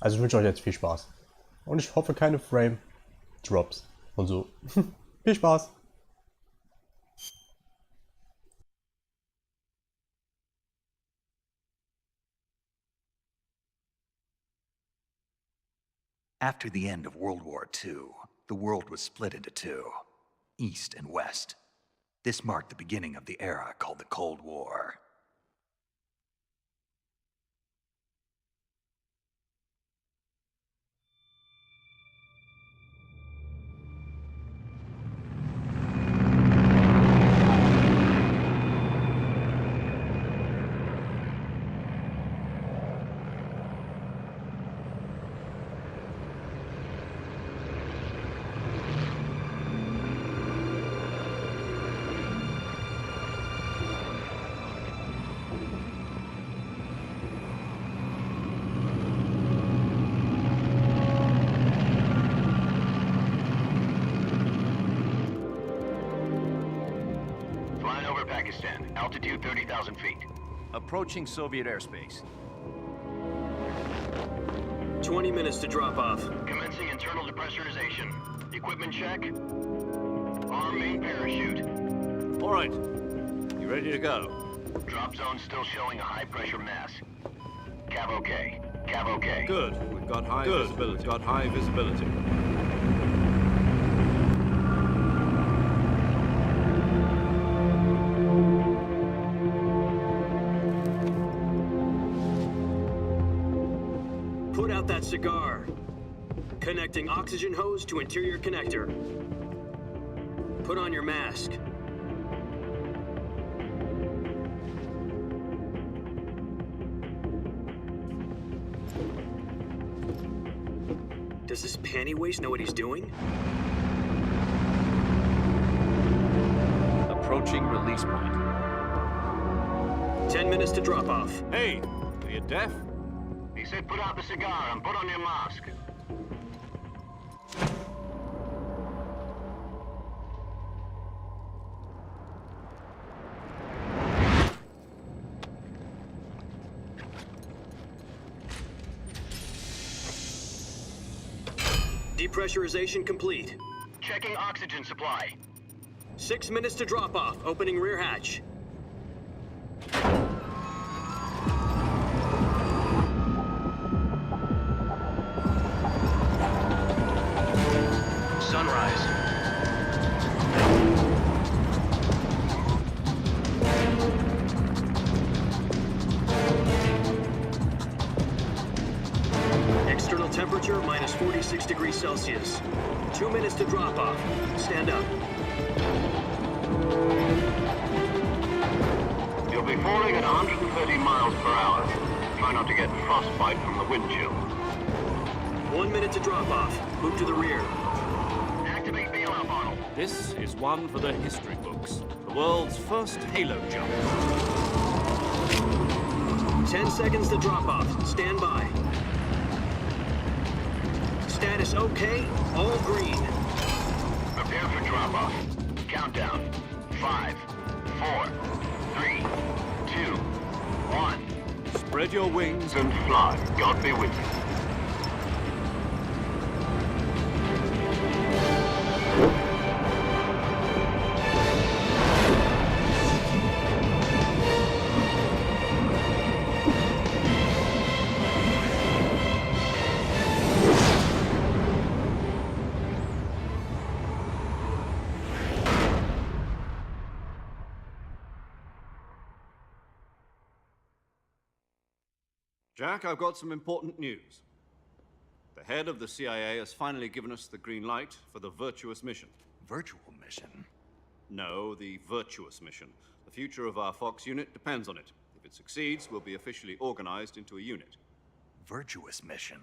Also ich wünsche euch jetzt viel Spaß. Und ich hoffe keine Frame Drops und so. Viel Spaß! After the end of World War II, the world was split into two, East and West. This marked the beginning of the era called the Cold War. Pakistan, altitude 30,000 feet. Approaching Soviet airspace. 20 minutes to drop off. Commencing internal depressurization. Equipment check. Arm main parachute. All right. You ready to go? Drop zone still showing a high pressure mass. Cav okay. Cav okay. Good. We've got high visibility. Got high visibility. Put out that cigar. Connecting oxygen hose to interior connector. Put on your mask. Does this panty waste know what he's doing? Approaching release point. 10 minutes to drop off. Hey, are you deaf? He said put out the cigar and put on your mask. Depressurization complete. Checking oxygen supply. 6 minutes to drop off. Opening rear hatch. Sunrise. External temperature minus 46 degrees Celsius. 2 minutes to drop off. Stand up. You'll be falling at 130 miles per hour. Try not to get frostbite from the wind chill. 1 minute to drop off. Move to the rear. Activate bailout model. This is one for the history books. The world's first halo jump. 10 seconds to drop off. Stand by. Status okay. All green. Prepare for drop-off. Countdown. 5, 4, 3, 2, 1. Spread your wings And fly. God be with you. Jack, I've got some important news. The head of the CIA has finally given us the green light for the virtuous mission. Virtual mission? No, the virtuous mission. The future of our Fox unit depends on it. If it succeeds, we'll be officially organized into a unit. Virtuous mission?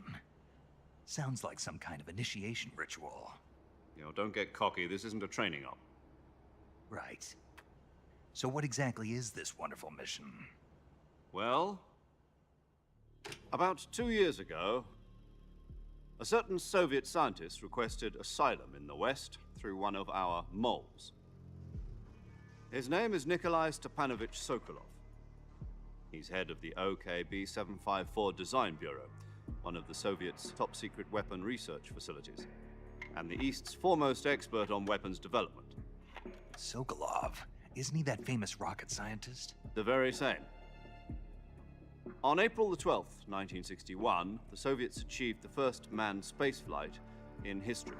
Sounds like some kind of initiation ritual. You know, don't get cocky. This isn't a training op. Right. So what exactly is this wonderful mission? Well, about 2 years ago, a certain Soviet scientist requested asylum in the West through one of our moles. His name is Nikolai Stepanovich Sokolov. He's head of the OKB 754 Design Bureau, one of the Soviets' top-secret weapon research facilities, and the East's foremost expert on weapons development. Sokolov, isn't he that famous rocket scientist? The very same. On April the 12th, 1961, the Soviets achieved the first manned spaceflight in history.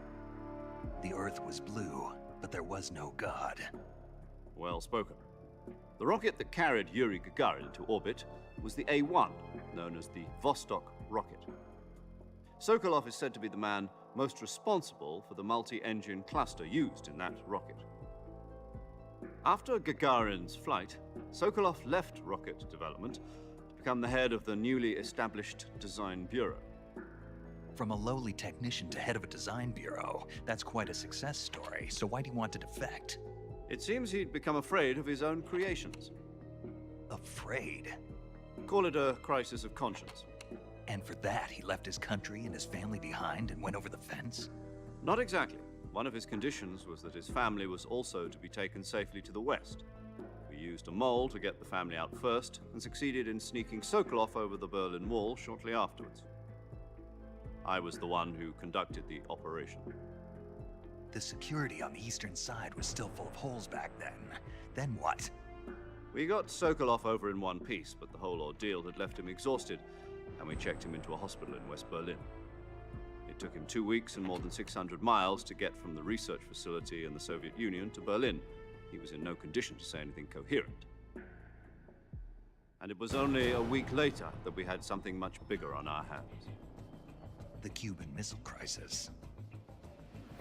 The Earth was blue, but there was no God. Well spoken. The rocket that carried Yuri Gagarin to orbit was the A-1, known as the Vostok rocket. Sokolov is said to be the man most responsible for the multi-engine cluster used in that rocket. After Gagarin's flight, Sokolov left rocket development to become the head of the newly established Design Bureau. From a lowly technician to head of a design bureau, that's quite a success story, so why'd he want to defect? It seems he'd become afraid of his own creations. Afraid? Call it a crisis of conscience. And for that, he left his country and his family behind and went over the fence? Not exactly. One of his conditions was that his family was also to be taken safely to the west. We used a mole to get the family out first and succeeded in sneaking Sokolov over the Berlin Wall shortly afterwards. I was the one who conducted the operation. The security on the eastern side was still full of holes back then. Then what? We got Sokolov over in one piece, but the whole ordeal had left him exhausted, and we checked him into a hospital in West Berlin. It took him 2 weeks and more than 600 miles to get from the research facility in the Soviet Union to Berlin. He was in no condition to say anything coherent. And it was only a week later that we had something much bigger on our hands. The Cuban Missile Crisis.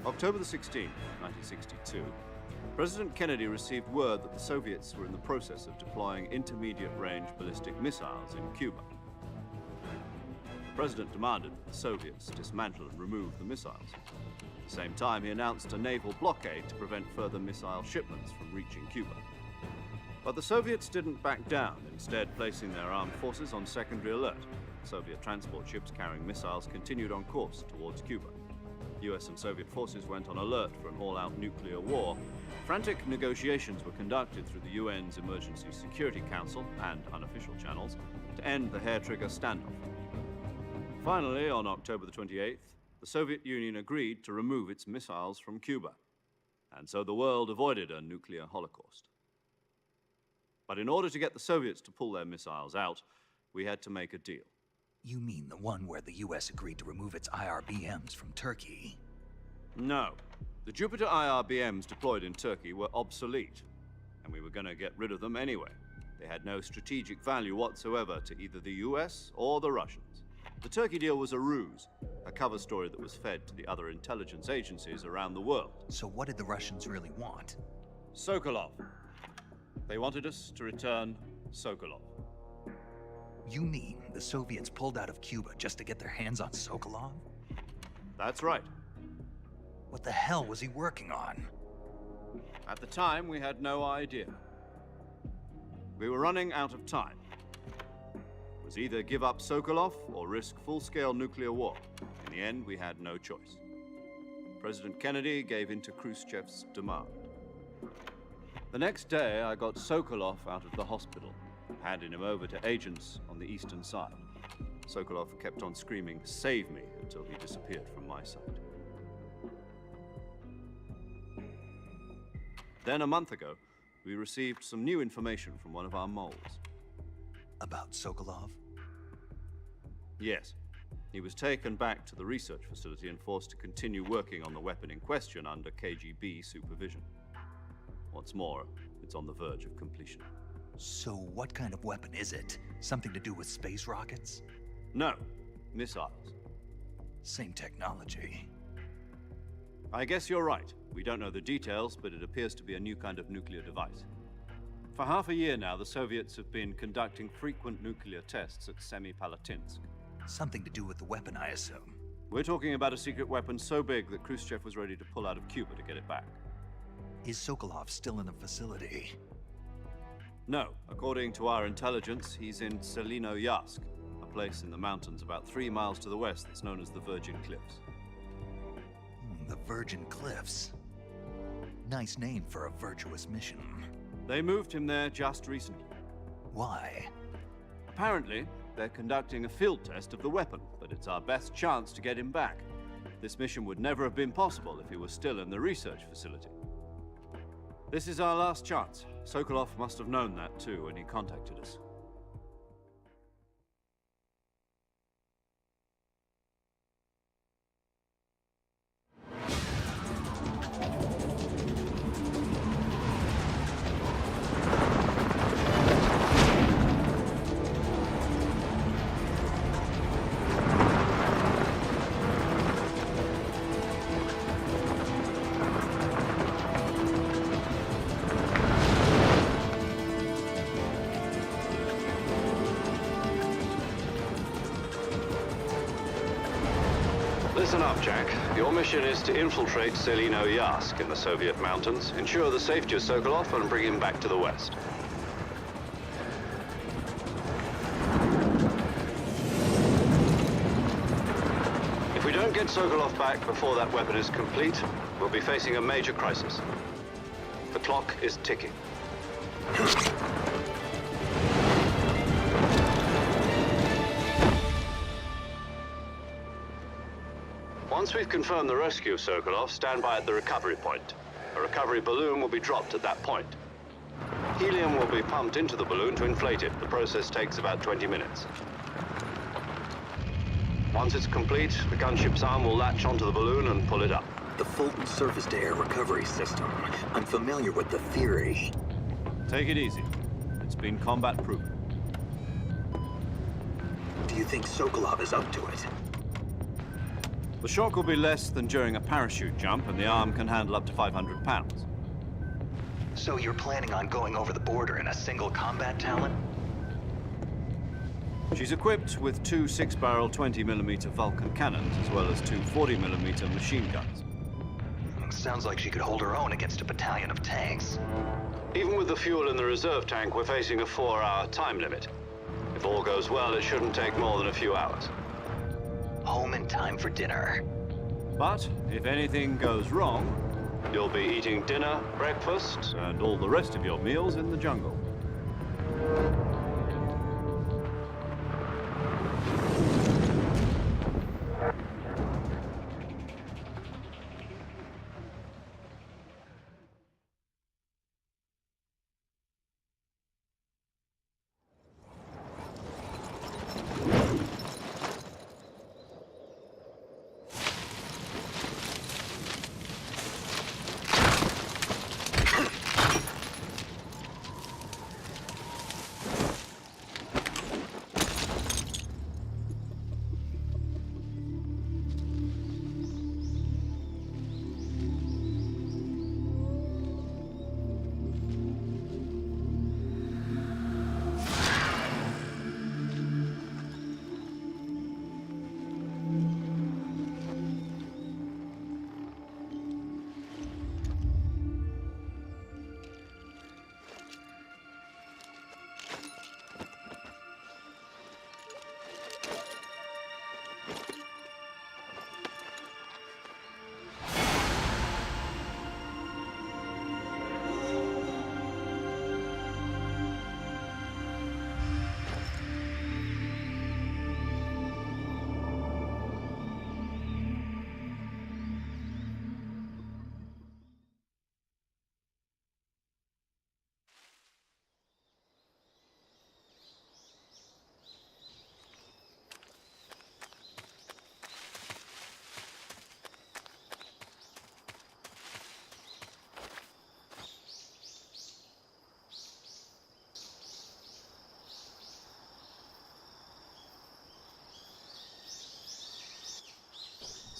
October the 16th, 1962, President Kennedy received word that the Soviets were in the process of deploying intermediate-range ballistic missiles in Cuba. The President demanded that the Soviets dismantle and remove the missiles. At the same time, he announced a naval blockade to prevent further missile shipments from reaching Cuba. But the Soviets didn't back down, instead placing their armed forces on secondary alert. Soviet transport ships carrying missiles continued on course towards Cuba. US and Soviet forces went on alert for an all-out nuclear war. Frantic negotiations were conducted through the UN's Emergency Security Council and unofficial channels to end the hair-trigger standoff. Finally, on October the 28th, the Soviet Union agreed to remove its missiles from Cuba, and so the world avoided a nuclear holocaust. But in order to get the Soviets to pull their missiles out, we had to make a deal. You mean the one where the US agreed to remove its IRBMs from Turkey? No. The Jupiter IRBMs deployed in Turkey were obsolete, and we were going to get rid of them anyway. They had no strategic value whatsoever to either the US or the Russians. The Turkey deal was a ruse, a cover story that was fed to the other intelligence agencies around the world. So what did the Russians really want? Sokolov. They wanted us to return Sokolov. You mean the Soviets pulled out of Cuba just to get their hands on Sokolov? That's right. What the hell was he working on? At the time, we had no idea. We were running out of time. It was either give up Sokolov or risk full-scale nuclear war. In the end, we had no choice. President Kennedy gave in to Khrushchev's demand. The next day, I got Sokolov out of the hospital, handing him over to agents on the eastern side. Sokolov kept on screaming, "Save me," until he disappeared from my sight. Then a month ago, we received some new information from one of our moles. About Sokolov? Yes. He was taken back to the research facility and forced to continue working on the weapon in question under KGB supervision. What's more, it's on the verge of completion. So what kind of weapon is it? Something to do with space rockets? No, missiles. Same technology. I guess you're right. We don't know the details, but it appears to be a new kind of nuclear device. For half a year now, the Soviets have been conducting frequent nuclear tests at Semipalatinsk. Something to do with the weapon, I assume. We're talking about a secret weapon so big that Khrushchev was ready to pull out of Cuba to get it back. Is Sokolov still in the facility? No. According to our intelligence, he's in Selino-Yarsk, a place in the mountains about 3 miles to the west that's known as the Virgin Cliffs. The Virgin Cliffs. Nice name for a virtuous mission. They moved him there just recently. Why? Apparently, they're conducting a field test of the weapon, but it's our best chance to get him back. This mission would never have been possible if he was still in the research facility. This is our last chance. Sokolov must have known that too when he contacted us. Listen up, Jack. Your mission is to infiltrate Selino-Yask in the Soviet mountains, ensure the safety of Sokolov, and bring him back to the West. If we don't get Sokolov back before that weapon is complete, we'll be facing a major crisis. The clock is ticking. Once we've confirmed the rescue of Sokolov, stand by at the recovery point. A recovery balloon will be dropped at that point. Helium will be pumped into the balloon to inflate it. The process takes about 20 minutes. Once it's complete, the gunship's arm will latch onto the balloon and pull it up. The Fulton surface-to-air recovery system. I'm familiar with the theory. Take it easy. It's been combat-proven. Do you think Sokolov is up to it? The shock will be less than during a parachute jump, and the arm can handle up to 500 pounds. So you're planning on going over the border in a single combat Talon? She's equipped with two 6-barrel 20mm Vulcan cannons, as well as two 40mm machine guns. Sounds like she could hold her own against a battalion of tanks. Even with the fuel in the reserve tank, we're facing a 4-hour time limit. If all goes well, it shouldn't take more than a few hours. Home in time for dinner. But if anything goes wrong, You'll be eating dinner, breakfast, and all the rest of your meals in the jungle.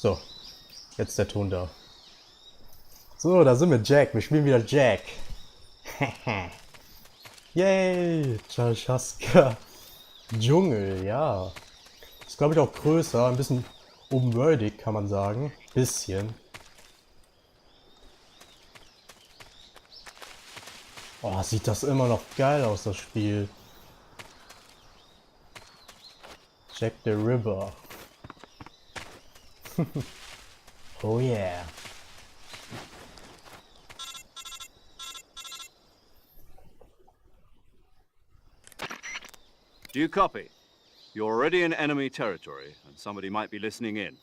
So, jetzt der Ton da. So, da sind wir, Jack. Wir spielen wieder Jack. Yay! Chalshaska. Dschungel, ja. Ist, glaube ich, auch größer. Ein bisschen open-worldig, kann man sagen. Bisschen. Oh, sieht das immer noch geil aus, das Spiel. Jack the Ripper. Oh yeah. Do you copy? You're already in enemy territory, and somebody might be listening in.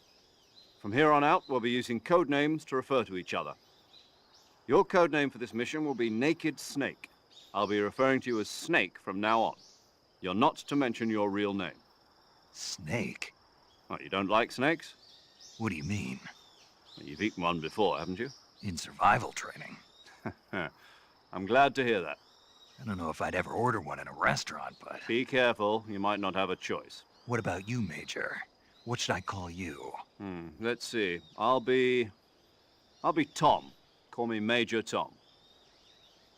From here on out, we'll be using code names to refer to each other. Your code name for this mission will be Naked Snake. I'll be referring to you as Snake from now on. You're not to mention your real name. Snake? What, you don't like snakes? What do you mean? Well, you've eaten one before, haven't you? In survival training? I'm glad to hear that. I don't know if I'd ever order one in a restaurant, but... Be careful, you might not have a choice. What about you, Major? What should I call you? Let's see. I'll be Tom. Call me Major Tom.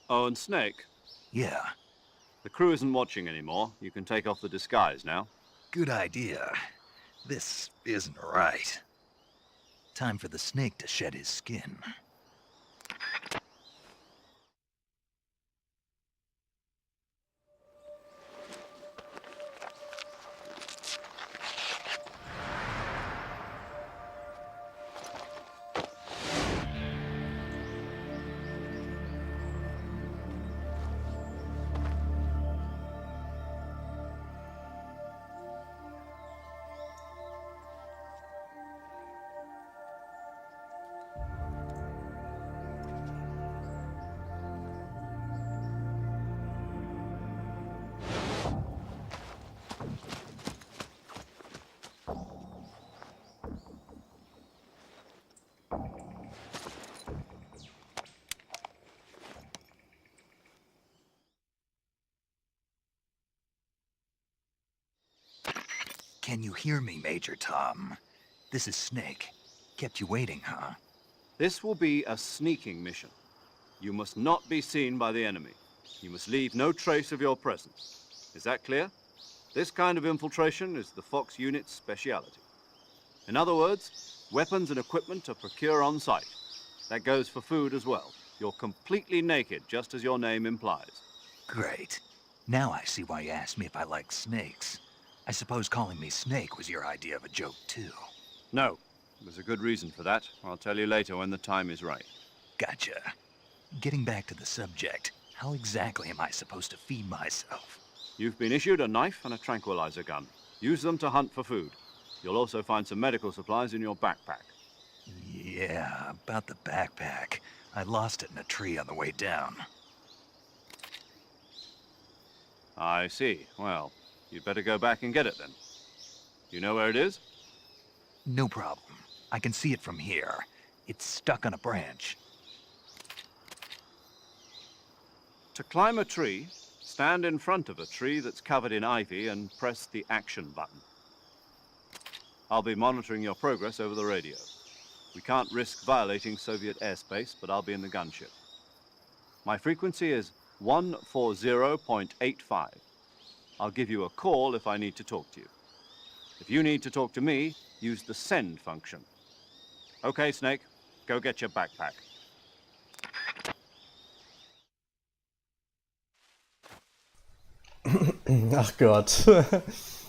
Oh, and Snake, Yeah, the crew isn't watching anymore. You can take off the disguise now. good idea. This isn't right. Time for the snake to shed his skin. Can you hear me, Major Tom? This is Snake. Kept you waiting, huh? This will be a sneaking mission. You must not be seen by the enemy. You must leave no trace of your presence. Is that clear? This kind of infiltration is the Fox unit's speciality. In other words, weapons and equipment are procured on site. That goes for food as well. You're completely naked, just as your name implies. Great. Now I see why you asked me if I like snakes. I suppose calling me Snake was your idea of a joke, too. No, there's a good reason for that. I'll tell you later when the time is right. Gotcha. Getting back to the subject, how exactly am I supposed to feed myself? You've been issued a knife and a tranquilizer gun. Use them to hunt for food. You'll also find some medical supplies in your backpack. Yeah, about the backpack. I lost it in a tree on the way down. I see. Well, you'd better go back and get it then. You know where it is? No problem. I can see it from here. It's stuck on a branch. To climb a tree, stand in front of a tree that's covered in ivy and press the action button. I'll be monitoring your progress over the radio. We can't risk violating Soviet airspace, but I'll be in the gunship. My frequency is 140.85. I'll give you a call if I need to talk to you. If you need to talk to me, use the send function. Okay, Snake, go get your backpack. Ach Gott.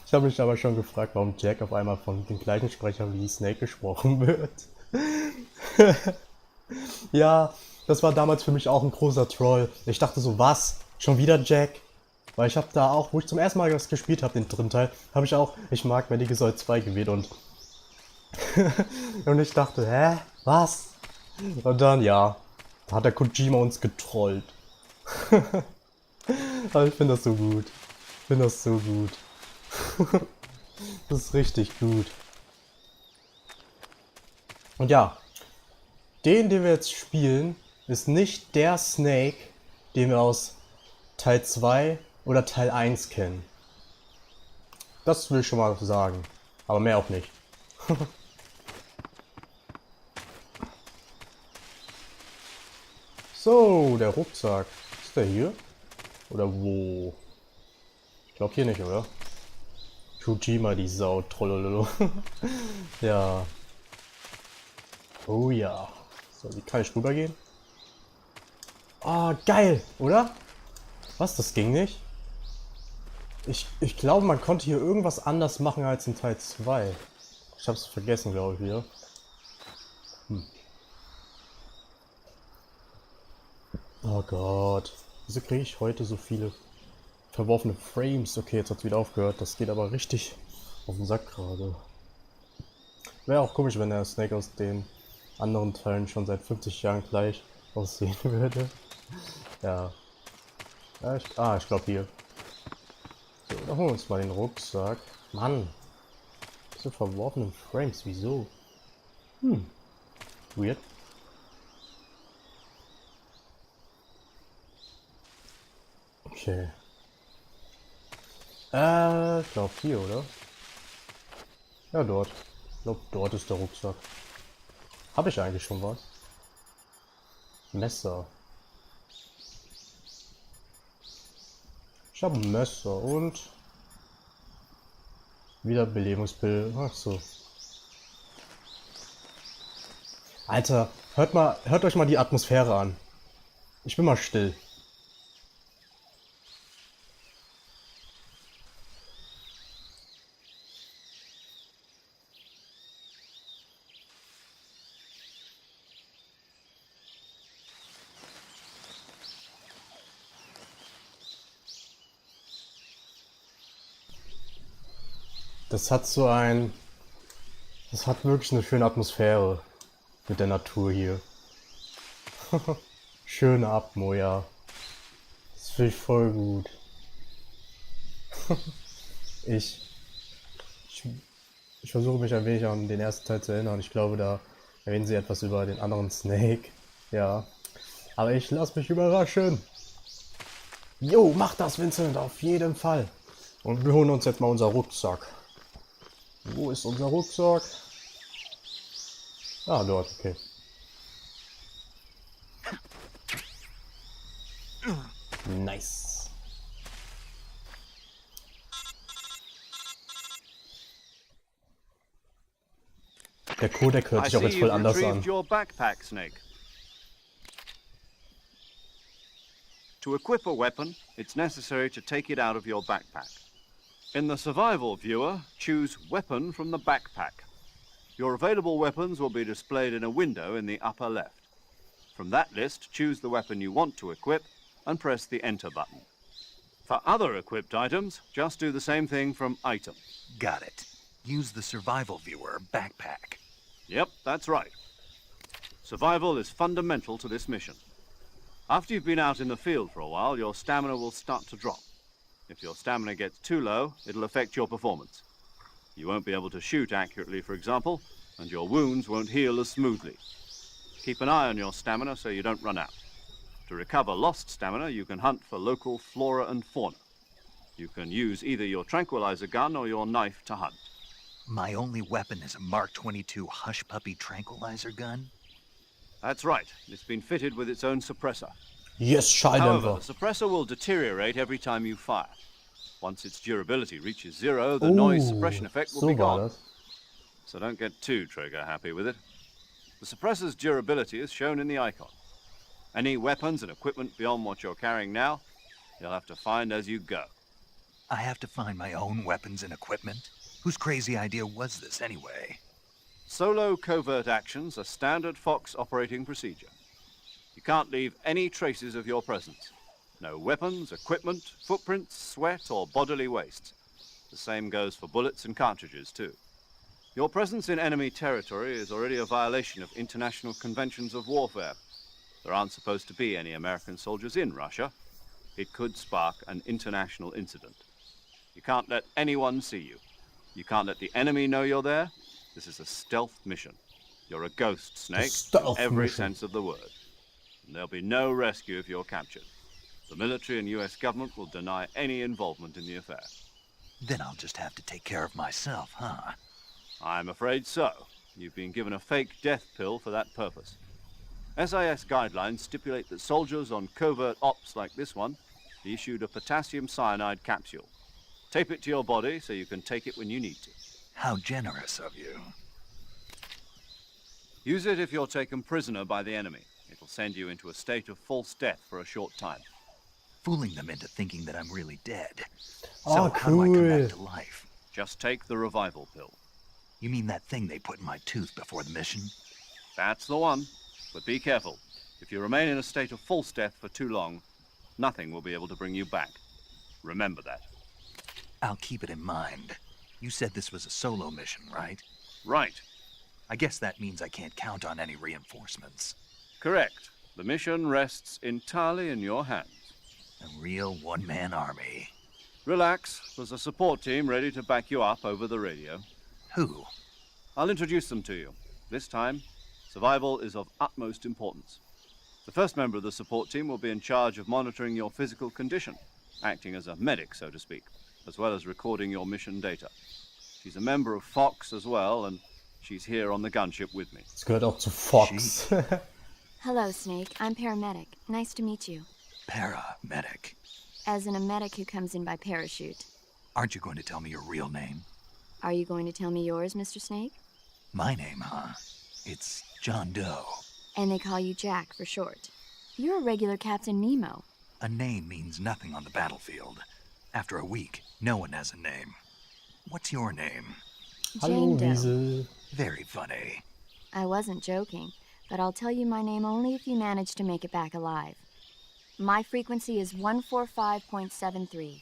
Ich habe mich aber schon gefragt, warum Jack auf einmal von den gleichen Sprechern wie Snake gesprochen wird. Ja, das war damals für mich auch ein großer Troll. Ich dachte so, was? Schon wieder Jack? Weil ich habe da auch, wo ich zum ersten Mal das gespielt habe, den dritten Teil, habe ich auch, ich mag Medical Solid 2 gewählt und und ich dachte, hä? Was? Und dann, ja, da hat der Kojima uns getrollt. Aber ich finde das so gut. Ich finde das so gut. Das ist richtig gut. Und ja, den wir jetzt spielen, ist nicht der Snake, den wir aus Teil 2 oder Teil 1 kennen. Das will ich schon mal sagen. Aber mehr auch nicht. So, der Rucksack. Ist der hier? Oder wo? Ich glaube hier nicht, oder? Kojima, die Sau. Trollololo. Ja. Oh ja. So, wie kann ich rübergehen? Ah, geil, oder? Was, das ging nicht? Ich glaube, man konnte hier irgendwas anders machen als in Teil 2. Ich hab's vergessen, glaube ich, wieder. Oh Gott. Wieso kriege ich heute so viele Verworfene Frames. Okay, jetzt hat es wieder aufgehört. Das geht aber richtig auf den Sack gerade. Wäre auch komisch, wenn der Snake aus den anderen Teilen schon seit 50 Jahren gleich aussehen würde. Ja. Ich glaube hier. So, dann holen wir uns mal den Rucksack. Mann. Diese verworfenen Frames, wieso? Weird. Okay. Ich glaube hier, oder? Ja, dort. Ich glaube, dort ist der Rucksack. Habe ich eigentlich schon was? Messer. Ich habe ein Messer und Wiederbelebungspille. Ach so. Alter, hört euch mal die Atmosphäre an. Ich bin mal still. Das hat wirklich eine schöne Atmosphäre mit der Natur hier. Schöne Atmo, ja. Das finde ich voll gut. Ich versuche mich ein wenig an den ersten Teil zu erinnern. Ich glaube, da erwähnen sie etwas über den anderen Snake. Ja. Aber ich lasse mich überraschen. Jo, mach das, Vincent, auf jeden Fall. Und wir holen uns jetzt mal unser Rucksack. Wo ist unser Rucksack? Ah, dort, okay. Nice. Der Codec hört sich auch jetzt voll anders an. Your backpack, Snake. To equip a weapon, it's necessary to take it out of your backpack. In the survival viewer, choose Weapon from the backpack. Your available weapons will be displayed in a window in the upper left. From that list, choose the weapon you want to equip and press the Enter button. For other equipped items, just do the same thing from Item. Got it. Use the survival viewer backpack. Yep, that's right. Survival is fundamental to this mission. After you've been out in the field for a while, your stamina will start to drop. If your stamina gets too low, it'll affect your performance. You won't be able to shoot accurately, for example, and your wounds won't heal as smoothly. Keep an eye on your stamina so you don't run out. To recover lost stamina, you can hunt for local flora and fauna. You can use either your tranquilizer gun or your knife to hunt. My only weapon is a Mark 22 Hush Puppy tranquilizer gun? That's right. It's been fitted with its own suppressor. Yes, However, Schalldämpfer. the suppressor will deteriorate every time you fire. Once its durability reaches zero, the noise suppression effect will be gone. So don't get too trigger happy with it. The suppressor's durability is shown in the icon. Any weapons and equipment beyond what you're carrying now, you'll have to find as you go. I have to find my own weapons and equipment? Whose crazy idea was this anyway? Solo covert actions are standard Fox operating procedure. You can't leave any traces of your presence. No weapons, equipment, footprints, sweat, or bodily waste. The same goes for bullets and cartridges, too. Your presence in enemy territory is already a violation of international conventions of warfare. There aren't supposed to be any American soldiers in Russia. It could spark an international incident. You can't let anyone see you. You can't let the enemy know you're there. This is a stealth mission. You're a ghost, Snake, in every sense of the word. And there'll be no rescue if you're captured. The military and US government will deny any involvement in the affair. Then I'll just have to take care of myself, huh? I'm afraid so. You've been given a fake death pill for that purpose. SIS guidelines stipulate that soldiers on covert ops like this one be issued a potassium cyanide capsule. Tape it to your body so you can take it when you need to. How generous of you. Use it if you're taken prisoner by the enemy. It'll send you into a state of false death for a short time. Fooling them into thinking that I'm really dead. Oh, So how do I come back to cool. life? Just take the revival pill. You mean that thing they put in my tooth before the mission? That's the one. But be careful. If you remain in a state of false death for too long, nothing will be able to bring you back. Remember that. I'll keep it in mind. You said this was a solo mission, right? Right. I guess that means I can't count on any reinforcements. Correct. The mission rests entirely in your hands. A real one-man army. Relax. There's a support team ready to back you up over the radio. Who? I'll introduce them to you. This time, survival is of utmost importance. The first member of the support team will be in charge of monitoring your physical condition, acting as a medic, so to speak, as well as recording your mission data. She's a member of Fox as well, and she's here on the gunship with me. Es gehört auch zu Fox. Hello, Snake. I'm paramedic. Nice to meet you. Paramedic. As in a medic who comes in by parachute. Aren't you going to tell me your real name? Are you going to tell me yours, Mr. Snake? My name, huh? It's John Doe. And they call you Jack for short. You're a regular Captain Nemo. A name means nothing on the battlefield. After a week, no one has a name. What's your name? Hallo, Jane Doe. Wiesel. Very funny. I wasn't joking, but I'll tell you my name only if you manage to make it back alive. My frequency is 145.73.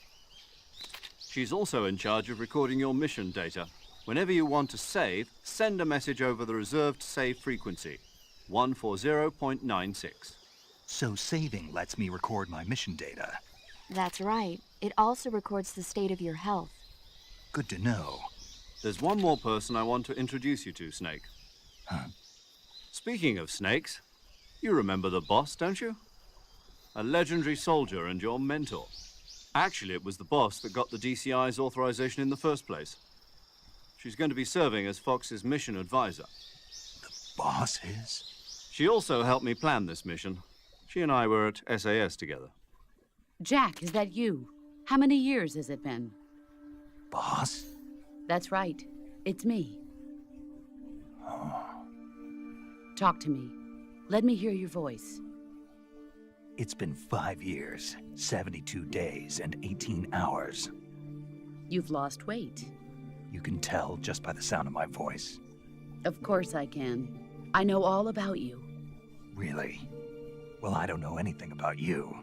She's also in charge of recording your mission data. Whenever you want to save, send a message over the reserved save frequency, 140.96. So saving lets me record my mission data. That's right. It also records the state of your health. Good to know. There's one more person I want to introduce you to, Snake. Huh? Speaking of snakes, you remember the boss, don't you? A legendary soldier and your mentor. Actually, it was the boss that got the DCI's authorization in the first place. She's going to be serving as Fox's mission advisor. The boss is? She also helped me plan this mission. She and I were at SAS together. Jack, is that you? How many years has it been? Boss? That's right. It's me. Talk to me. Let me hear your voice. It's been 5 years, 72 days, and 18 hours. You've lost weight. You can tell just by the sound of my voice. Of course I can. I know all about you. Really? Well, I don't know anything about you.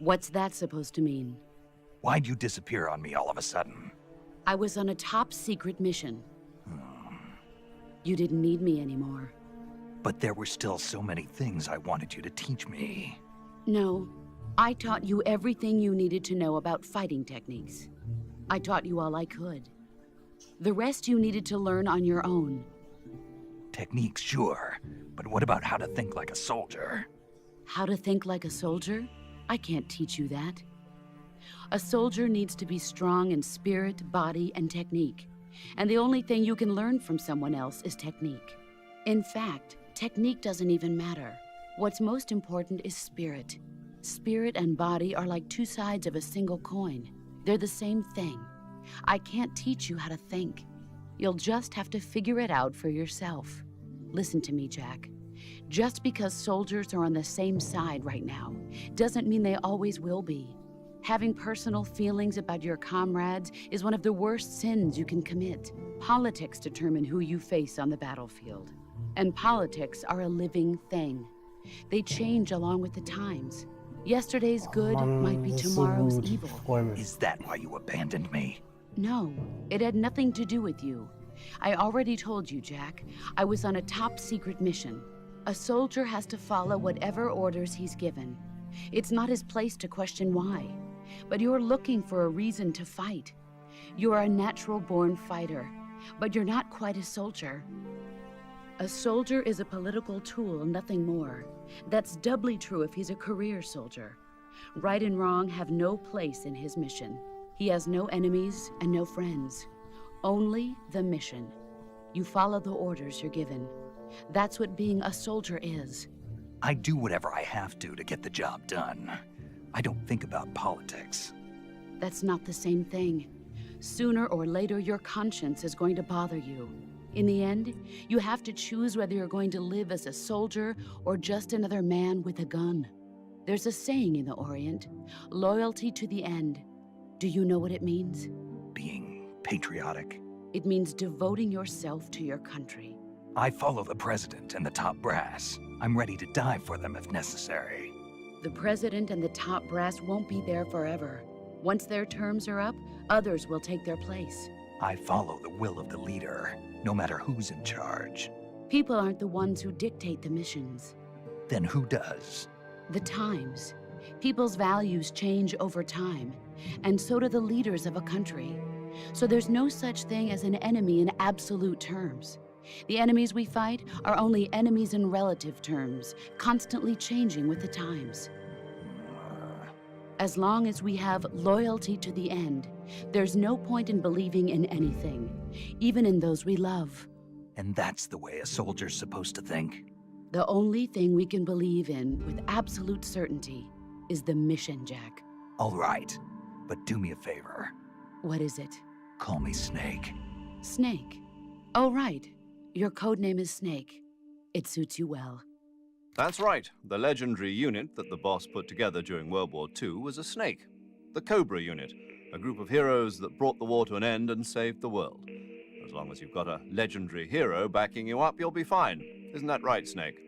What's that supposed to mean? Why'd you disappear on me all of a sudden? I was on a top-secret mission. You didn't need me anymore. But there were still so many things I wanted you to teach me. No, I taught you everything you needed to know about fighting techniques. I taught you all I could. The rest you needed to learn on your own. Techniques, sure. But what about how to think like a soldier? How to think like a soldier? I can't teach you that. A soldier needs to be strong in spirit, body, and technique. And the only thing you can learn from someone else is technique. In fact, technique doesn't even matter. What's most important is spirit. Spirit and body are like two sides of a single coin. They're the same thing. I can't teach you how to think. You'll just have to figure it out for yourself. Listen to me, Jack. Just because soldiers are on the same side right now doesn't mean they always will be. Having personal feelings about your comrades is one of the worst sins you can commit. Politics determine who you face on the battlefield. And politics are a living thing. They change along with the times. Yesterday's good might be das ist so tomorrow's gut. evil. Freu mich. Is that why you abandoned me? No, it had nothing to do with you. I already told you, Jack. I was on a top-secret mission. A soldier has to follow whatever orders he's given. It's not his place to question why. But you're looking for a reason to fight. You're a natural-born fighter, but you're not quite a soldier. A soldier is a political tool, nothing more. That's doubly true if he's a career soldier. Right and wrong have no place in his mission. He has no enemies and no friends. Only the mission. You follow the orders you're given. That's what being a soldier is. I do whatever I have to get the job done. I don't think about politics. That's not the same thing. Sooner or later, your conscience is going to bother you. In the end, you have to choose whether you're going to live as a soldier or just another man with a gun. There's a saying in the Orient, loyalty to the end. Do you know what it means? Being patriotic. It means devoting yourself to your country. I follow the president and the top brass. I'm ready to die for them if necessary. The president and the top brass won't be there forever. Once their terms are up, others will take their place. I follow the will of the leader, no matter who's in charge. People aren't the ones who dictate the missions. Then who does? The times. People's values change over time, and so do the leaders of a country. So there's no such thing as an enemy in absolute terms. The enemies we fight are only enemies in relative terms, constantly changing with the times. As long as we have loyalty to the end, there's no point in believing in anything, even in those we love. And that's the way a soldier's supposed to think? The only thing we can believe in with absolute certainty is the mission, Jack. All right, but do me a favor. What is it? Call me Snake. Snake. Oh, right. Your codename is Snake. It suits you well. That's right. The legendary unit that the boss put together during World War II was a snake. The Cobra unit, a group of heroes that brought the war to an end and saved the world. As long as you've got a legendary hero backing you up, you'll be fine. Isn't that right, Snake?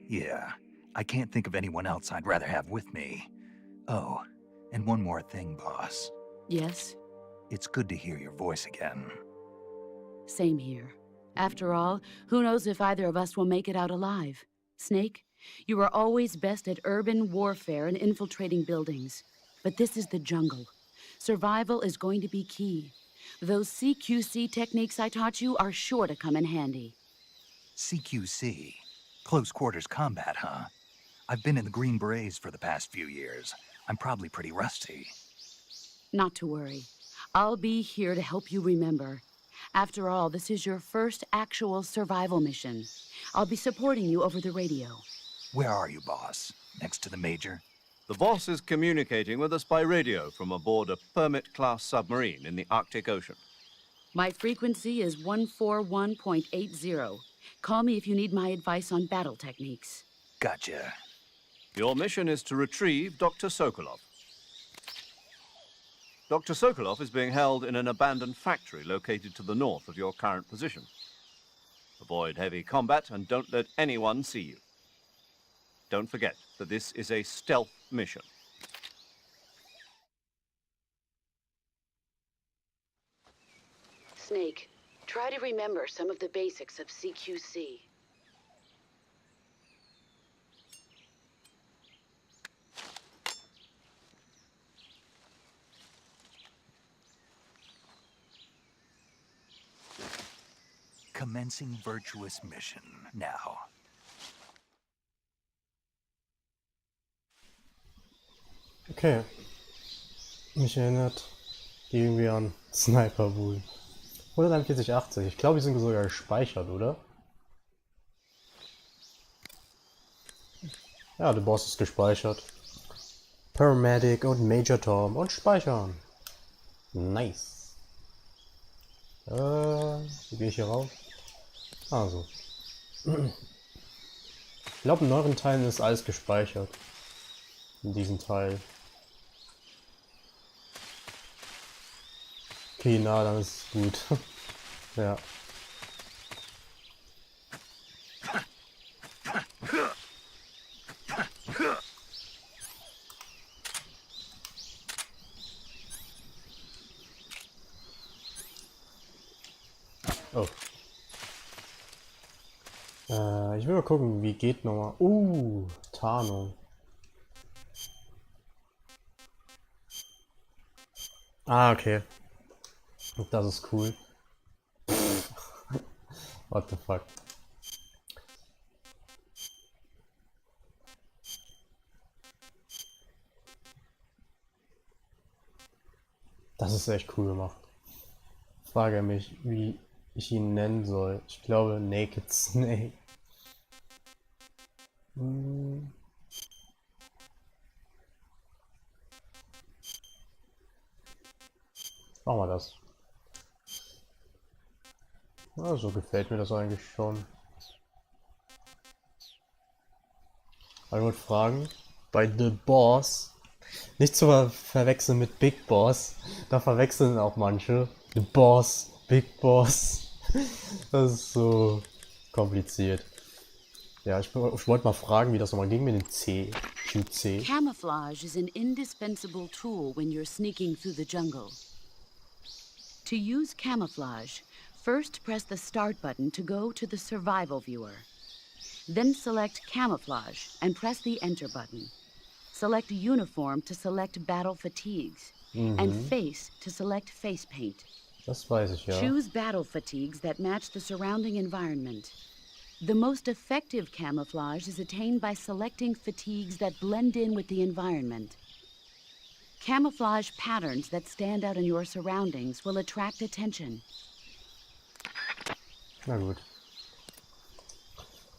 Yeah, I can't think of anyone else I'd rather have with me. Oh, and one more thing, boss. Yes? It's good to hear your voice again. Same here. After all, who knows if either of us will make it out alive? Snake, you are always best at urban warfare and infiltrating buildings. But this is the jungle. Survival is going to be key. Those CQC techniques I taught you are sure to come in handy. CQC? Close quarters combat, huh? I've been in the Green Berets for the past few years. I'm probably pretty rusty. Not to worry. I'll be here to help you remember. After all, this is your first actual survival mission. I'll be supporting you over the radio. Where are you, boss? Next to the Major? The boss is communicating with us by radio from aboard a Permit-class submarine in the Arctic Ocean. My frequency is 141.80. Call me if you need my advice on battle techniques. Gotcha. Your mission is to retrieve Dr. Sokolov. Dr. Sokolov is being held in an abandoned factory located to the north of your current position. Avoid heavy combat and don't let anyone see you. Don't forget that this is a stealth mission. Snake, try to remember some of the basics of CQC. Commencing virtuous mission now. Okay. Mich erinnert irgendwie an Sniper Bull. 141,80. Ich glaube, die sind sogar gespeichert, oder? Ja, der Boss ist gespeichert. Paramedic und Major Tom und speichern. Nice. Wie gehe ich hier raus? Also. Ich glaube, in neueren Teilen ist alles gespeichert. In diesem Teil. Okay, na, dann ist es gut. Ja. Oh. Ich will mal gucken, wie geht nochmal. Tarnung. Ah, okay. Das ist cool. What the fuck. Das ist echt cool gemacht. Frage mich, wie ich ihn nennen soll. Ich glaube Naked Snake. Machen wir das. Ja, so gefällt mir das eigentlich schon. Aber ich wollte fragen, bei The Boss, nicht zu verwechseln mit Big Boss, da verwechseln auch manche. The Boss, Big Boss, das ist so kompliziert. Ja, ich wollte mal fragen, wie das nochmal ging mit dem C. QC. Camouflage is an indispensable tool when you're sneaking through the jungle. To use camouflage, first press the Start button to go to the Survival viewer. Then select Camouflage and press the Enter button. Select Uniform to select Battle Fatigues, and Face to select Face Paint. Das weiß ich, ja. Choose battle fatigues that match the surrounding environment. The most effective camouflage is attained by selecting fatigues that blend in with the environment. Camouflage patterns that stand out in your surroundings will attract attention. Na gut.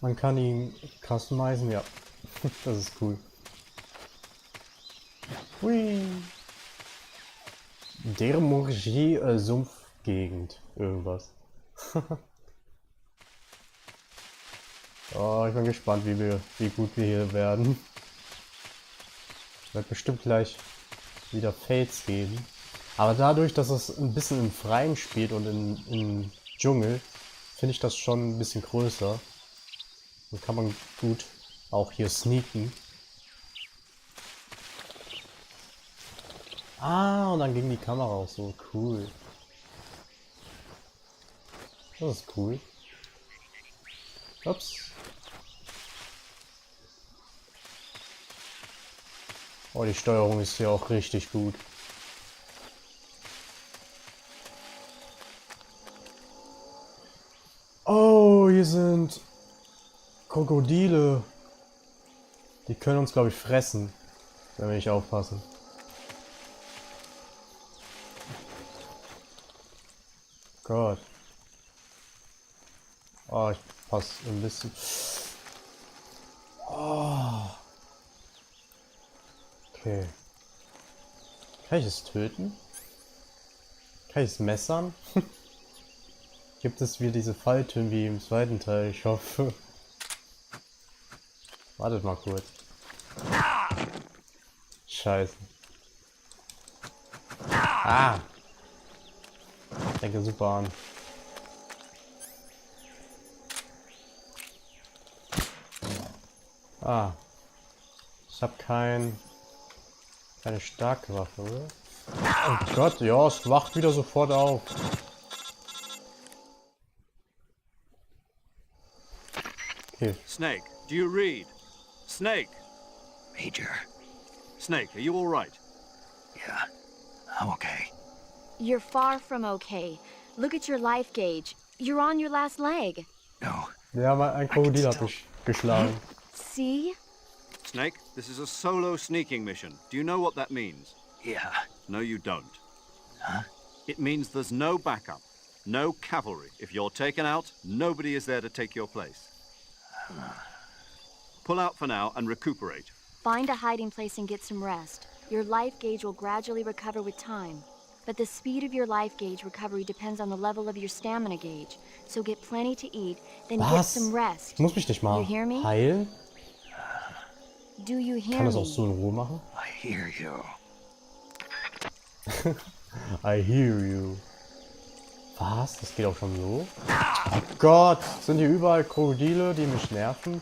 Man kann ihn customizen, ja. Das ist cool. Hui. Dermurgie Sumpfgegend. Irgendwas. Oh, ich bin gespannt, wie gut wir hier werden. Wird bestimmt gleich wieder Fates geben. Aber dadurch, dass es ein bisschen im Freien spielt und im Dschungel, finde ich das schon ein bisschen größer. Dann kann man gut auch hier sneaken. Ah, und dann ging die Kamera auch so. Cool. Das ist cool. Ups. Oh, die Steuerung ist hier auch richtig gut. Oh, hier sind Krokodile. Die können uns, glaube ich, fressen, wenn wir nicht aufpassen. Gott. Oh, ich passe ein bisschen. Oh. Okay. Kann ich es töten? Kann ich es messern? Gibt es wieder diese Falltüren wie im zweiten Teil? Ich hoffe. Wartet mal kurz. Scheiße. Ah! Denke super an. Ah. Ich habe keine starke Waffe, oder? Oh Gott, ja, es wacht wieder sofort auf. Okay. Snake, do you read? Snake! Major. Snake, are you all right? Yeah, I'm okay. You're far from okay. Look at your life gauge. You're on your last leg. No. Ja, ein Krokodil hat mich geschlagen. See? Snake, this is a solo sneaking mission. Do you know what that means? Yeah. No, you don't. Huh? It means there's no backup, no cavalry. If you're taken out, nobody is there to take your place. Pull out for now and recuperate. Find a hiding place and get some rest. Your life gauge will gradually recover with time. But the speed of your life gauge recovery depends on the level of your stamina gauge. So get plenty to eat, then get some rest. Ich muss mich nicht mal You hear me? heilen? Do you hear Kann das auch me? so in Ruhe machen? I hear you. I hear you. Was? Das geht auch schon so? Oh Gott, sind hier überall Krokodile, die mich nerven?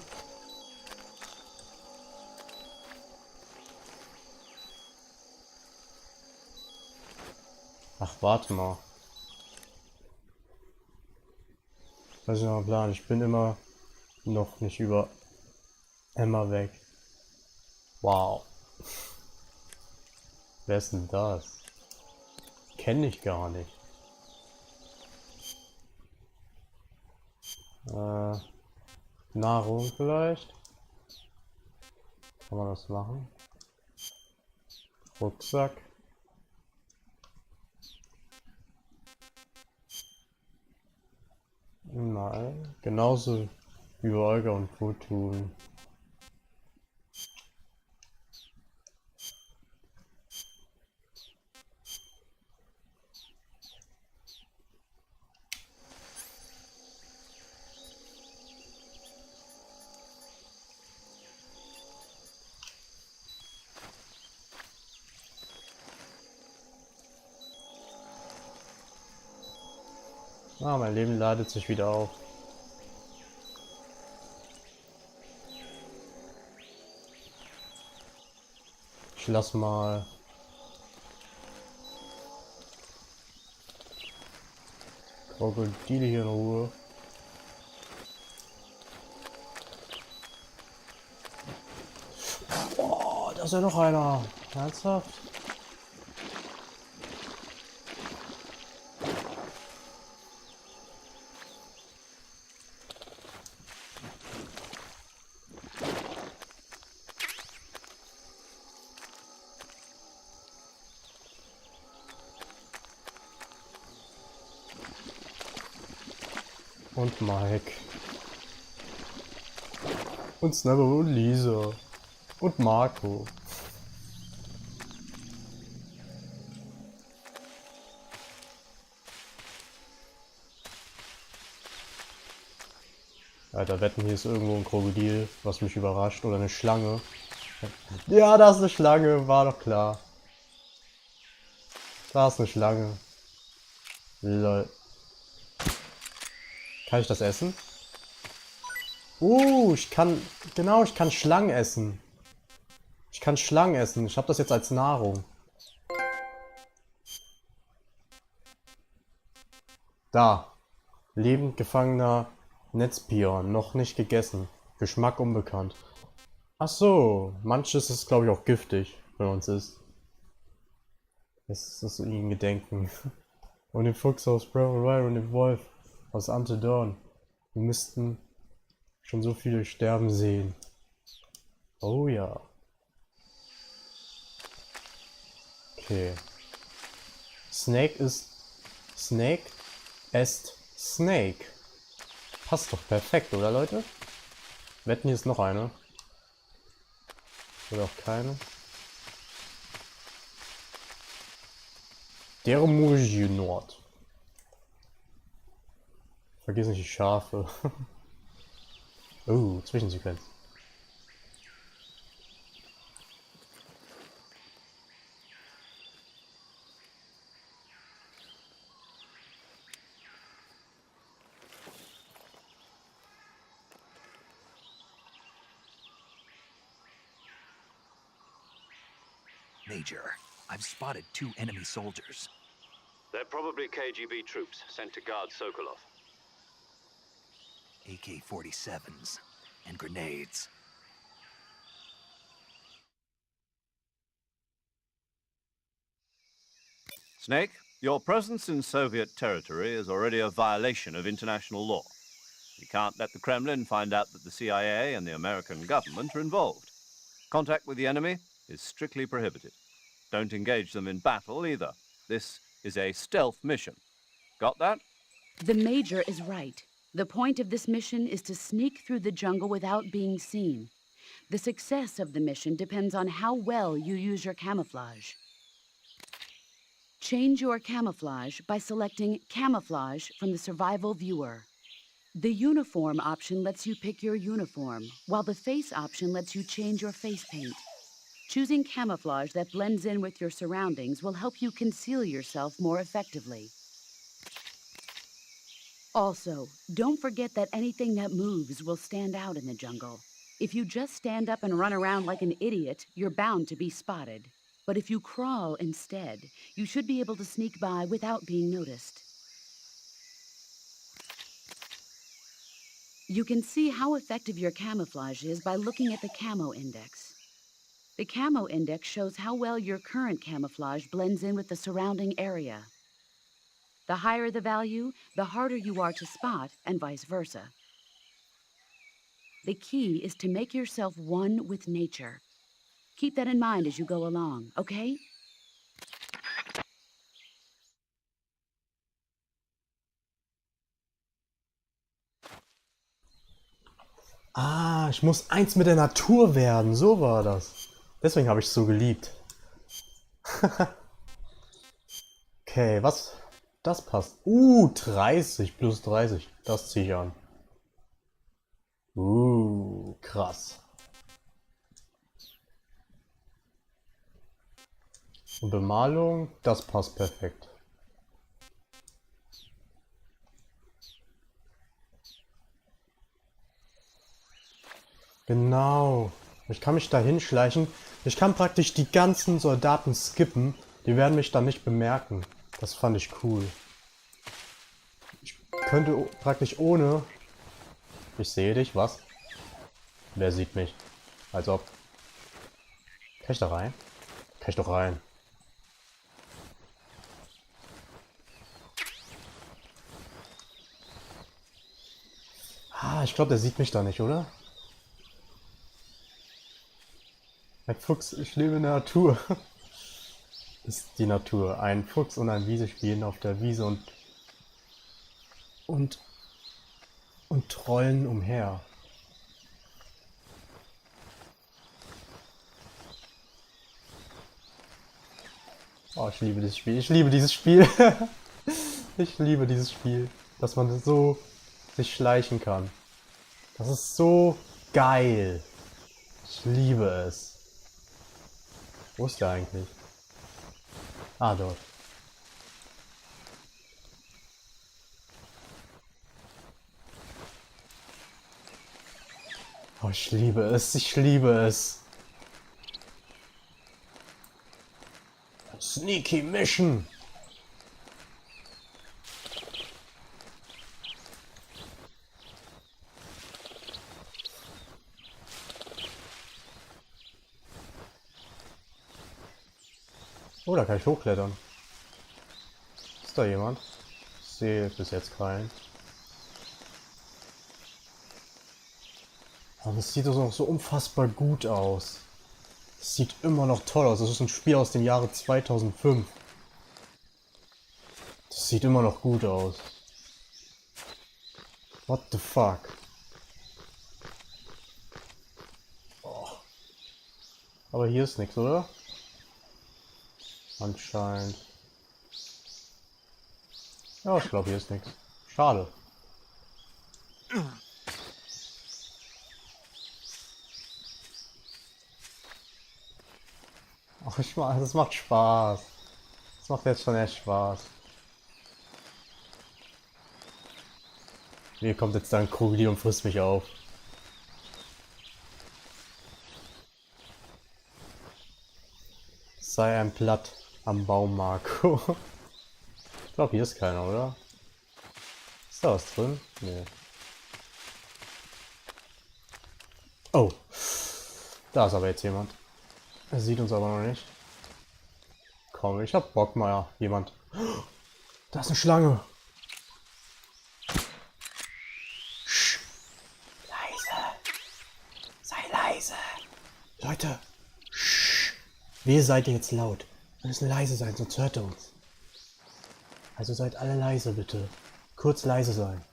Ach, warte mal. Was ist mein Plan? Ich bin immer noch nicht über Emma weg. Wow. Wer ist denn das? Kenne ich gar nicht. Nahrung vielleicht? Kann man das machen? Rucksack. Nein, genauso wie Olga und Food tun. Ah, mein Leben ladet sich wieder auf. Ich lass mal... Krokodile hier in Ruhe. Oh, da ist ja noch einer. Ernsthaft? Und Mike. Und Snapper und Lisa. Und Marco. Alter, wetten, hier ist irgendwo ein Krokodil, was mich überrascht. Oder eine Schlange. Ja, da ist eine Schlange, war doch klar. Da ist eine Schlange. Lol. Kann ich das essen? Ich kann... Genau, ich kann Schlangen essen. Ich kann Schlangen essen. Ich habe das jetzt als Nahrung. Da. Lebend gefangener Netzpion. Noch nicht gegessen. Geschmack unbekannt. Ach so. Manches ist, glaube ich, auch giftig, wenn man es isst. Es ist ihnen Gedenken. Und den Fuchs aus Breath of the Wild und den Wolf aus Until Dawn. Wir müssten schon so viele sterben sehen. Oh ja. Okay. Snake ist... Snake esst Snake. Passt doch perfekt, oder Leute? Wetten, hier ist noch eine. Oder auch keine. Der Muji Nord. Vergiss nicht die Schafe. Oh, Zwischensequenz. Major, I've spotted 2 enemy soldiers. They're probably KGB troops sent to guard Sokolov. AK-47s and grenades. Snake, your presence in Soviet territory is already a violation of international law. You can't let the Kremlin find out that the CIA and the American government are involved. Contact with the enemy is strictly prohibited. Don't engage them in battle either. This is a stealth mission. Got that? The Major is right. The point of this mission is to sneak through the jungle without being seen. The success of the mission depends on how well you use your camouflage. Change your camouflage by selecting Camouflage from the Survival Viewer. The Uniform option lets you pick your uniform, while the Face option lets you change your face paint. Choosing camouflage that blends in with your surroundings will help you conceal yourself more effectively. Also, don't forget that anything that moves will stand out in the jungle. If you just stand up and run around like an idiot, you're bound to be spotted. But if you crawl instead, you should be able to sneak by without being noticed. You can see how effective your camouflage is by looking at the Camo Index. The Camo Index shows how well your current camouflage blends in with the surrounding area. The higher the value, the harder you are to spot, and vice versa. The key is to make yourself one with nature. Keep that in mind as you go along, okay? Ah, ich muss eins mit der Natur werden. So war das. Deswegen habe ich es so geliebt. Okay, was? Das passt. 30 plus 30. Das ziehe ich an. Krass. Und Bemalung, das passt perfekt. Genau. Ich kann mich da hinschleichen. Ich kann praktisch die ganzen Soldaten skippen. Die werden mich dann nicht bemerken. Das fand ich cool. Ich könnte praktisch ohne... Ich sehe dich, was? Wer sieht mich? Als ob. Kann ich da rein? Kann ich doch rein. Ah, ich glaube, der sieht mich da nicht, oder? Ein Fuchs, ich lebe in der Natur. Ist die Natur. Ein Fuchs und ein Wiese spielen auf der Wiese und trollen umher. Oh, ich liebe dieses Spiel. Ich liebe dieses Spiel. Ich liebe dieses Spiel. Dass man so sich schleichen kann. Das ist so geil. Ich liebe es. Wo ist der eigentlich? Ah, dort. Oh, ich liebe es. Ich liebe es. Sneaky Mission. Oh, da kann ich hochklettern. Ist da jemand? Ich sehe bis jetzt keinen. Aber das sieht doch noch so unfassbar gut aus. Das sieht immer noch toll aus. Das ist ein Spiel aus dem Jahre 2005. Das sieht immer noch gut aus. What the fuck? Oh. Aber hier ist nichts, oder? Anscheinend. Ja, ich glaube, hier ist nichts. Schade. Ach, das macht Spaß. Das macht jetzt schon echt Spaß. Hier kommt jetzt ein Krokodil und frisst mich auf. Sei ein Blatt am Baum, Marco. Ich glaube, hier ist keiner, oder? Ist da was drin? Nee. Oh. Da ist aber jetzt jemand. Er sieht uns aber noch nicht. Komm, ich hab Bock mal, jemand. Da ist eine Schlange. Sch. Leise. Sei leise. Leute. Sch. Wie seid ihr jetzt laut? Wir müssen leise sein, sonst hört er uns. Also seid alle leise, bitte. Kurz leise sein.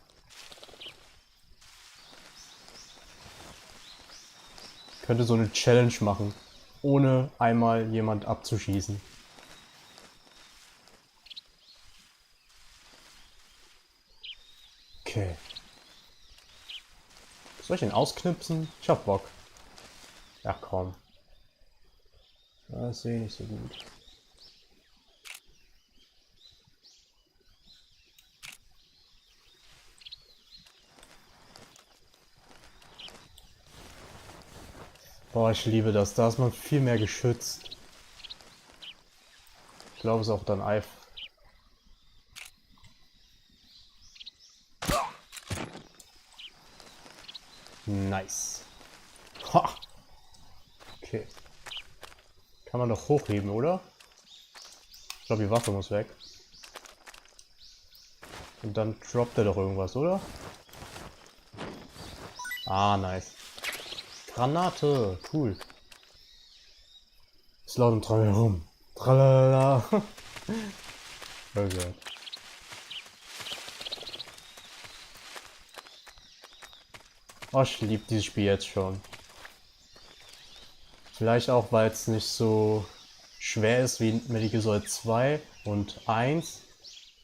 Ich könnte so eine Challenge machen, ohne einmal jemand abzuschießen. Okay. Soll ich ihn ausknipsen? Ich hab Bock. Ja, komm. Das sehe ich nicht so gut. Boah, ich liebe das. Da ist man viel mehr geschützt. Ich glaube, es ist auch dann Eif. Nice. Ha. Okay. Kann man doch hochheben, oder? Ich glaube, die Waffe muss weg. Und dann droppt er doch irgendwas, oder? Ah, nice. Granate, cool. Ist laut um dran herum. Tralala. Oh Gott. Oh, ich liebe dieses Spiel jetzt schon. Vielleicht auch, weil es nicht so schwer ist wie Metal Gear Solid 2 und 1,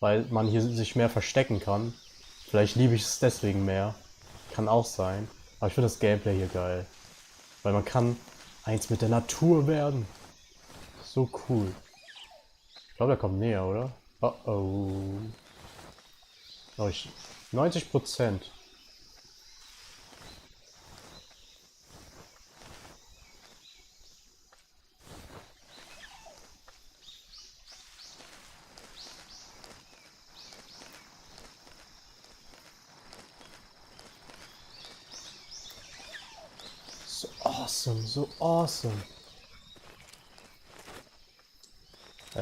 weil man hier sich mehr verstecken kann. Vielleicht liebe ich es deswegen mehr. Kann auch sein. Aber ich finde das Gameplay hier geil. Weil man kann eins mit der Natur werden. So cool. Ich glaube, der kommt näher, oder? Oh oh. Oh, 90%. awesome, so awesome.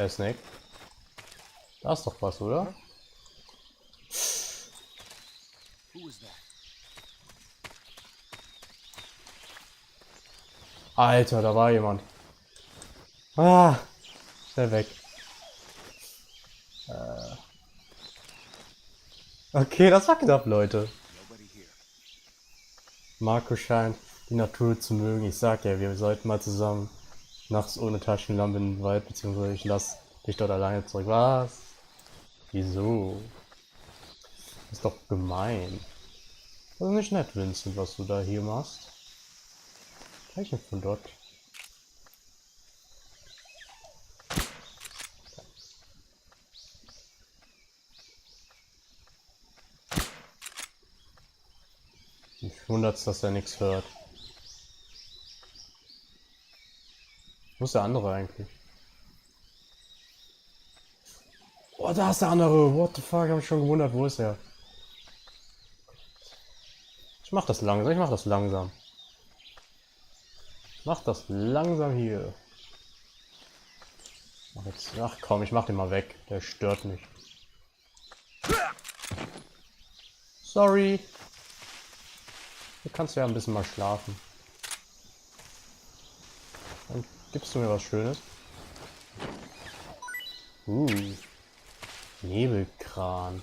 Snake. Da ist doch was, oder? Alter, da war jemand. Ah, schnell weg. Okay, das war knapp, Leute. Marco scheint die Natur zu mögen. Ich sag ja, wir sollten mal zusammen nachts ohne Taschenlampe in den Wald, beziehungsweise ich lass dich dort alleine zurück. Was? Wieso? Das ist doch gemein. Das ist nicht nett, Vincent, was du da hier machst. Kann ich nicht von dort? Mich wundert's, dass er nichts hört. Wo ist der andere eigentlich? Oh, da ist der andere. What the fuck, hab ich schon gewundert. Wo ist er? Ich mach das langsam. Ich mach das langsam. Ich mach das langsam hier. Ach komm, ich mach den mal weg. Der stört mich. Sorry. Hier kannst du ja ein bisschen mal schlafen. Dann gibst du mir was Schönes. Nebelkran.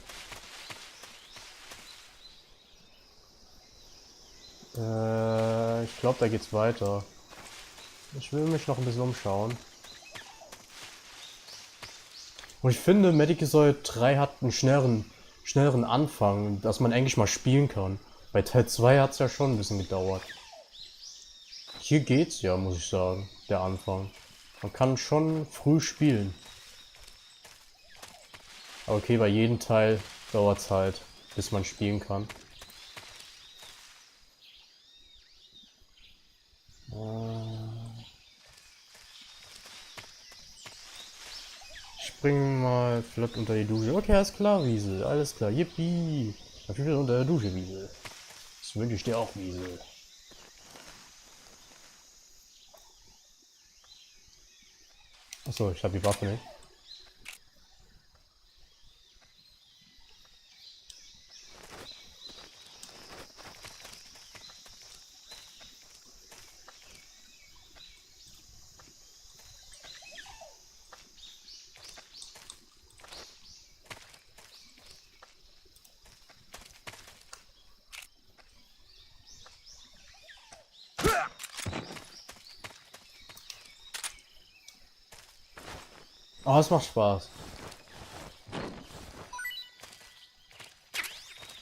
Ich glaube, da geht's weiter. Ich will mich noch ein bisschen umschauen. Und ich finde, Medical Solid 3 hat einen schnelleren Anfang, dass man eigentlich mal spielen kann. Bei Teil 2 hat es ja schon ein bisschen gedauert. Hier geht's ja, muss ich sagen, der Anfang. Man kann schon früh spielen. Aber okay, bei jedem Teil dauert es halt, bis man spielen kann. Ich spring mal flott unter die Dusche. Okay, alles klar, Wiesel. Alles klar, yippie. Natürlich unter der Dusche, Wiesel. Das wünsche ich dir auch, Wiesel. Achso, ich habe die Waffe nicht. Oh, es macht Spaß.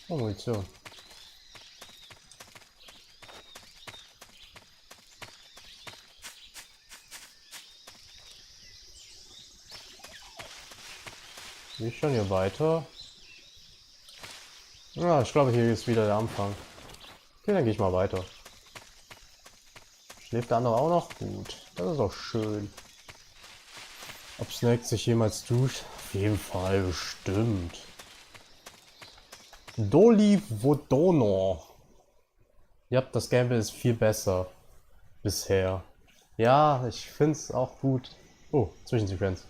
Oh, Munition. Gehe ich schon hier weiter? Ja, ich glaube, hier ist wieder der Anfang. Okay, dann gehe ich mal weiter. Schläft der andere auch noch? Gut, das ist auch schön. Ob Snake sich jemals duscht? Auf jeden Fall, bestimmt. Doli Vodono. Ja, das Gameplay ist viel besser. Bisher. Ja, ich finde es auch gut. Oh, Zwischensequenz.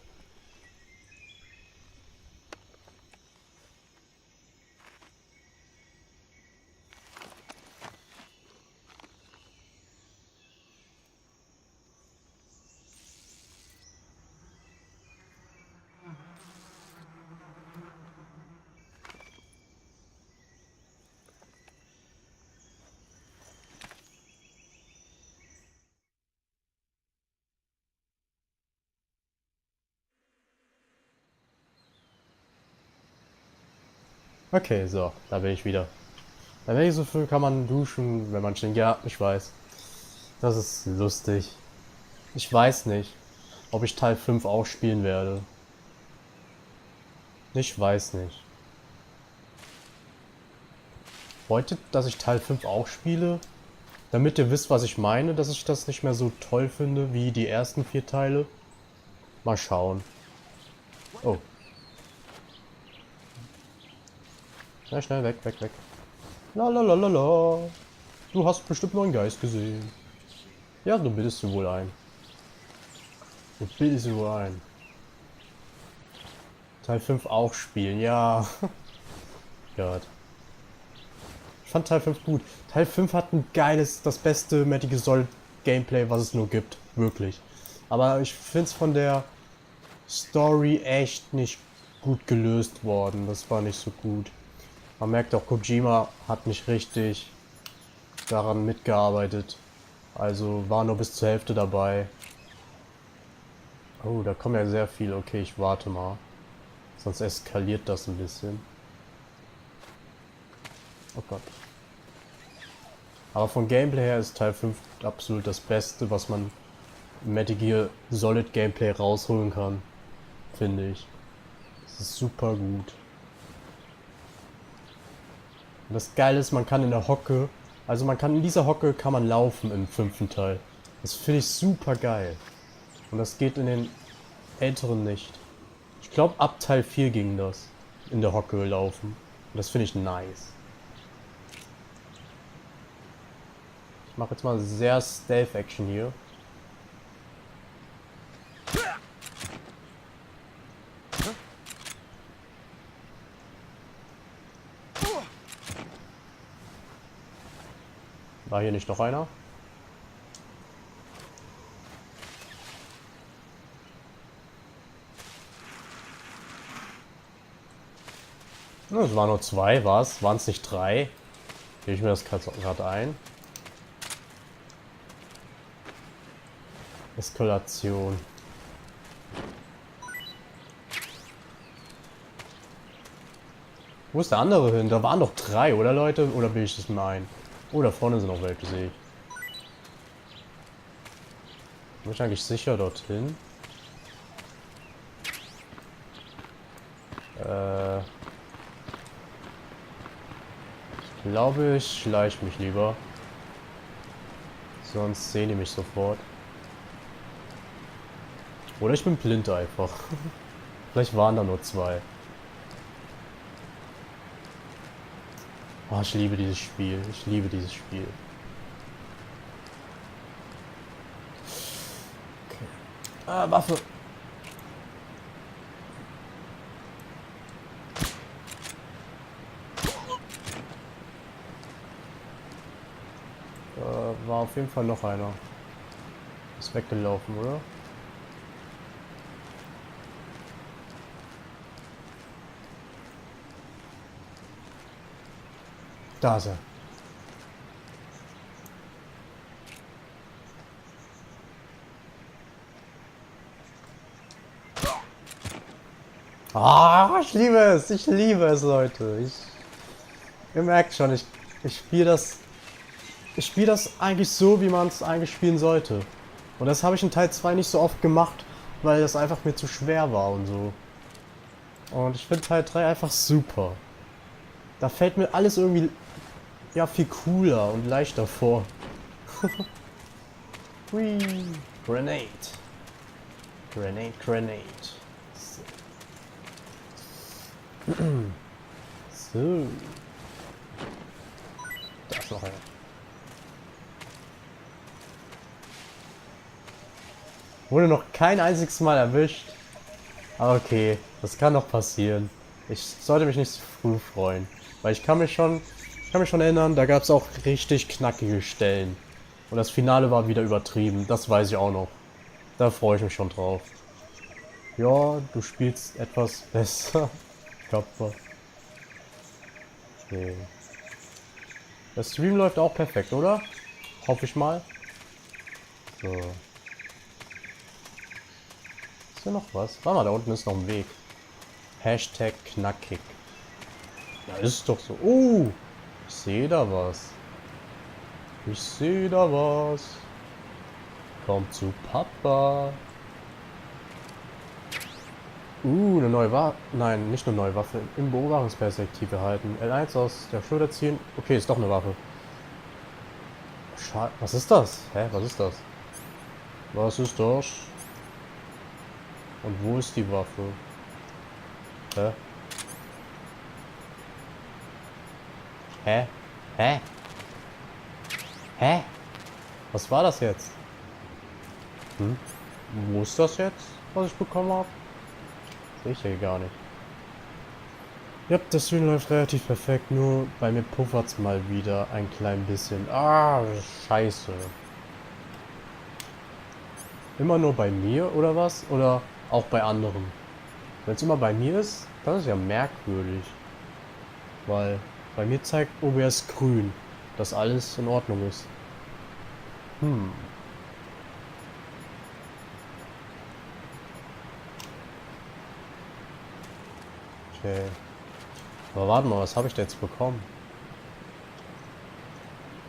Okay, so, da bin ich wieder. Bei welcher so früh kann man duschen, wenn man schon... Ja, ich weiß. Das ist lustig. Ich weiß nicht, ob ich Teil 5 auch spielen werde. Ich weiß nicht. Wollt ihr, dass ich Teil 5 auch spiele? Damit ihr wisst, was ich meine, dass ich das nicht mehr so toll finde wie die ersten 4 Teile? Mal schauen. Oh. Schnell, schnell, weg, weg, weg. La la la la la. Du hast bestimmt nur einen Geist gesehen. Ja, du bildest du wohl ein. Du bildest du wohl ein. Teil 5 auch spielen, ja. Gott. Ich fand Teil 5 gut. Teil 5 hat ein geiles, das beste Metal Gear Solid Gameplay, was es nur gibt. Wirklich. Aber ich finde es von der Story echt nicht gut gelöst worden. Das war nicht so gut. Man merkt auch, Kojima hat nicht richtig daran mitgearbeitet. Also war nur bis zur Hälfte dabei. Oh, da kommen ja sehr viele. Okay, ich warte mal. Sonst eskaliert das ein bisschen. Oh Gott. Aber von Gameplay her ist Teil 5 absolut das Beste, was man im Metal Gear Solid Gameplay rausholen kann. Finde ich. Das ist super gut. Und das Geile ist, man kann in der Hocke, also man kann in dieser Hocke kann man laufen im 5. Teil. Das finde ich super geil. Und das geht in den älteren nicht. Ich glaube, ab Teil 4 ging das. In der Hocke laufen. Und das finde ich nice. Ich mache jetzt mal sehr Stealth-Action hier. War hier nicht noch einer? Es waren nur 2, was? Waren es nicht 3? Gebe ich mir das gerade ein. Eskalation. Wo ist der andere hin? Da waren doch 3, oder Leute? Oder bilde ich das mir ein? Oh, da vorne sind noch welche, sehe ich. Bin ich eigentlich sicher dorthin? Ich glaube, ich schleiche mich lieber. Sonst sehen die mich sofort. Oder ich bin blind einfach. Vielleicht waren da nur 2. Oh, ich liebe dieses Spiel. Ich liebe dieses Spiel. Okay. Ah, Waffe. Da war auf jeden Fall noch einer. Ist weggelaufen, oder? Da ist er. Ah, ich liebe es, Leute. Ihr merkt schon, ich spiele das eigentlich so, wie man es eigentlich spielen sollte. Und das habe ich in Teil 2 nicht so oft gemacht, weil das einfach mir zu schwer war und so. Und ich finde Teil 3 einfach super. Da fällt mir alles irgendwie ja viel cooler und leichter vor. Hui. Grenade. Grenade, Grenade. So. Da ist noch einer. Wurde noch kein einziges Mal erwischt. Aber okay, das kann noch passieren. Ich sollte mich nicht zu früh freuen. Weil ich kann mich schon erinnern, da gab es auch richtig knackige Stellen. Und das Finale war wieder übertrieben. Das weiß ich auch noch. Da freue ich mich schon drauf. Ja, du spielst etwas besser. Kappa. Okay. Der Stream läuft auch perfekt, oder? Hoffe ich mal. So. Ist hier noch was? Warte mal, da unten ist noch ein Weg. Hashtag knackig. Ja, ist doch so. Oh! Ich sehe da was. Ich sehe da was. Komm zu Papa. Eine neue Waffe. Nein, nicht eine neue Waffe. In Beobachtungsperspektive halten. L1 aus der Schulter ziehen. Okay, ist doch eine Waffe. Schade. Was ist das? Hä? Was ist das? Was ist das? Und wo ist die Waffe? Hä? Hä? Hä? Hä? Was war das jetzt? Wo ist das jetzt, was ich bekommen habe? Sehe ich hier gar nicht. Ja, das Stream läuft relativ perfekt, nur bei mir puffert's mal wieder ein klein bisschen. Ah, scheiße. Immer nur bei mir oder was? Oder auch bei anderen? Wenn es immer bei mir ist, das ist ja merkwürdig. Weil bei mir zeigt OBS grün, dass alles in Ordnung ist. Okay. Aber warte mal, was habe ich da jetzt bekommen?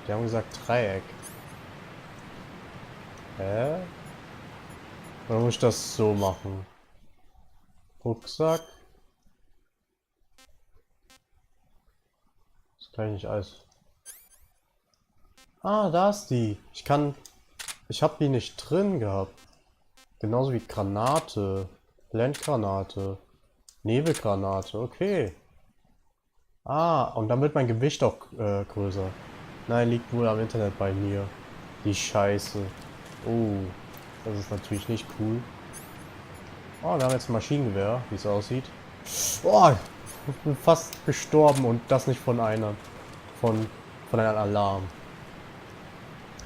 Die haben gesagt Dreieck. Hä? Oder muss ich das so machen? Rucksack? Das kann ich nicht alles. Ah, da ist die. Ich habe die nicht drin gehabt. Genauso wie Granate. Blendgranate. Nebelgranate. Okay. Ah, und dann wird mein Gewicht auch größer. Nein, liegt wohl am Internet bei mir. Die Scheiße. Oh, das ist natürlich nicht cool. Oh, wir haben jetzt ein Maschinengewehr, wie es aussieht. Oh, ich bin fast gestorben und das nicht von einem Alarm.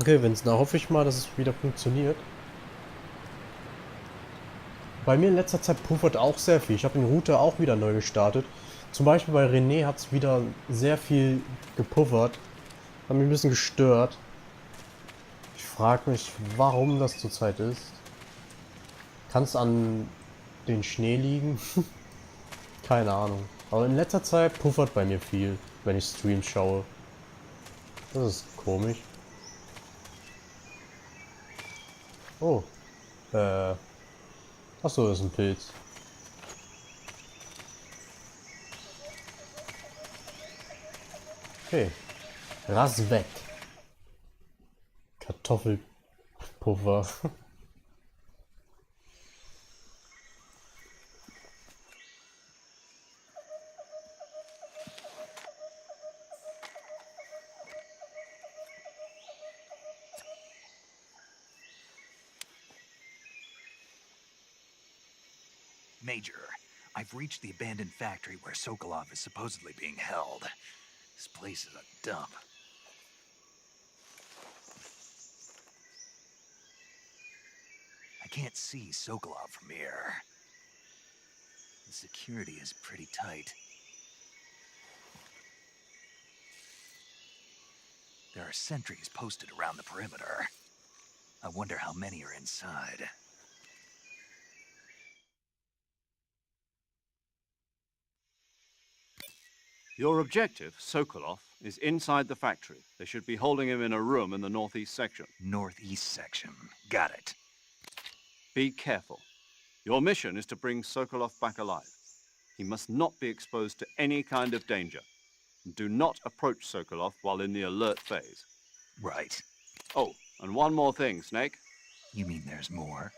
Okay, Vince, da hoffe ich mal, dass es wieder funktioniert. Bei mir in letzter Zeit puffert auch sehr viel. Ich habe den Router auch wieder neu gestartet. Zum Beispiel bei René hat es wieder sehr viel gepuffert. Hat mich ein bisschen gestört. Ich frage mich, warum das zurzeit ist. Kann es an den Schnee liegen? Keine Ahnung. Aber in letzter Zeit puffert bei mir viel, wenn ich Streams schaue. Das ist komisch. Oh. Achso, das ist ein Pilz. Okay. Rass weg. Kartoffelpuffer. Major, I've reached the abandoned factory where Sokolov is supposedly being held. This place is a dump. I can't see Sokolov from here. The security is pretty tight. There are sentries posted around the perimeter. I wonder how many are inside. Your objective, Sokolov, is inside the factory. They should be holding him in a room in the northeast section. Northeast section. Got it. Be careful. Your mission is to bring Sokolov back alive. He must not be exposed to any kind of danger. Do not approach Sokolov while in the alert phase. Right. Oh, and one more thing, Snake. You mean there's more?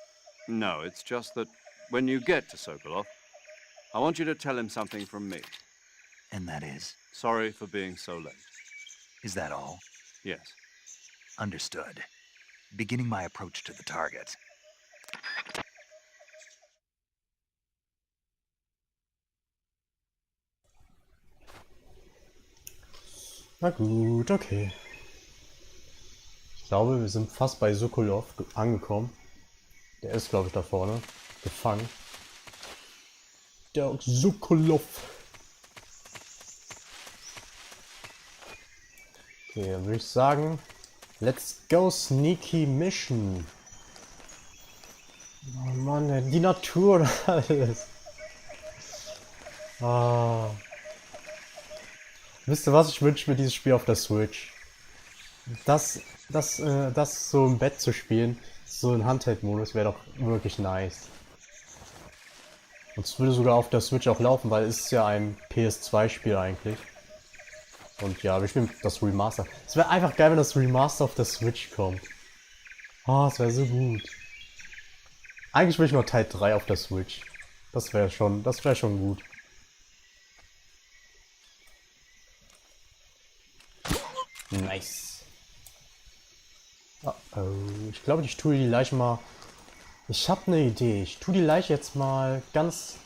No, it's just that when you get to Sokolov, I want you to tell him something from me. And that is? Sorry for being so late. Is that all? Yes. Understood. Beginning my approach to the target. Na gut, okay. Ich glaube, wir sind fast bei Sokolov angekommen. Der ist, glaube ich, da vorne. Gefangen. Der Sokolov. Okay, dann würde ich sagen, let's go sneaky mission. Oh Mann, die Natur und alles. Ah. Wisst ihr was? Ich wünsche mir dieses Spiel auf der Switch. Das so im Bett zu spielen, so in Handheld-Modus, wäre doch wirklich nice. Und es würde sogar auf der Switch auch laufen, weil es ist ja ein PS2-Spiel eigentlich. Und ja, wir spielen das Remaster. Es wäre einfach geil, wenn das Remaster auf der Switch kommt. Ah, es wäre so gut. Eigentlich will ich nur Teil 3 auf der Switch. Das wäre schon gut. Nice. Oh, ich glaube, ich tue die Leichen mal Ich habe eine Idee. Ich tue die Leiche jetzt mal ganz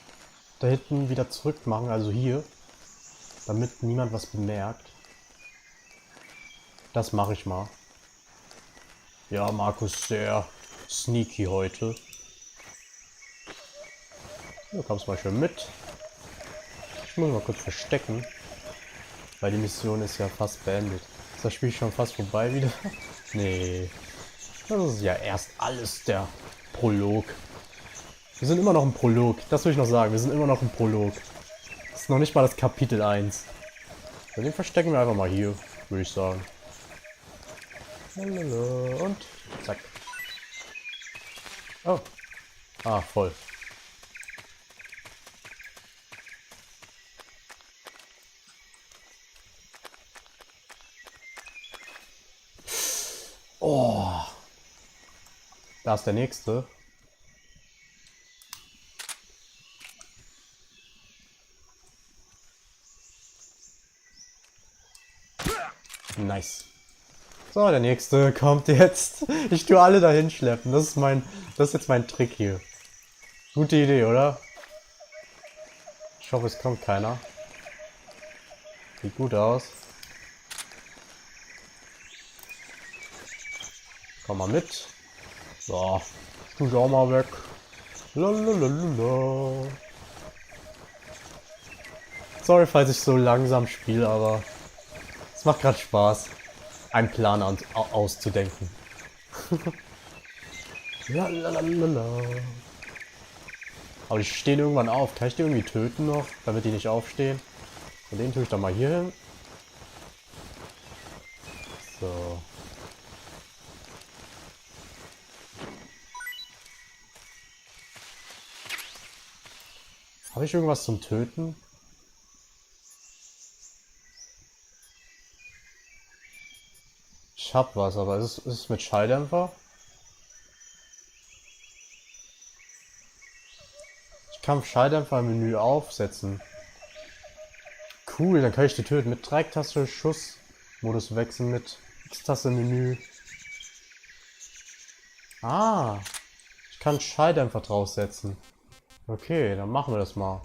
da hinten wieder zurück machen, also hier. Damit niemand was bemerkt. Das mache ich mal. Ja, Markus, sehr sneaky heute. Du kommst mal schön mit. Ich muss mal kurz verstecken. Weil die Mission ist ja fast beendet. Ist das Spiel schon fast vorbei wieder? Nee. Das ist ja erst alles der Prolog. Wir sind immer noch im Prolog. Das will ich noch sagen. Wir sind immer noch im Prolog. Das ist noch nicht mal das Kapitel 1. Den verstecken wir einfach mal hier, würde ich sagen. Und zack. Oh. Ah, voll. Oh. Da ist der nächste. Nice. So, der nächste kommt jetzt. Ich tue alle dahin schleppen. Das ist jetzt mein Trick hier. Gute Idee, oder? Ich hoffe, es kommt keiner. Sieht gut aus. Komm mal mit. So, tu ich auch mal weg. Lalalala. Sorry, falls ich so langsam spiele, aber es macht gerade Spaß, einen Plan auszudenken. Lalalala. Aber die stehen irgendwann auf. Kann ich die irgendwie töten noch, damit die nicht aufstehen? Und den tue ich dann mal hier hin. So. Habe ich irgendwas zum Töten? Ich hab was, aber ist es mit Schalldämpfer? Ich kann Schalldämpfer im Menü aufsetzen. Cool, dann kann ich die töten. Mit Dreiecktaste Schuss. Modus wechseln mit X-Taste Menü. Ah, ich kann Schalldämpfer draufsetzen. Okay, dann machen wir das mal.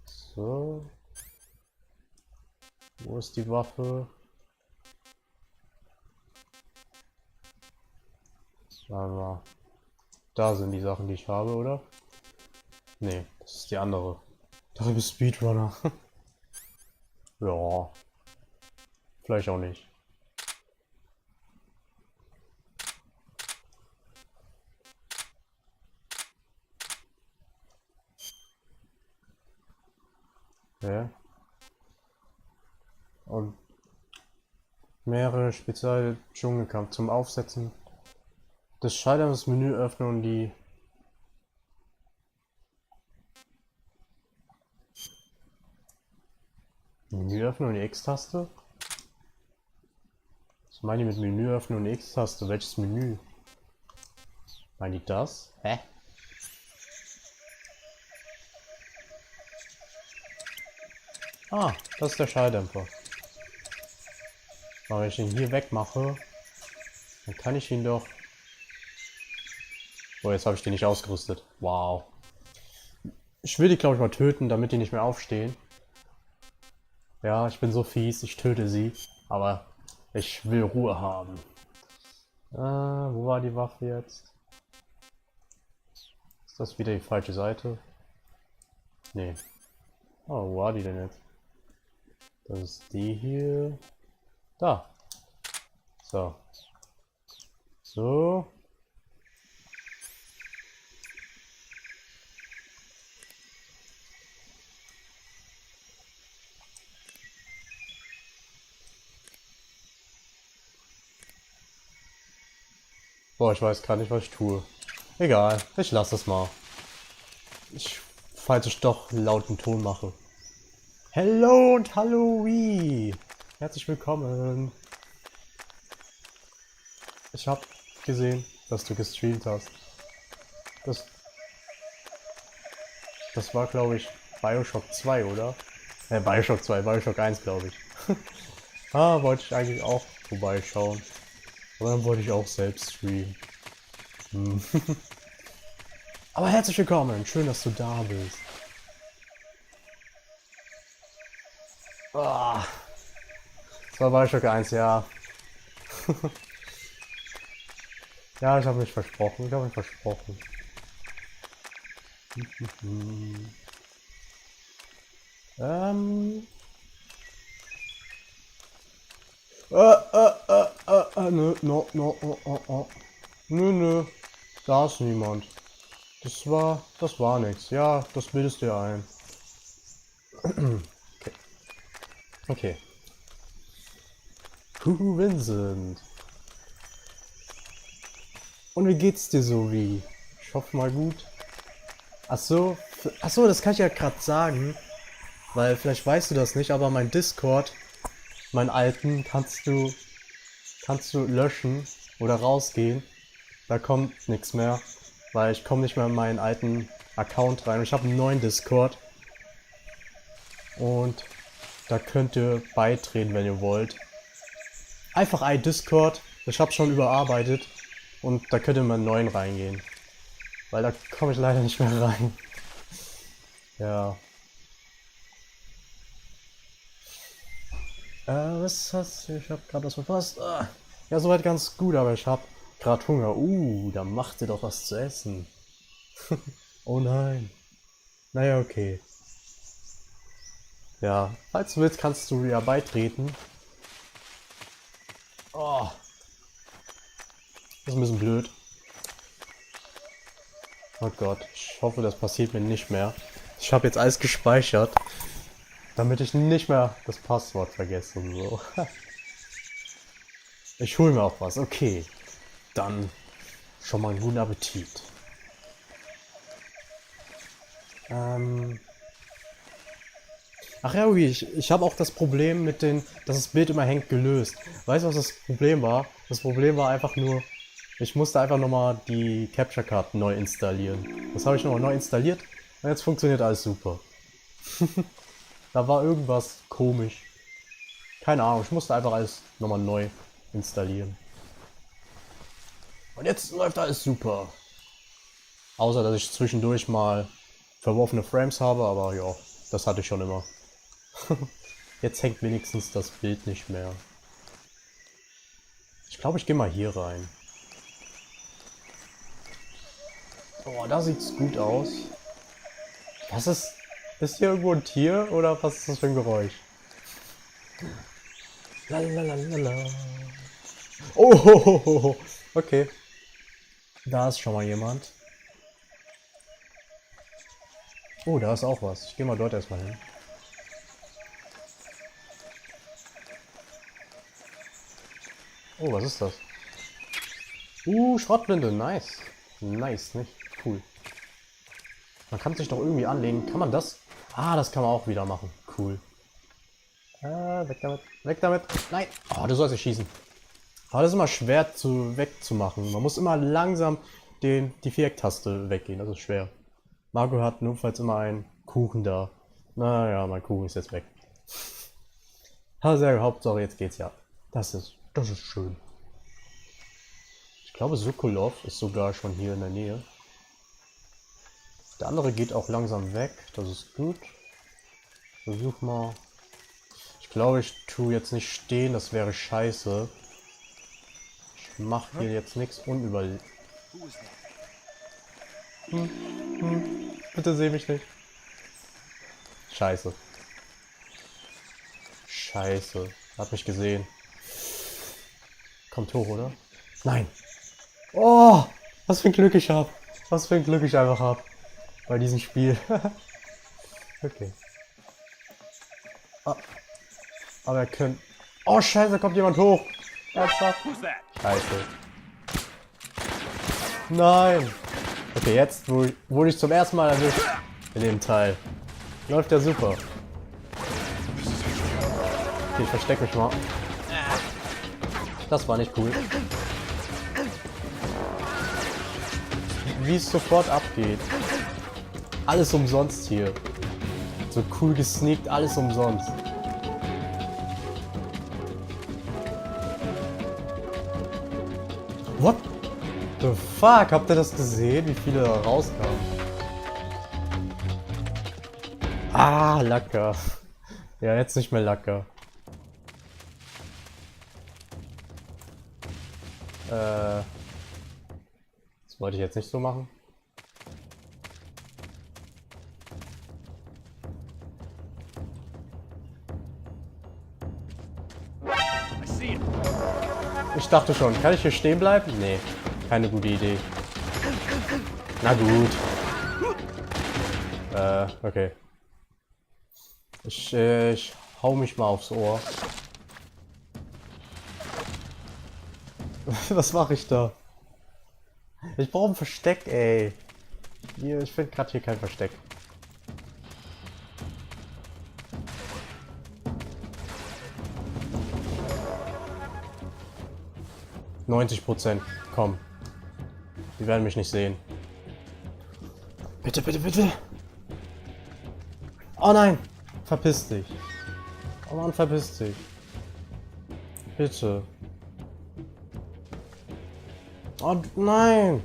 So. Wo ist die Waffe? Sagen wir. Da sind die Sachen, die ich habe, oder? Nee, das ist die andere. Da bist Speedrunner. Ja. Vielleicht auch nicht. Ja. Und mehrere spezielle Dschungelkampf zum Aufsetzen des Schalldämpfers Menü öffnen und die Menü öffnen und die X-Taste? Was meine ich mit Menü öffnen und X-Taste? Welches Menü? Meine ich das? Hä? Ah, das ist der Schalldämpfer. Aber wenn ich ihn hier wegmache, dann kann ich ihn doch... Oh, jetzt habe ich den nicht ausgerüstet. Wow. Ich will die, glaube ich, mal töten, damit die nicht mehr aufstehen. Ja, ich bin so fies, ich töte sie. Aber ich will Ruhe haben. Wo war die Waffe jetzt? Ist das wieder die falsche Seite? Nee. Oh, wo war die denn jetzt? Das ist die hier. Da. So. So. Boah, ich weiß gar nicht, was ich tue. Egal, ich lasse es mal. Falls ich doch lauten Ton mache. Hello und hallo, Wii. Herzlich willkommen. Ich habe gesehen, dass du gestreamt hast. Das war, glaube ich, Bioshock 2, oder? Bioshock 2, Bioshock 1, glaube ich. Wollte ich eigentlich auch vorbeischauen. Aber dann wollte ich auch selbst streamen. Aber herzlich willkommen, schön, dass du da bist. Ah. Das war Bioshock 1, ja. Ja, ich habe mich versprochen, Nö, nö, da ist niemand. Das war nix. Ja, das bildest du dir ein. Okay. Okay. Vincent. Und wie geht's dir so, wie? Ich hoffe mal gut. Ach so, das kann ich ja gerade sagen. Weil vielleicht weißt du das nicht, aber mein Discord, meinen alten, kannst du löschen oder rausgehen. Da kommt nichts mehr, weil ich komme nicht mehr in meinen alten Account rein. Ich habe einen neuen Discord und da könnt ihr beitreten, wenn ihr wollt. Einfach ein Discord, ich habe schon überarbeitet und da könnt ihr mal einen neuen reingehen, weil da komme ich leider nicht mehr rein. Ja. Was hast du? Ich habe gerade was verpasst. Ja, soweit ganz gut, aber ich habe gerade Hunger. Da macht ihr doch was zu essen. Oh nein. Naja, okay. Ja, falls du willst, kannst du ja beitreten. Oh. Das ist ein bisschen blöd. Oh Gott, ich hoffe, das passiert mir nicht mehr. Ich habe jetzt alles gespeichert, damit ich nicht mehr das Passwort vergesse und so. Ich hole mir auch was, okay. Dann schon mal einen guten Appetit. Ach ja, okay, ich habe auch das Problem mit dass das Bild immer hängt, gelöst. Weißt du, was das Problem war? Das Problem war einfach nur, ich musste einfach nochmal die Capture Card neu installieren. Das habe ich nochmal neu installiert und jetzt funktioniert alles super. Da war irgendwas komisch. Keine Ahnung, ich musste einfach alles nochmal neu installieren. Und jetzt läuft alles super. Außer, dass ich zwischendurch mal verworfene Frames habe, aber ja, das hatte ich schon immer. Jetzt hängt wenigstens das Bild nicht mehr. Ich glaube, ich gehe mal hier rein. Oh, da sieht's gut aus. Was ist... Ist hier irgendwo ein Tier oder was ist das für ein Geräusch? Lalalala. Oh, okay. Da ist schon mal jemand. Oh, da ist auch was. Ich gehe mal dort erstmal hin. Oh, was ist das? Schrottblinde, nice. Nice, nicht? Cool. Man kann sich doch irgendwie anlehnen. Kann man das? Ah, das kann man auch wieder machen. Cool. Weg damit. Weg damit. Nein. Oh, du sollst nicht schießen. Aber das ist immer schwer wegzumachen. Man muss immer langsam die Vierecktaste weggehen. Das ist schwer. Marco hat notfalls immer einen Kuchen da. Naja, mein Kuchen ist jetzt weg. Also, Hauptsache jetzt geht's ja. Das ist schön. Ich glaube, Sokolov ist sogar schon hier in der Nähe. Der andere geht auch langsam weg. Das ist gut. Versuch mal. Ich glaube, ich tue jetzt nicht stehen. Das wäre scheiße. Ich mache hier jetzt nichts unüberlegt. Bitte seh mich nicht. Scheiße. Scheiße. Hat mich gesehen. Kommt hoch, oder? Nein. Oh, was für ein Glück ich habe. Was für ein Glück ich einfach habe. Bei diesem Spiel. Okay. Ah. Aber er könnte... Oh, scheiße, da kommt jemand hoch. Ernsthaft? Scheiße. Nein. Okay, jetzt wurde ich zum ersten Mal erwischt in dem Teil. Läuft ja super. Okay, ich verstecke mich mal. Das war nicht cool. Wie es sofort abgeht. Alles umsonst hier. So cool gesneakt, alles umsonst. What? The fuck? Habt ihr das gesehen, wie viele da rauskamen? Ah, Lacker. Ja, jetzt nicht mehr Lacker. Das wollte ich jetzt nicht so machen. Ich dachte schon, kann ich hier stehen bleiben? Nee, keine gute Idee. Na gut. Okay. Ich hau mich mal aufs Ohr. Was mache ich da? Ich brauche ein Versteck, ey. Hier, ich finde gerade hier kein Versteck. %. Komm. Die werden mich nicht sehen. Bitte, bitte, bitte. Oh nein. Verpiss dich. Oh Mann, verpiss dich. Bitte. Oh nein.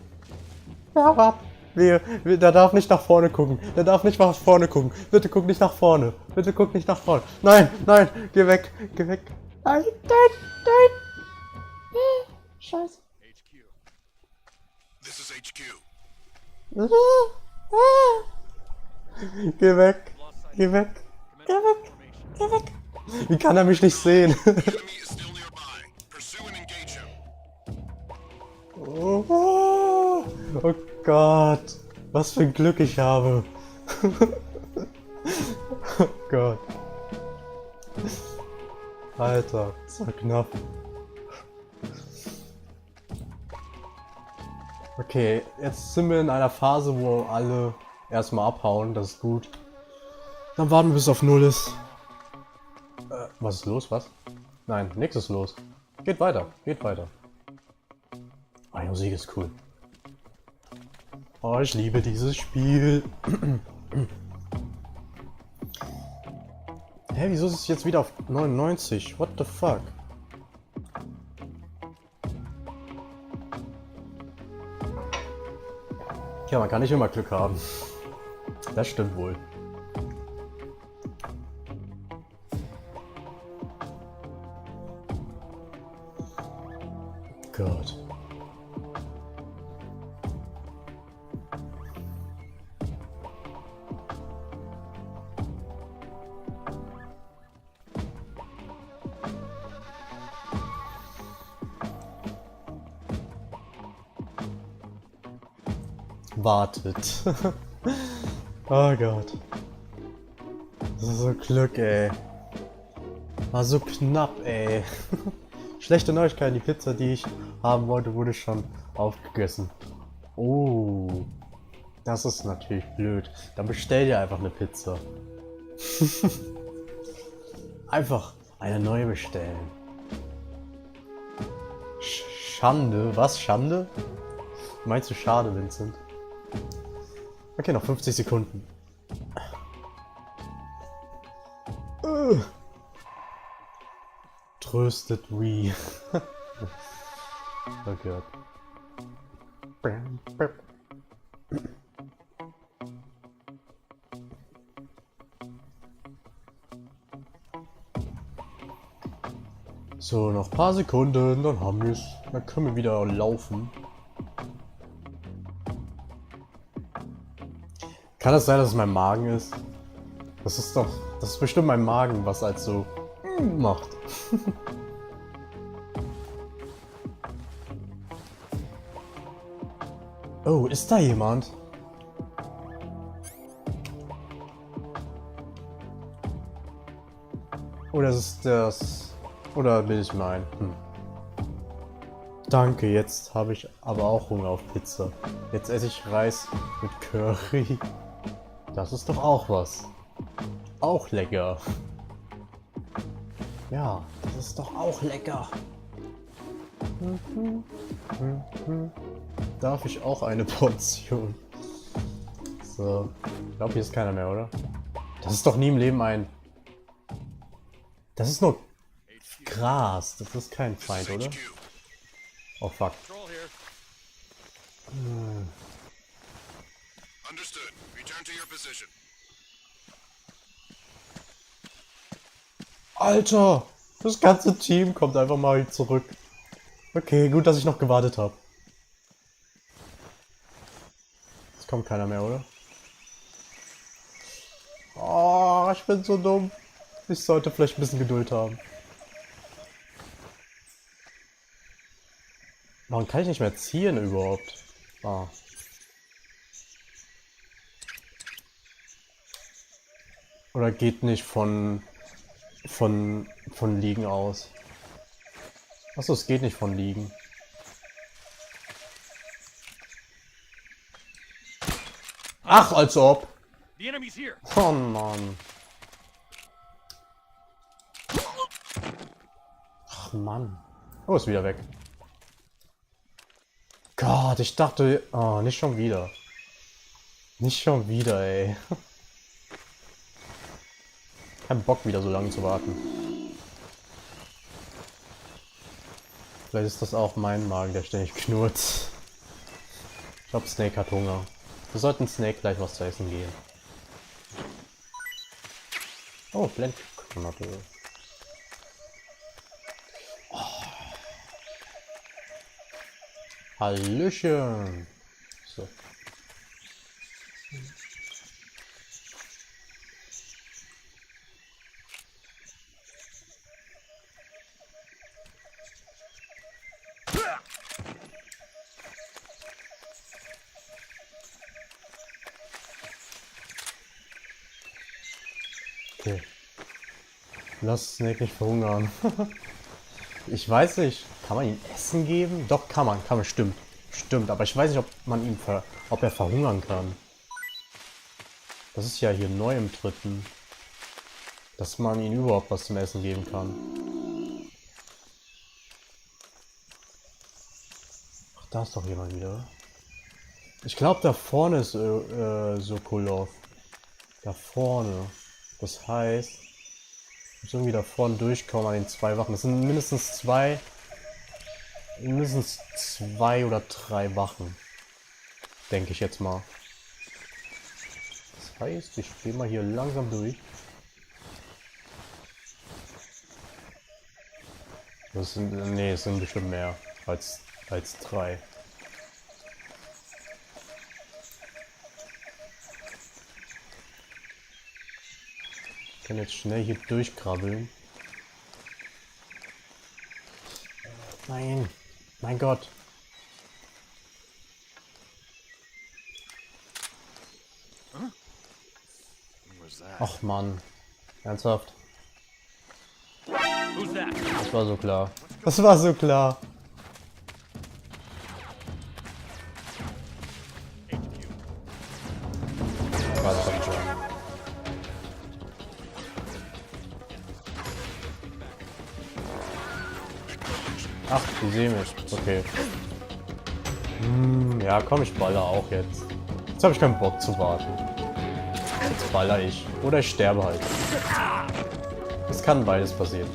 Der darf nicht nach vorne gucken. Der darf nicht nach vorne gucken. Bitte guck nicht nach vorne. Bitte guck nicht nach vorne. Nein, nein. Geh weg. Geh weg. Nein, nein, nein. Scheiße. HQ. This is HQ. Geh weg. Geh weg. Geh weg. Geh weg. Wie kann er mich nicht sehen? Enemy is still nearby. Pursue and engage him. Oh Gott. Was für ein Glück ich habe. Oh Gott. Alter, das war knapp. Okay, jetzt sind wir in einer Phase, wo alle erstmal abhauen, das ist gut. Dann warten wir bis auf 0 ist. Was ist los, was? Nein, nichts ist los. Geht weiter, geht weiter. Oh, die Musik ist cool. Oh, ich liebe dieses Spiel. Hä, wieso ist es jetzt wieder auf 99? What the fuck? Ja, man kann nicht immer Glück haben. Das stimmt wohl. Gott. Wartet. Oh Gott. Das ist so Glück, ey. War so knapp, ey. Schlechte Neuigkeit, die Pizza, die ich haben wollte, wurde schon aufgegessen. Oh. Das ist natürlich blöd. Dann bestell dir einfach eine Pizza. Einfach eine neue bestellen. Schande. Was? Schande? Meinst du schade, Vincent? Okay, noch 50 Sekunden. Tröstet Wii. Oh Gott. So, noch ein paar Sekunden, dann haben wir es. Dann können wir wieder laufen. Kann das sein, dass es mein Magen ist? Das ist bestimmt mein Magen, was halt so macht. Oh, ist da jemand? Oder ist das... Oder will ich meinen? Danke, jetzt habe ich aber auch Hunger auf Pizza. Jetzt esse ich Reis mit Curry. Das ist doch auch was. Auch lecker. Ja, das ist doch auch lecker. Darf ich auch eine Portion? So. Ich glaube, hier ist keiner mehr, oder? Das ist doch nie im Leben ein... Das ist nur Gras. Das ist kein Feind, oder? Oh fuck. Understood. Return to your position. Alter! Das ganze Team kommt einfach mal zurück. Okay, gut, dass ich noch gewartet habe. Jetzt kommt keiner mehr, oder? Oh, ich bin so dumm. Ich sollte vielleicht ein bisschen Geduld haben. Warum kann ich nicht mehr ziehen überhaupt? Ah. Oder geht nicht von Liegen aus? Achso, es geht nicht von Liegen. Ach, als ob. Oh Mann. Ach Mann. Oh, ist wieder weg. Gott, ich dachte... Oh, nicht schon wieder. Nicht schon wieder, ey. Kein Bock, wieder so lange zu warten. Vielleicht ist das auch mein Magen, der ständig knurrt. Ich glaube, Snake hat Hunger. Wir sollten Snake gleich was zu essen geben. Oh, Blendgranate. Oh. Hallöchen. So. Okay. Lass Snake nicht verhungern. Ich weiß nicht, kann man ihm Essen geben? Doch, kann man, stimmt. Stimmt, aber ich weiß nicht, ob er verhungern kann. Das ist ja hier neu im dritten. Dass man ihm überhaupt was zum Essen geben kann. Ach, da ist doch jemand wieder. Ich glaube, da vorne ist Sokolov. Da vorne. Das heißt, ich muss irgendwie da vorne durchkommen an den 2 Wachen. Das sind mindestens zwei oder 3 Wachen. Denke ich jetzt mal. Das heißt, ich gehe mal hier langsam durch. Das sind, nee, es sind bestimmt mehr als 3. Ich kann jetzt schnell hier durchkrabbeln. Nein, mein Gott. Ach Mann, ernsthaft? Das war so klar. Das war so klar. Ach, die sehen mich. Okay. Ja, komm, ich baller auch jetzt. Jetzt habe ich keinen Bock zu warten. Jetzt baller ich. Oder ich sterbe halt. Es kann beides passieren.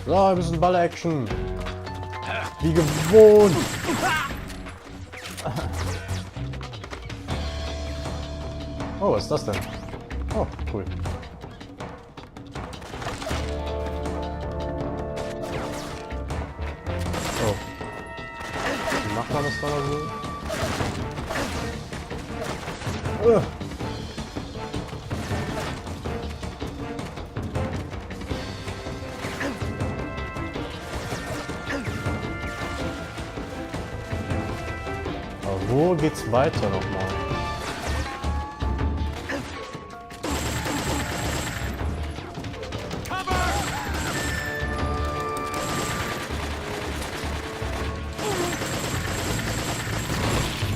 So, ein bisschen Baller-Action. Wie gewohnt. Oh, was ist das denn? Oh, cool. Oh. Wie macht man das da so? Aber wo geht's weiter nochmal?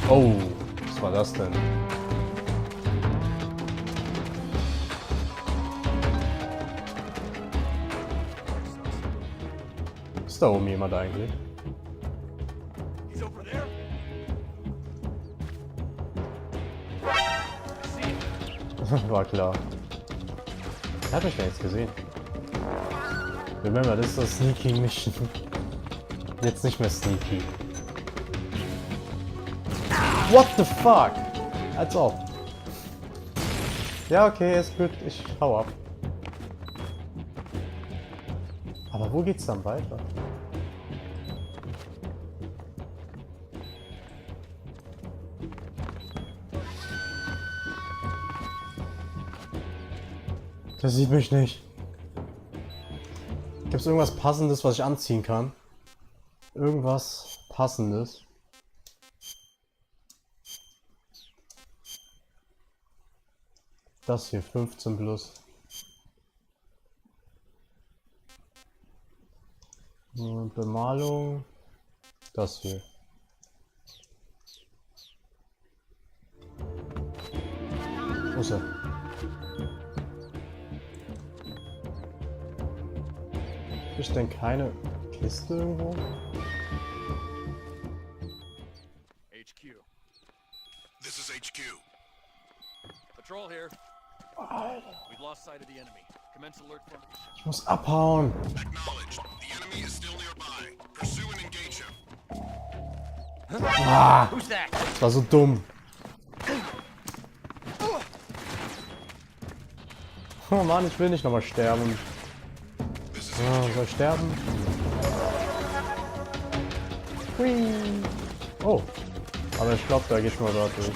Oh, was war das denn? Ist da oben jemand eigentlich? War klar. Er hat mich ja jetzt gesehen. Remember, das ist das Sneaky Mission. Jetzt nicht mehr sneaky. What the fuck? Als ob. Ja, okay, ist gut. Ich hau ab. Aber wo geht's dann weiter? Der sieht mich nicht. Gibt es irgendwas Passendes, was ich anziehen kann? Irgendwas Passendes? Das hier, 15 plus. Und Bemalung. Das hier. Wo ist er? Ist denn keine Kiste irgendwo? HQ. This is HQ. Patrol here. We've lost sight of the enemy. Commence alert formation. Ich muss abhauen. Acknowledged. The enemy is still nearby. Pursue and engage him. Ah, das war so dumm. Oh Mann, ich will nicht nochmal sterben. Soll ich sterben? Hui. Oh. Aber ich glaube, da geht mal dort durch.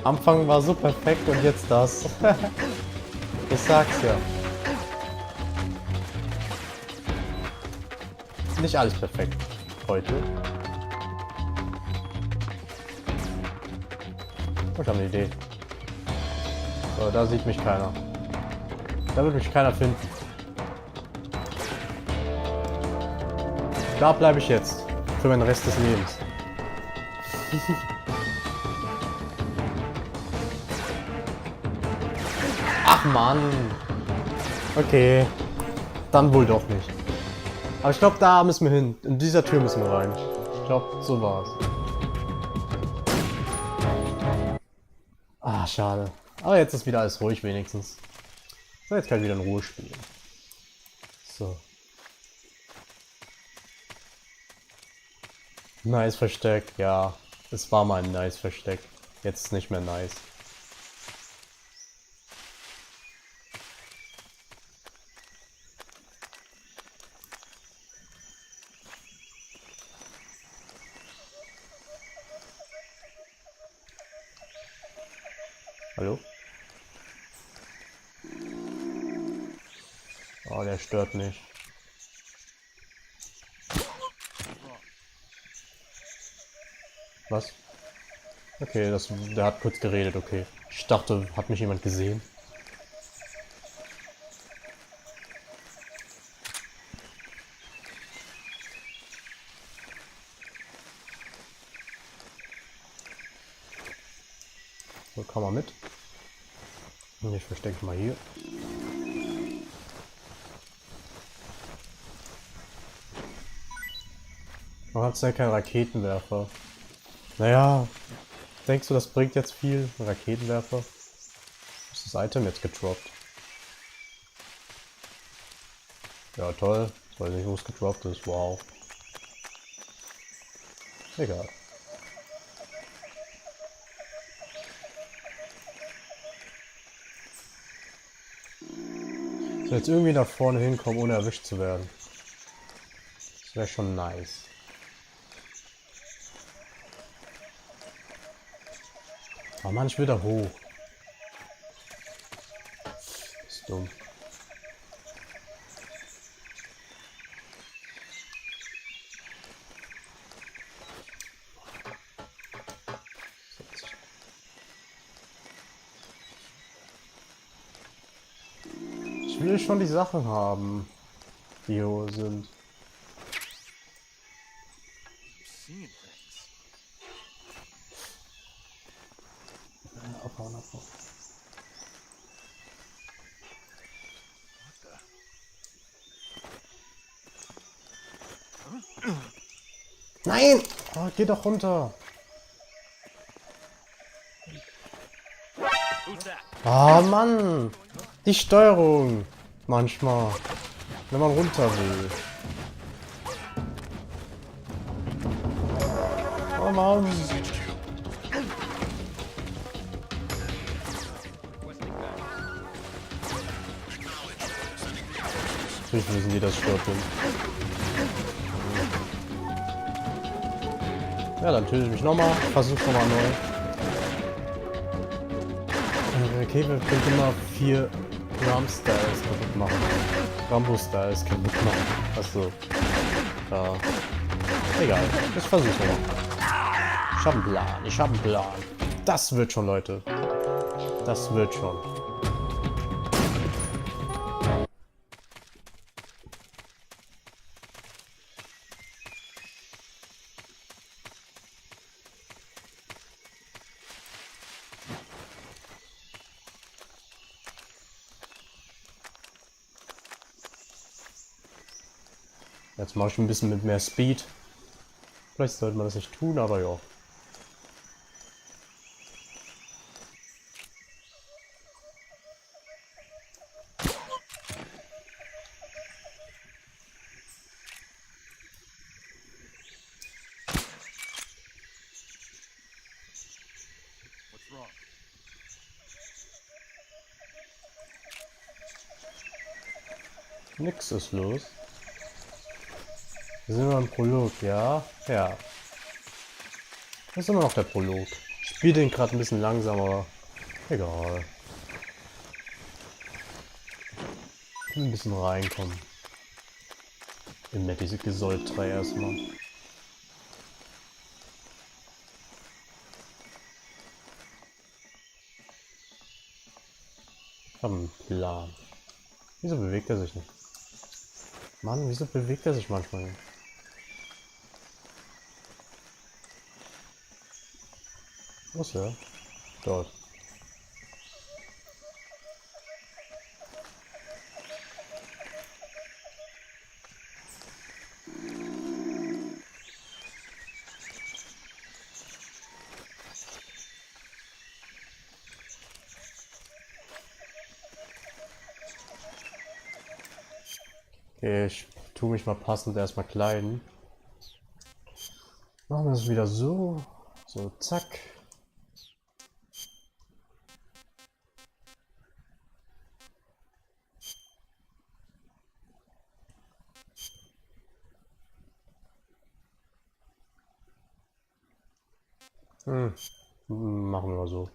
Anfang war so perfekt und jetzt das. Ich sag's ja. Nicht alles perfekt heute. Oh, ich habe eine Idee. So, da sieht mich keiner. Da wird mich keiner finden. Da bleibe ich jetzt. Für den Rest des Lebens. Ach Mann. Okay. Dann wohl doch nicht. Aber ich glaube, da müssen wir hin. In dieser Tür müssen wir rein. Ich glaube, so war's. Ah, schade. Aber jetzt ist wieder alles ruhig wenigstens. So, jetzt kann ich wieder in Ruhe spielen. So. Nice Versteck, ja. Es war mal ein nice Versteck. Jetzt ist nicht mehr nice. Hallo? Oh, der stört nicht. Was? Okay, der hat kurz geredet, okay. Ich dachte, hat mich jemand gesehen? So, komm mal mit. Und ich verstecke mich mal hier. Warum hat's denn keinen Raketenwerfer? Naja, denkst du, das bringt jetzt viel? Ein Raketenwerfer? Ist das Item jetzt gedroppt? Ja, toll. Ich weiß nicht, wo es gedroppt ist. Wow. Egal. Ich will jetzt irgendwie nach vorne hinkommen, ohne erwischt zu werden. Das wäre schon nice. Oh Mann, ich will da hoch. Das ist dumm. Ich will schon die Sachen haben, die hier sind. Abhauen, abhauen. Nein! Oh, geh doch runter. Ah, Mann! Die Steuerung! Manchmal. Wenn man runter will. Oh Mann! Natürlich wissen die, dass ich dort bin. Ja, dann töte ich mich nochmal. Versuch's nochmal neu. Okay, wir können immer 4 Ram-Styles kaputt machen. Rambo-Styles kaputt machen. Achso. Ja. Egal. Ich versuch's nochmal. Ich hab einen Plan. Ich hab einen Plan. Das wird schon, Leute. Das wird schon. Jetzt mache ich ein bisschen mit mehr Speed. Vielleicht sollte man das nicht tun, aber ja. What's wrong? Nix ist los. Wir sind wir im Prolog, ja? Ja. Das ist immer noch der Prolog. Ich spiele den gerade ein bisschen langsam, aber egal. Ein bisschen reinkommen. In diese Gesollt 3 erstmal. Ich habe einen Plan. Wieso bewegt er sich nicht? Mann, wieso bewegt er sich manchmal nicht? Wo ist er? Dort. Okay, ich tue mich mal passend erstmal kleiden. Machen wir es wieder so. So, zack. Machen wir mal so.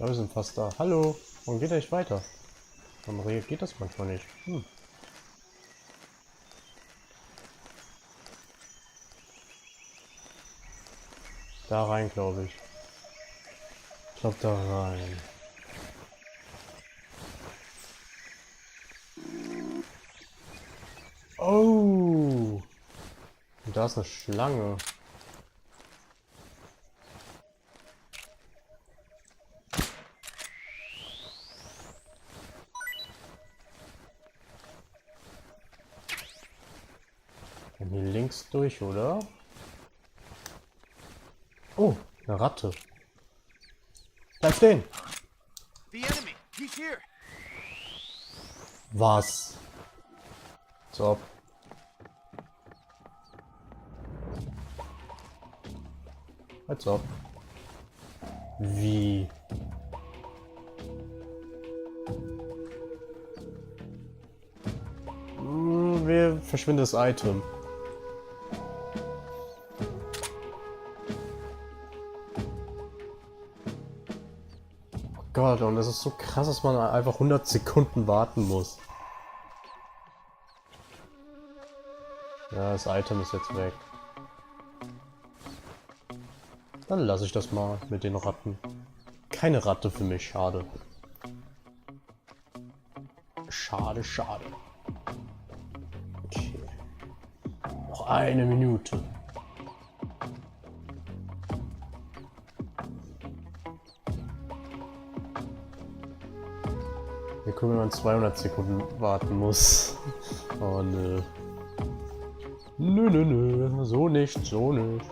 Ja, wir sind fast da. Hallo! Warum geht er nicht weiter? Warum reagiert das manchmal nicht? Da rein, glaube ich. Ich glaube da rein. Oh! Und da ist eine Schlange. Hier links durch, oder? Oh, eine Ratte. Bleib stehen! Was? So. Als ob. Wie? Wir verschwinden das Item. Gott, und das ist so krass, dass man einfach 100 Sekunden warten muss. Ja, das Item ist jetzt weg. Dann lasse ich das mal mit den Ratten. Keine Ratte für mich, schade. Schade, schade. Okay. Noch eine Minute. Wir gucken, wenn man 200 Sekunden warten muss. Oh nö. Nö, nö, nö. So nicht, so nicht.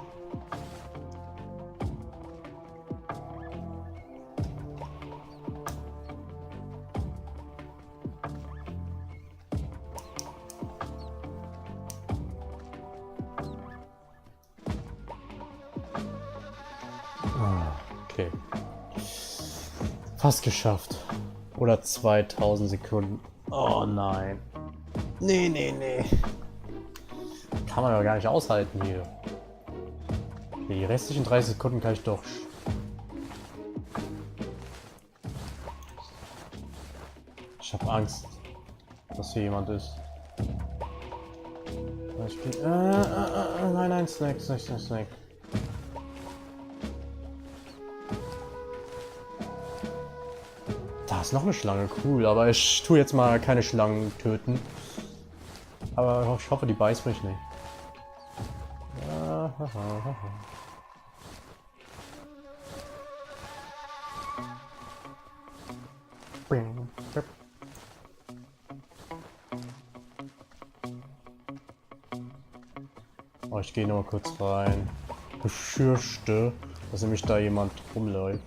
Okay. Fast geschafft. Oder 2000 Sekunden. Oh nein. Nee, nee, nee. Kann man aber gar nicht aushalten hier. Okay, die restlichen 30 Sekunden kann ich doch... Ich habe Angst, dass hier jemand ist. Nein, nein, Snack, Snack, Snack, Snack. Da ist noch eine Schlange, cool, aber ich tue jetzt mal keine Schlangen töten. Aber ich hoffe, die beißt mich nicht. Oh, ich gehe noch mal kurz rein. Ich befürchte, dass nämlich da jemand rumläuft.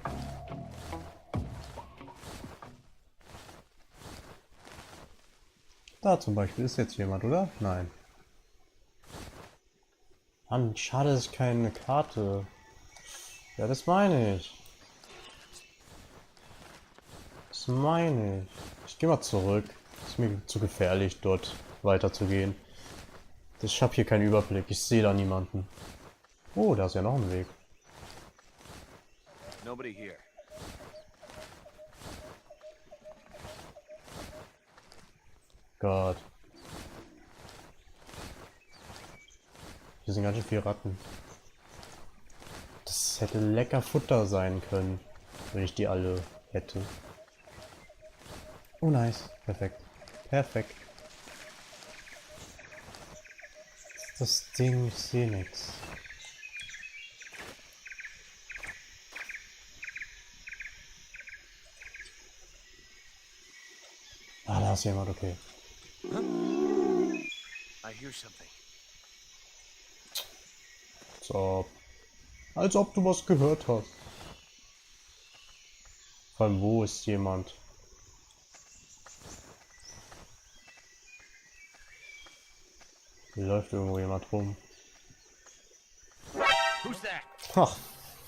Da zum Beispiel ist jetzt jemand, oder? Nein. Mann, schade, dass ich keine Karte. Ja, das meine ich. Das meine ich. Ich gehe mal zurück. Ist mir zu gefährlich, dort weiterzugehen. Ich habe hier keinen Überblick. Ich sehe da niemanden. Oh, da ist ja noch ein Weg. Nobody here. Gott. Hier sind ganz schön viele Ratten. Das hätte lecker Futter sein können, wenn ich die alle hätte. Oh nice. Perfekt. Perfekt. Das Ding, ich sehe nichts. Ah, da ist jemand, okay. I hear something. So. Als ob du was gehört hast. Vor allem, wo ist jemand? Hier läuft irgendwo jemand rum. Ach,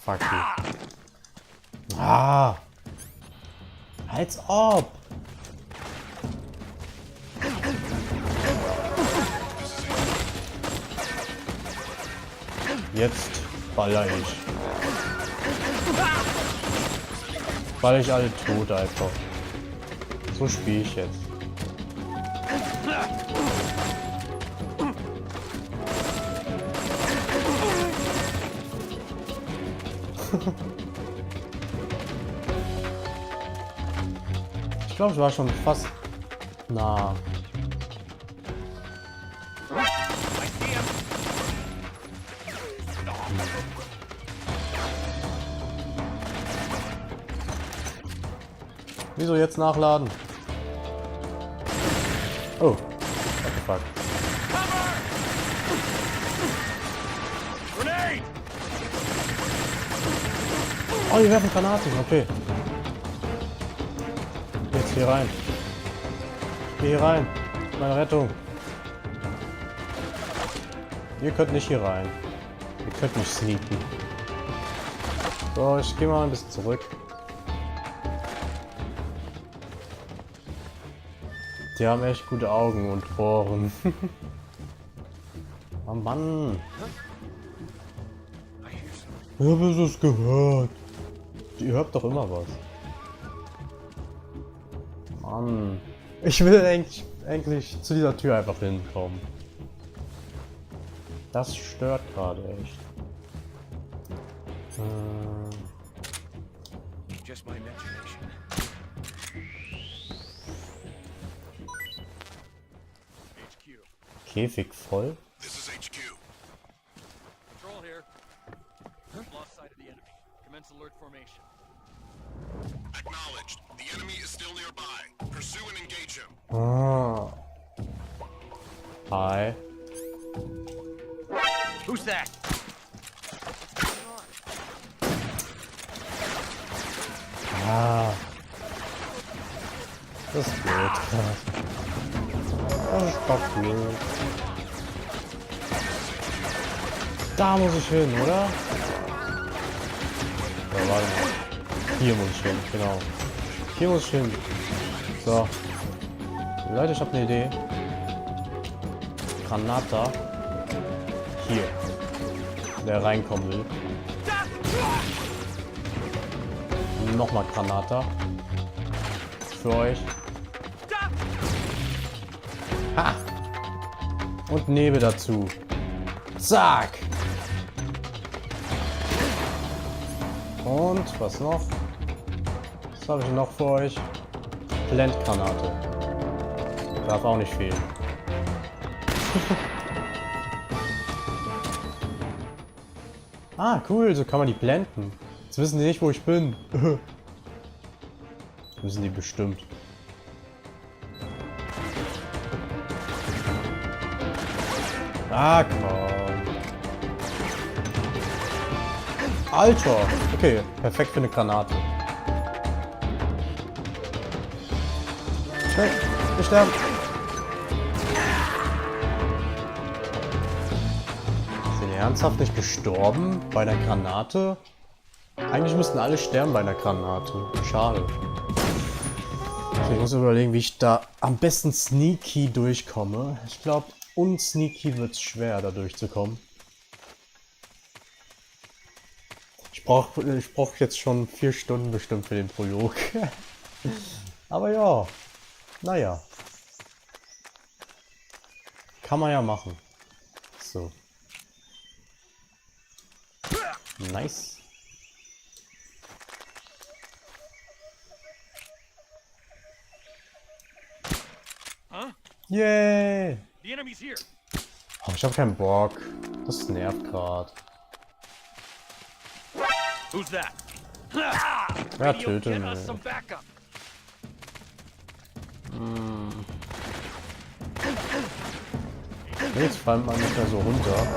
fuck you. Ah! Als ob! Jetzt baller ich. Baller ich alle tot einfach. So spiele ich jetzt. Ich glaube, ich war schon fast nah. Wieso jetzt nachladen? Oh, what the fuck. Oh, die werfen Granaten, okay. Jetzt hier rein. Geh hier rein. Meine Rettung. Ihr könnt nicht hier rein. Ihr könnt nicht sneaken. So, ich gehe mal ein bisschen zurück. Die haben echt gute Augen und Ohren. Oh Mann. Ich hab es gehört. Ihr hört doch immer was. Mann. Ich will eigentlich zu dieser Tür einfach hinkommen. Das stört gerade echt. Just my imagination. HQ. Käfig voll? This is HQ. Patrol here. We've lost sight of the enemy. Commence alert formation. Acknowledged. The enemy is still nearby. Pursue and engage him. Ah. Hi. Who's that? Ah. Das ist blöd. Das ist doch blöd. Da muss ich hin, oder? Ja, warte mal. Hier muss ich hin, genau. Hier muss ich hin. So. Leute, ich habe eine Idee. Granata. Hier. Der reinkommen will. Nochmal Granata. Für euch. Ha! Und Nebel dazu. Zack! Und was noch? Was habe ich noch für euch? Blendgranate. Darf auch nicht fehlen. Ah, cool, so kann man die blenden. Jetzt wissen die nicht, wo ich bin. Wissen die bestimmt. Ah, komm. Alter! Okay, perfekt für eine Granate. Schnell, wir sterben. Sind die ernsthaft nicht gestorben bei der Granate? Eigentlich müssten alle sterben bei einer Granate. Schade. Okay, ich muss überlegen, wie ich da am besten sneaky durchkomme. Ich glaube, unsneaky wird es schwer, da durchzukommen. Ich brauch jetzt schon 4 Stunden bestimmt für den Prolog. Aber ja, naja. Kann man ja machen. So. Nice. Yay! The enemy's here. Oh, ich hab keinen Bock. Das nervt grad. Who's that? Ja, töte Get mich. us some backup. Jetzt fallen wir nicht mehr so runter.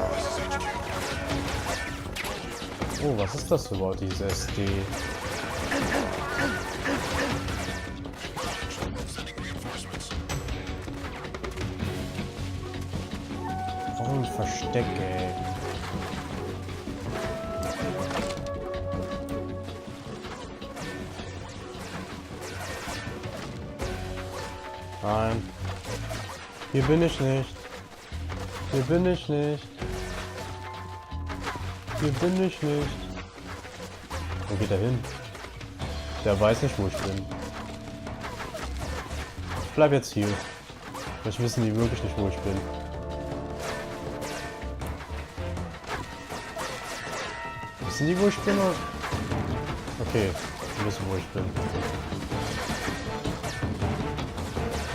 Oh, was ist das überhaupt, diese SD? Oh, ein Versteck, ey. Nein. Hier bin ich nicht. Hier bin ich nicht. Hier bin ich nicht. Wo geht er hin? Der weiß nicht, wo ich bin. Ich bleib jetzt hier. Vielleicht wissen die wirklich nicht, wo ich bin. Wissen die, wo ich bin? Oder? Okay, die wissen, wo ich bin.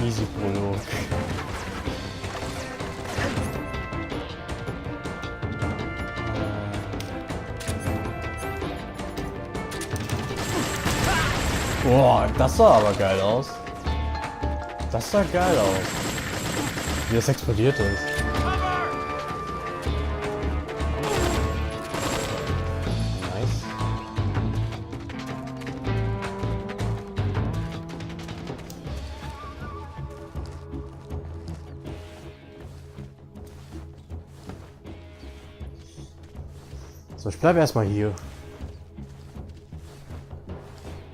Easy Prolog. Boah, das sah aber geil aus. Das sah geil aus. Wie das explodiert ist. Nice. So, ich bleibe erstmal hier.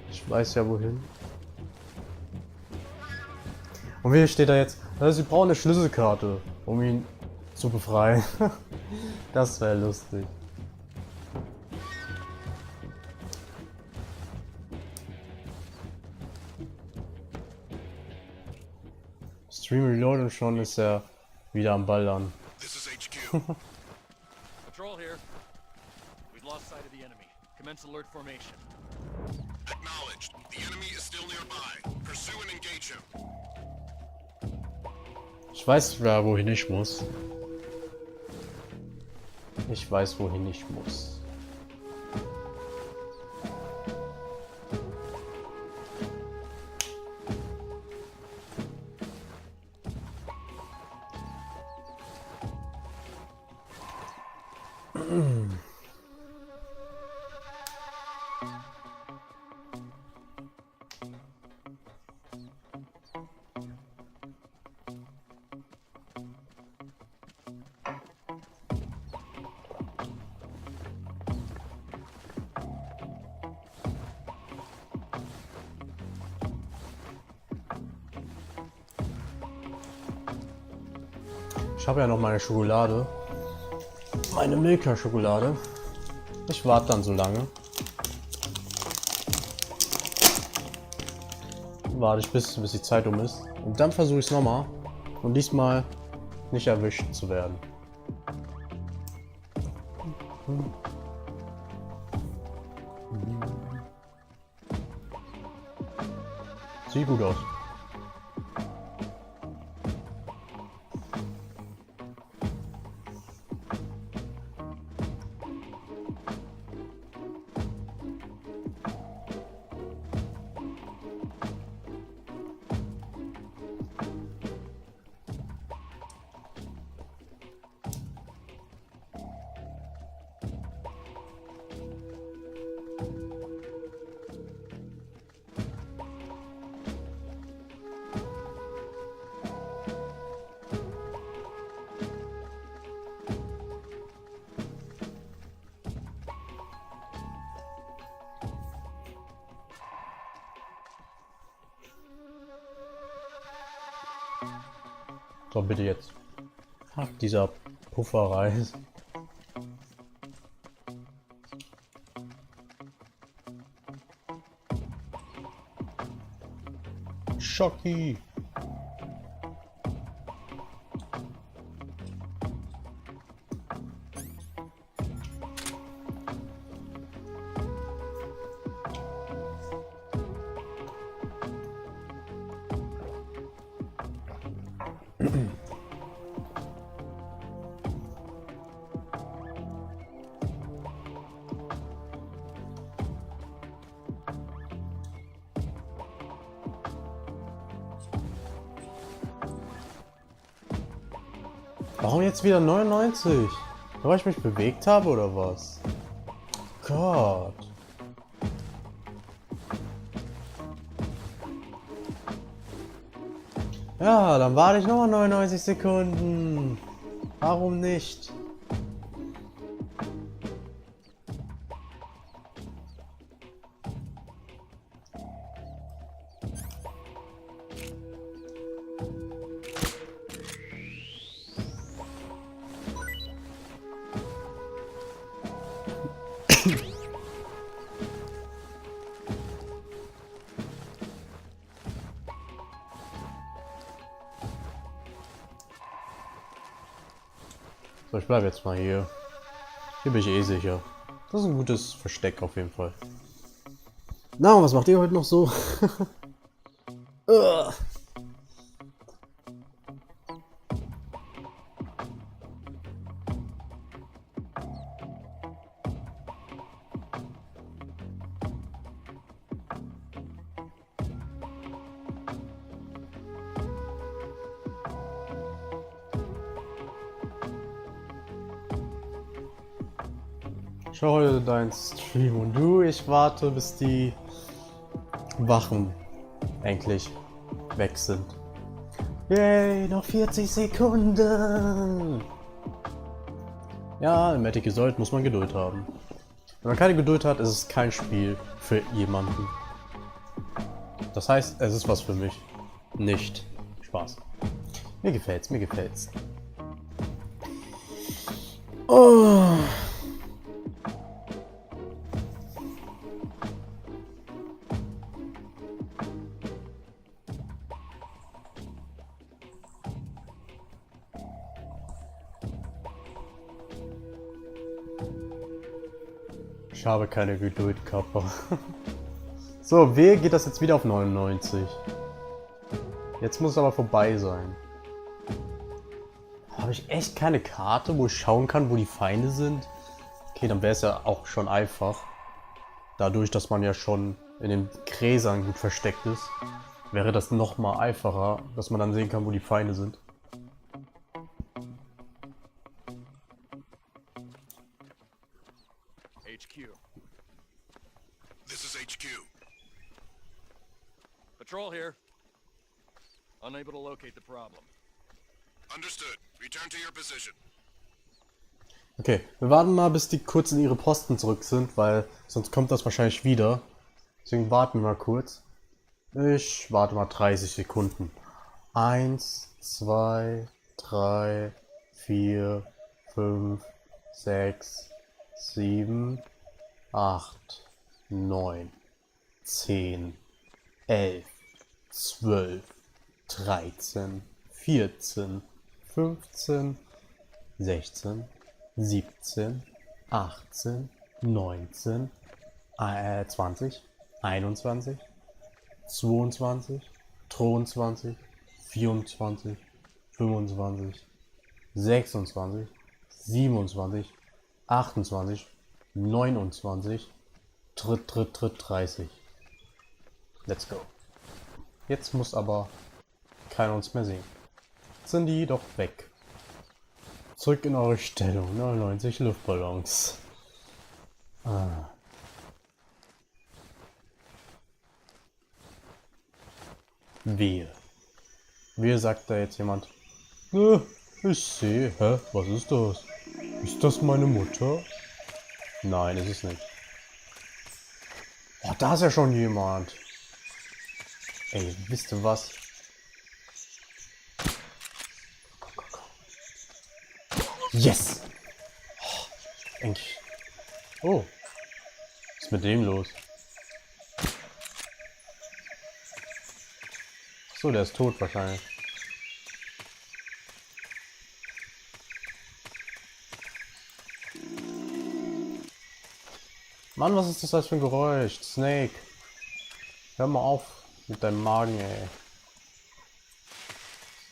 Ich weiß ja wohin. Und wie steht da jetzt? Sie brauchen eine Schlüsselkarte, um ihn zu befreien. Das wäre lustig. Stream Reload und schon ist er wieder am Ballern. This is HQ. Patrol here. We've lost sight of the enemy. Commence alert formation. Acknowledged. The enemy is still nearby. Pursue and engage him. Ich weiß ja, wohin ich muss. Ich weiß, wohin ich muss. Ich habe ja noch meine Schokolade. Meine Milka-Schokolade. Ich warte dann so lange. Warte ich bis die Zeit um ist. Und dann versuche ich es nochmal. Und diesmal nicht erwischt zu werden. Sieht gut aus. So, bitte jetzt. Ach, dieser Pufferreis. Schocki. Warum jetzt wieder 99? Weil ich mich bewegt habe oder was? Gott. Ja, dann warte ich nochmal 99 Sekunden. Warum nicht? So, ich bleibe jetzt mal hier. Hier bin ich eh sicher. Das ist ein gutes Versteck auf jeden Fall. Na, was macht ihr heute noch so? Schau heute deinen Stream und du, ich warte, bis die Wachen endlich weg sind. Yay, noch 40 Sekunden! Ja, im Magic Resort muss man Geduld haben. Wenn man keine Geduld hat, ist es kein Spiel für jemanden. Das heißt, es ist was für mich. Nicht Spaß. Mir gefällt's, mir gefällt's. Oh. Ich habe keine Geduld, Kappa. So, wer geht das jetzt wieder auf 99? Jetzt muss es aber vorbei sein. Habe ich echt keine Karte, wo ich schauen kann, wo die Feinde sind? Okay, dann wäre es ja auch schon einfach. Dadurch, dass man ja schon in den Gräsern gut versteckt ist, wäre das nochmal einfacher, dass man dann sehen kann, wo die Feinde sind. HQ. This is HQ. Patrol here. Unable to locate the problem. Understood. Return to your position. Okay, wir warten mal, bis die kurz in ihre Posten zurück sind, weil sonst kommt das wahrscheinlich wieder. Deswegen warten wir mal kurz. Ich warte mal 30 Sekunden. 1, 2, 3, 4, 5, 6, 7, 8, 9, 10, 11, 12, 13, 14, 15, 16, 17, 18, 19, 20, 21, 22, 23, 24, 25, 26, 27, 28, 29, 30. Let's go. Jetzt muss aber keiner uns mehr sehen. Jetzt sind die doch weg. Zurück in eure Stellung. 99 Luftballons. Wehe. Wehe, sagt da jetzt jemand. Ich sehe. Hä? Was ist das? Ist das meine Mutter? Nein, ist es nicht. Oh, da ist ja schon jemand. Ey, wisst ihr was? Yes! Oh, endlich. Oh. Was ist mit dem los? So, der ist tot wahrscheinlich. Mann, was ist das für ein Geräusch? Snake. Hör mal auf mit deinem Magen, ey.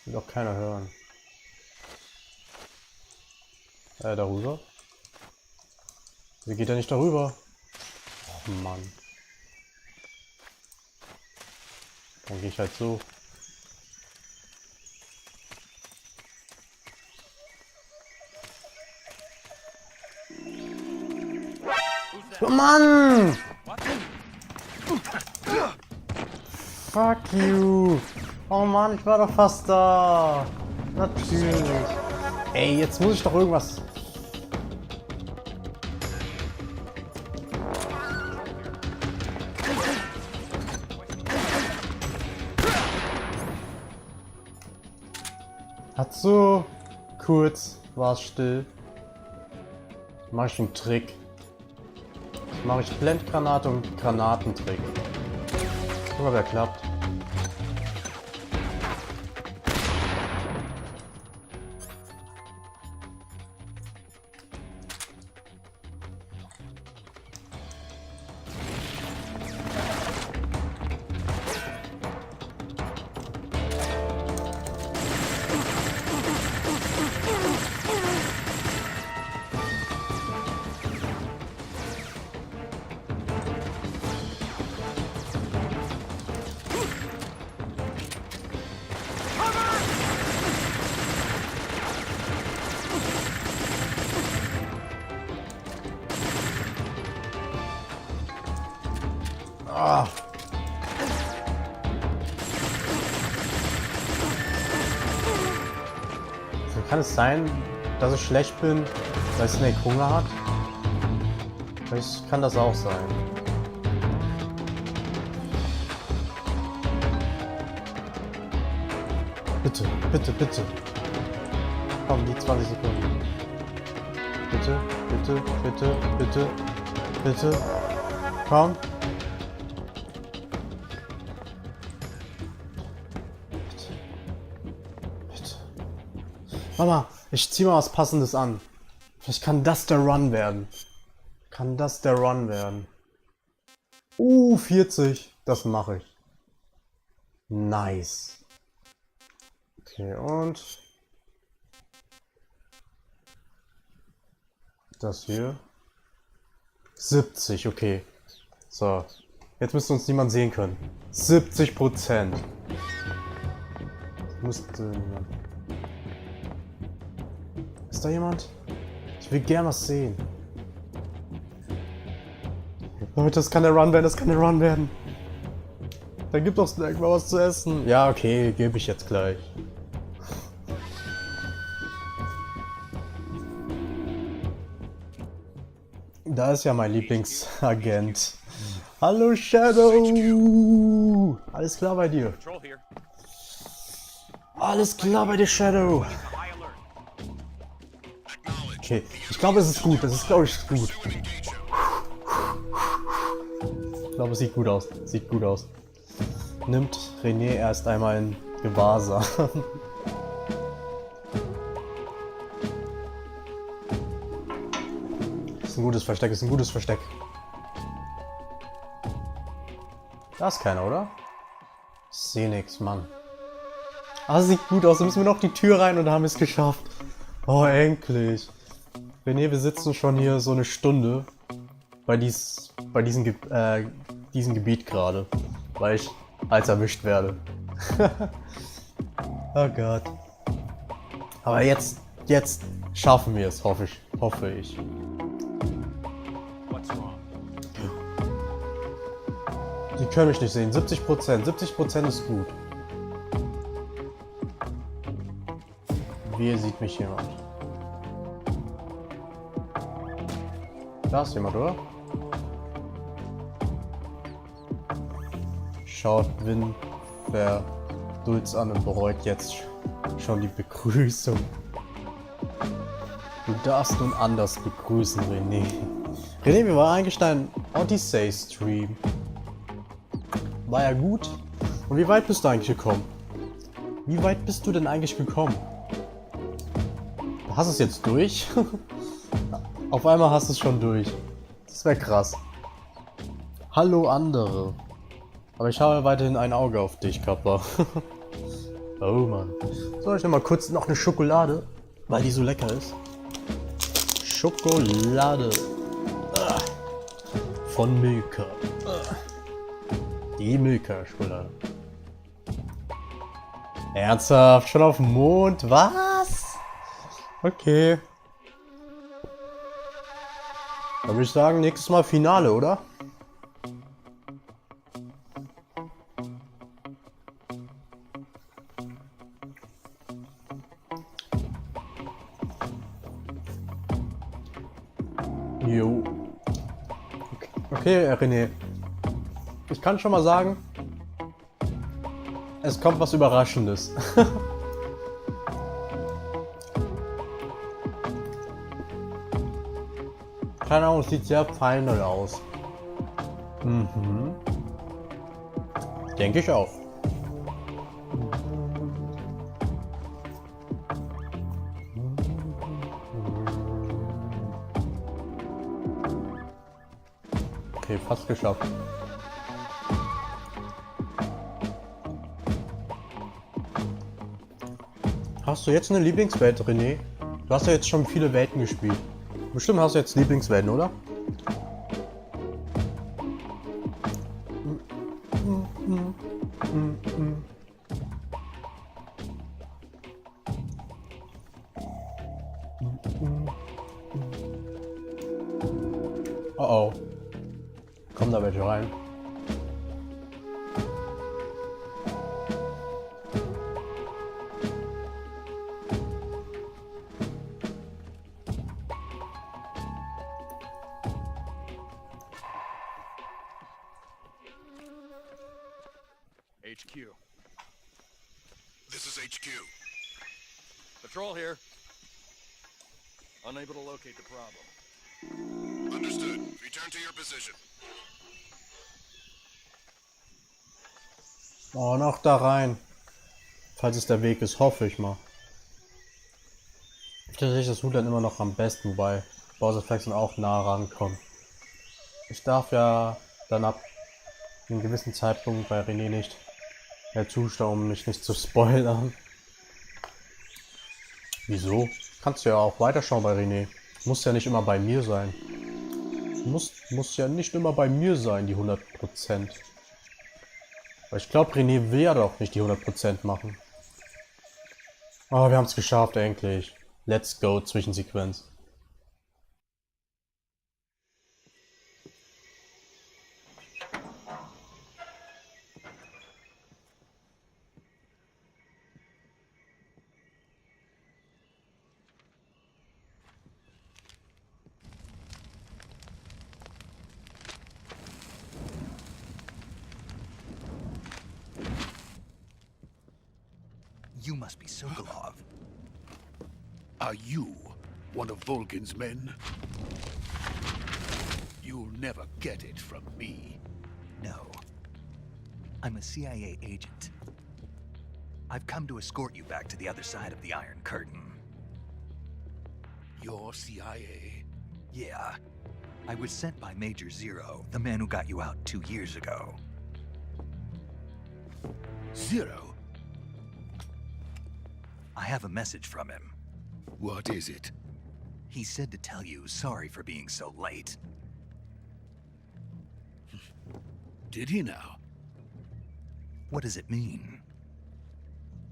Will doch keiner hören. Darüber? Wie geht er nicht darüber? Oh Mann. Dann gehe ich halt so. Oh Mann! Fuck you! Oh Mann, ich war doch fast da! Natürlich! Ey, jetzt muss ich doch irgendwas... Hat so kurz war es still. Mach ich einen Trick. Mache ich Blendgranate und Granatentrick. Guck mal, wer klappt. Ah. So, kann es sein, dass ich schlecht bin, weil Snake Hunger hat? Vielleicht kann das auch sein. Bitte, bitte, bitte. Komm, die 20 Sekunden. Bitte, bitte, bitte, bitte, bitte. Komm. Mama, ich zieh mal was Passendes an. Vielleicht kann das der Run werden. Kann das der Run werden? 40. Das mache ich. Nice. Okay, und das hier. 70, okay. So. Jetzt müsste uns niemand sehen können. 70%. Müsste niemand. Ist da jemand? Ich will gern was sehen. Leute, das kann der Run werden, das kann der Run werden. Da gibt doch Snack mal was zu essen. Ja, okay, gebe ich jetzt gleich. Da ist ja mein Lieblingsagent. Hallo Shadow! Alles klar bei dir? Alles klar bei dir, Shadow! Okay, ich glaube, es ist gut. Das ist, glaube ich, gut. Ich glaube, es sieht gut aus. Sieht gut aus. Nimmt René erst einmal in Gewahrsam. Ist ein gutes Versteck, ist ein gutes Versteck. Da ist keiner, oder? Ich sehe nichts, Mann. Ah, sieht gut aus. Dann müssen wir noch die Tür rein und dann haben wir es geschafft. Oh, endlich. René, wir sitzen schon hier so eine Stunde bei diesem Gebiet gerade, weil ich als erwischt werde. Oh Gott. Aber jetzt schaffen wir es, hoffe ich. Sie können mich nicht sehen. 70%. 70% ist gut. Wie sieht mich jemand? Da ist jemand, oder? Schaut Win verdulds an und bereut jetzt schon die Begrüßung. Du darfst nun anders begrüßen, René. René, wie war eigentlich dein Odyssey-Stream? War ja gut. Und wie weit bist du eigentlich gekommen? Wie weit bist du denn eigentlich gekommen? Hast du es jetzt durch? Auf einmal hast du es schon durch. Das wäre krass. Hallo andere. Aber ich habe weiterhin ein Auge auf dich, Kappa. Oh Mann. Soll ich noch mal kurz noch eine Schokolade? Weil die so lecker ist. Schokolade. Von Milka. Die Milka-Schokolade. Ernsthaft? Schon auf dem Mond? Was? Okay. Dann würde ich sagen, nächstes Mal Finale, oder? Jo. Okay, René. Ich kann schon mal sagen, es kommt was Überraschendes. Keine Ahnung, es sieht sehr final aus. Mhm. Denke ich auch. Okay, fast geschafft. Hast du jetzt eine Lieblingswelt, René? Du hast ja jetzt schon viele Welten gespielt. Bestimmt hast du jetzt Lieblingswelten, oder? Oh oh. Kommen da welche rein? HQ. This is HQ. Patrol here. Unable to locate the problem. Understood. Return to your position. Oh, noch da rein. Falls es der Weg ist, hoffe ich mal. Tatsächlich das Hut dann immer noch am besten, wobei Bowser Flex dann auch nah rankommt. Ich darf ja dann ab einem gewissen Zeitpunkt bei René nicht mehr zuschauen, um mich nicht zu spoilern. Wieso? Kannst du ja auch weiterschauen bei René. Muss ja nicht immer bei mir sein. Muss ja nicht immer bei mir sein, die 100%. Weil ich glaube, René will ja doch nicht die 100% machen. Oh, wir haben es geschafft, endlich. Let's go, Zwischensequenz. You must be Sokolov. Are you one of Volgin's men? You'll never get it from me. No. I'm a CIA agent. I've come to escort you back to the other side of the Iron Curtain. You're CIA? Yeah. I was sent by Major Zero, the man who got you out 2 years ago. Zero? I have a message from him. What is it? He said to tell you sorry for being so late. Did he now? What does it mean?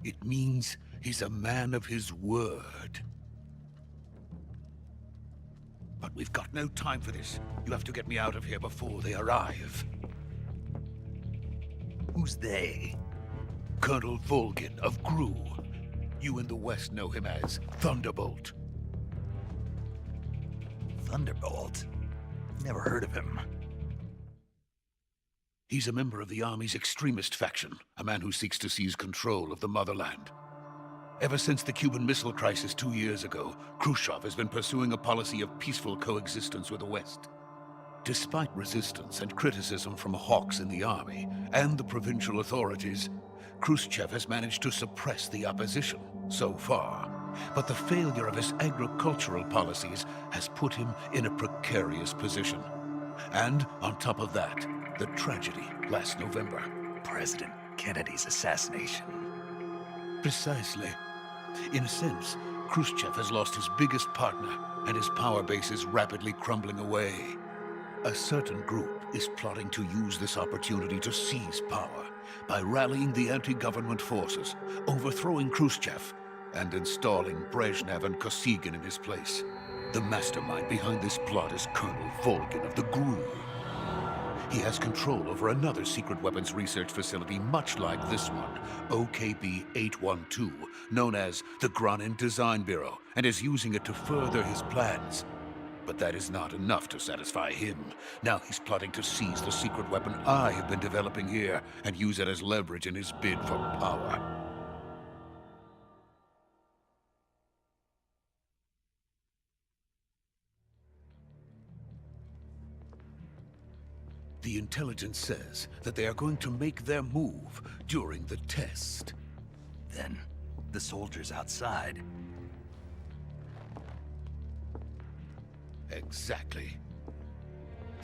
It means he's a man of his word. But we've got no time for this. You have to get me out of here before they arrive. Who's they? Colonel Volgin of GRU. You in the West know him as Thunderbolt. Thunderbolt? Never heard of him. He's a member of the Army's extremist faction, a man who seeks to seize control of the motherland. Ever since the Cuban Missile Crisis 2 years ago, Khrushchev has been pursuing a policy of peaceful coexistence with the West. Despite resistance and criticism from hawks in the army and the provincial authorities, Khrushchev has managed to suppress the opposition so far. But the failure of his agricultural policies has put him in a precarious position. And on top of that, the tragedy last November. President Kennedy's assassination. Precisely. In a sense, Khrushchev has lost his biggest partner, and his power base is rapidly crumbling away. A certain group is plotting to use this opportunity to seize power by rallying the anti-government forces, overthrowing Khrushchev, and installing Brezhnev and Kosygin in his place. The mastermind behind this plot is Colonel Volgin of the GRU. He has control over another secret weapons research facility much like this one, OKB-812, known as the Granin Design Bureau, and is using it to further his plans. But that is not enough to satisfy him. Now he's plotting to seize the secret weapon I have been developing here and use it as leverage in his bid for power. The intelligence says that they are going to make their move during the test. Then, the soldiers outside. Exactly.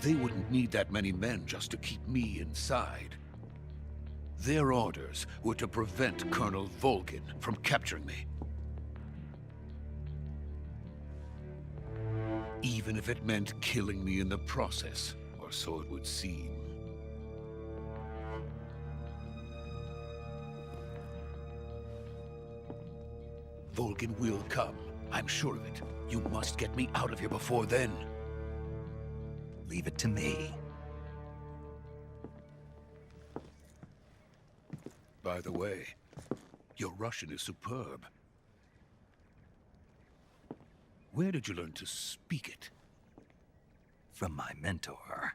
They wouldn't need that many men just to keep me inside. Their orders were to prevent Colonel Volgin from capturing me. Even if it meant killing me in the process, or so it would seem. Volgin will come. I'm sure of it. You must get me out of here before then. Leave it to me. By the way, your Russian is superb. Where did you learn to speak it? From my mentor.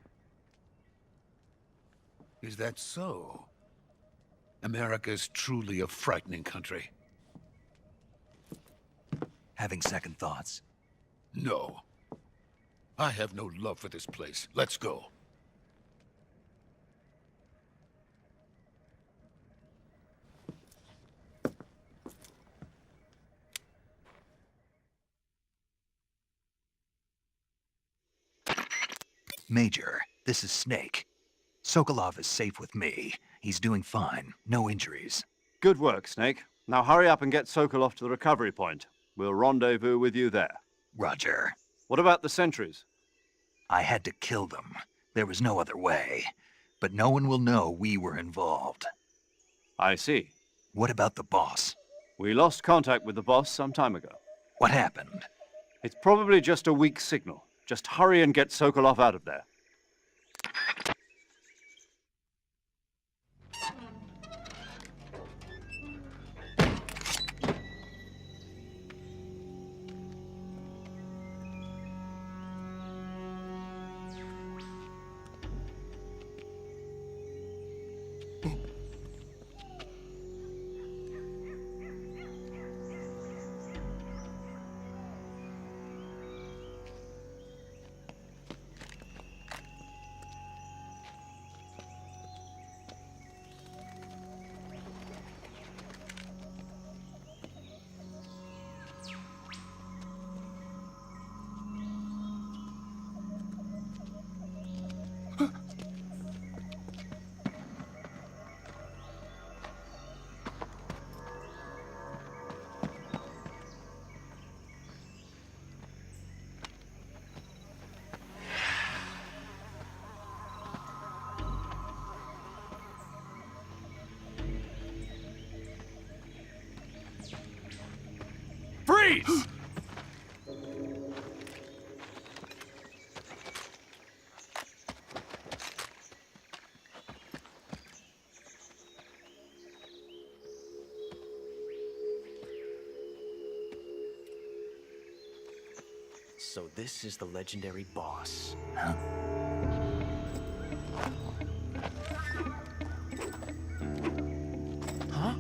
Is that so? America is truly a frightening country. Having second thoughts? No. I have no love for this place. Let's go. Major, this is Snake. Sokolov is safe with me. He's doing fine. No injuries. Good work, Snake. Now hurry up and get Sokolov to the recovery point. We'll rendezvous with you there. Roger. What about the sentries? I had to kill them. There was no other way. But no one will know we were involved. I see. What about the boss? We lost contact with the boss some time ago. What happened? It's probably just a weak signal. Just hurry and get Sokolov out of there. Freeze! So this is the legendary boss. Huh? Huh?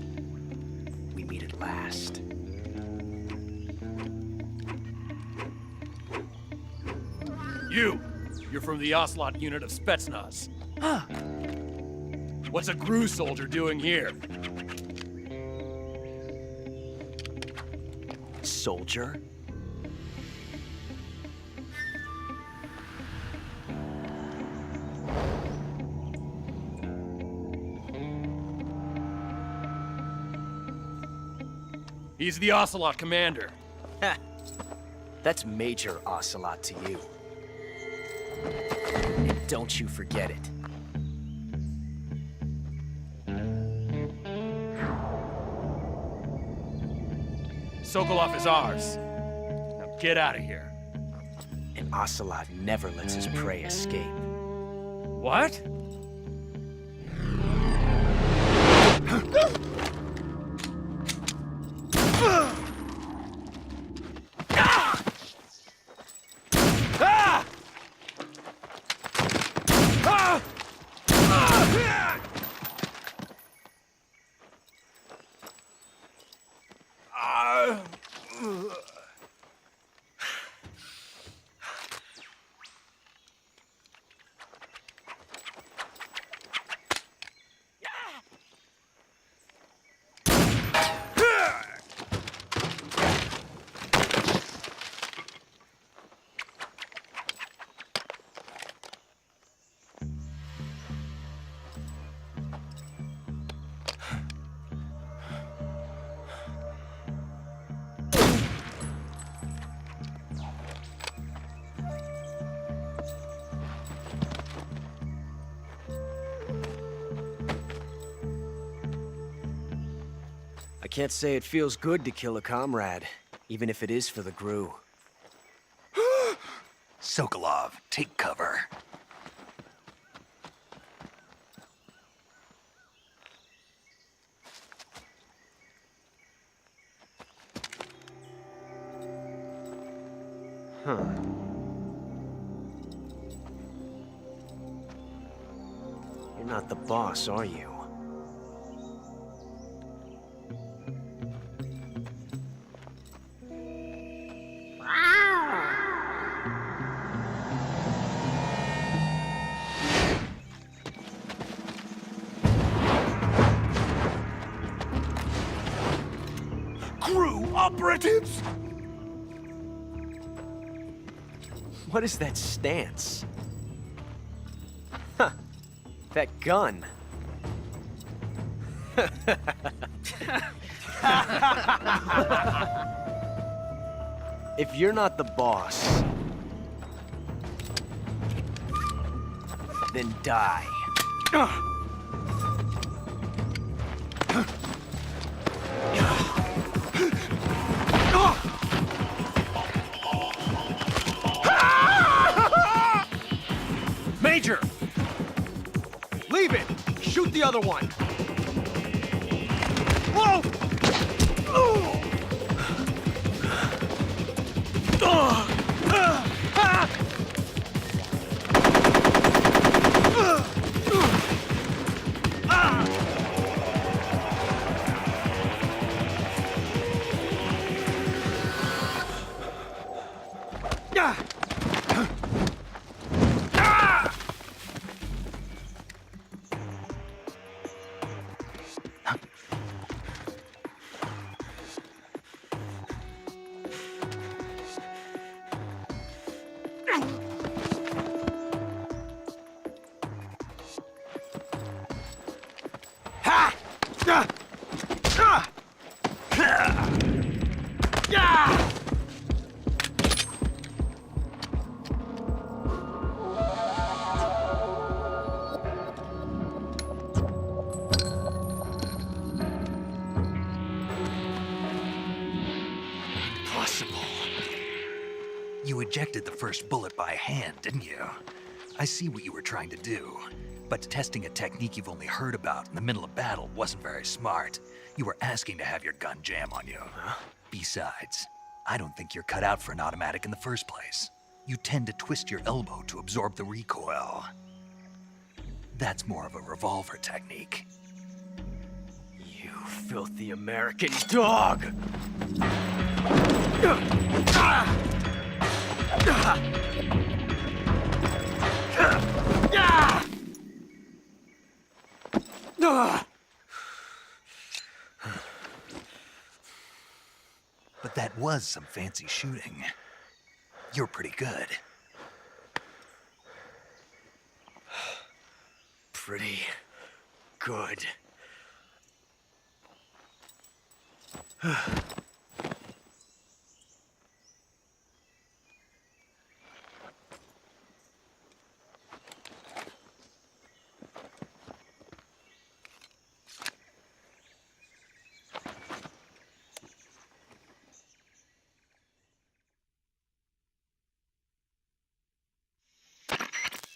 We meet at last. You're from the Ocelot unit of Spetsnaz. Huh. What's a GRU soldier doing here? Soldier? He's the Ocelot commander. Ha! That's Major Ocelot to you. And don't you forget it. Sokolov is ours. Now get out of here. And Ocelot never lets his prey escape. What? I can't say it feels good to kill a comrade, even if it is for the GRU. Sokolov, take cover. Huh. You're not the boss, are you? GRU operatives? What is that stance? That gun. If you're not the boss, then die. Major! Leave it! Shoot the other one! Whoa! You ejected the first bullet by hand, didn't you? I see what you were trying to do. But testing a technique you've only heard about in the middle of battle wasn't very smart. You were asking to have your gun jam on you. Huh? Besides, I don't think you're cut out for an automatic in the first place. You tend to twist your elbow to absorb the recoil. That's more of a revolver technique. You filthy American dog! But that was some fancy shooting. You're pretty good. Pretty good.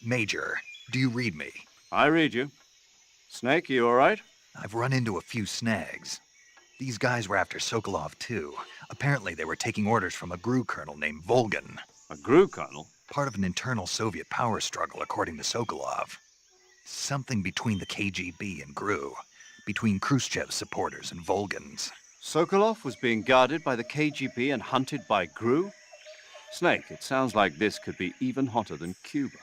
Major, do you read me? I read you. Snake, you all right? I've run into a few snags. These guys were after Sokolov, too. Apparently, they were taking orders from a GRU colonel named Volgan. A GRU colonel? Part of an internal Soviet power struggle, according to Sokolov. Something between the KGB and GRU. Between Khrushchev's supporters and Volgan's. Sokolov was being guarded by the KGB and hunted by GRU? Snake, it sounds like this could be even hotter than Cuba.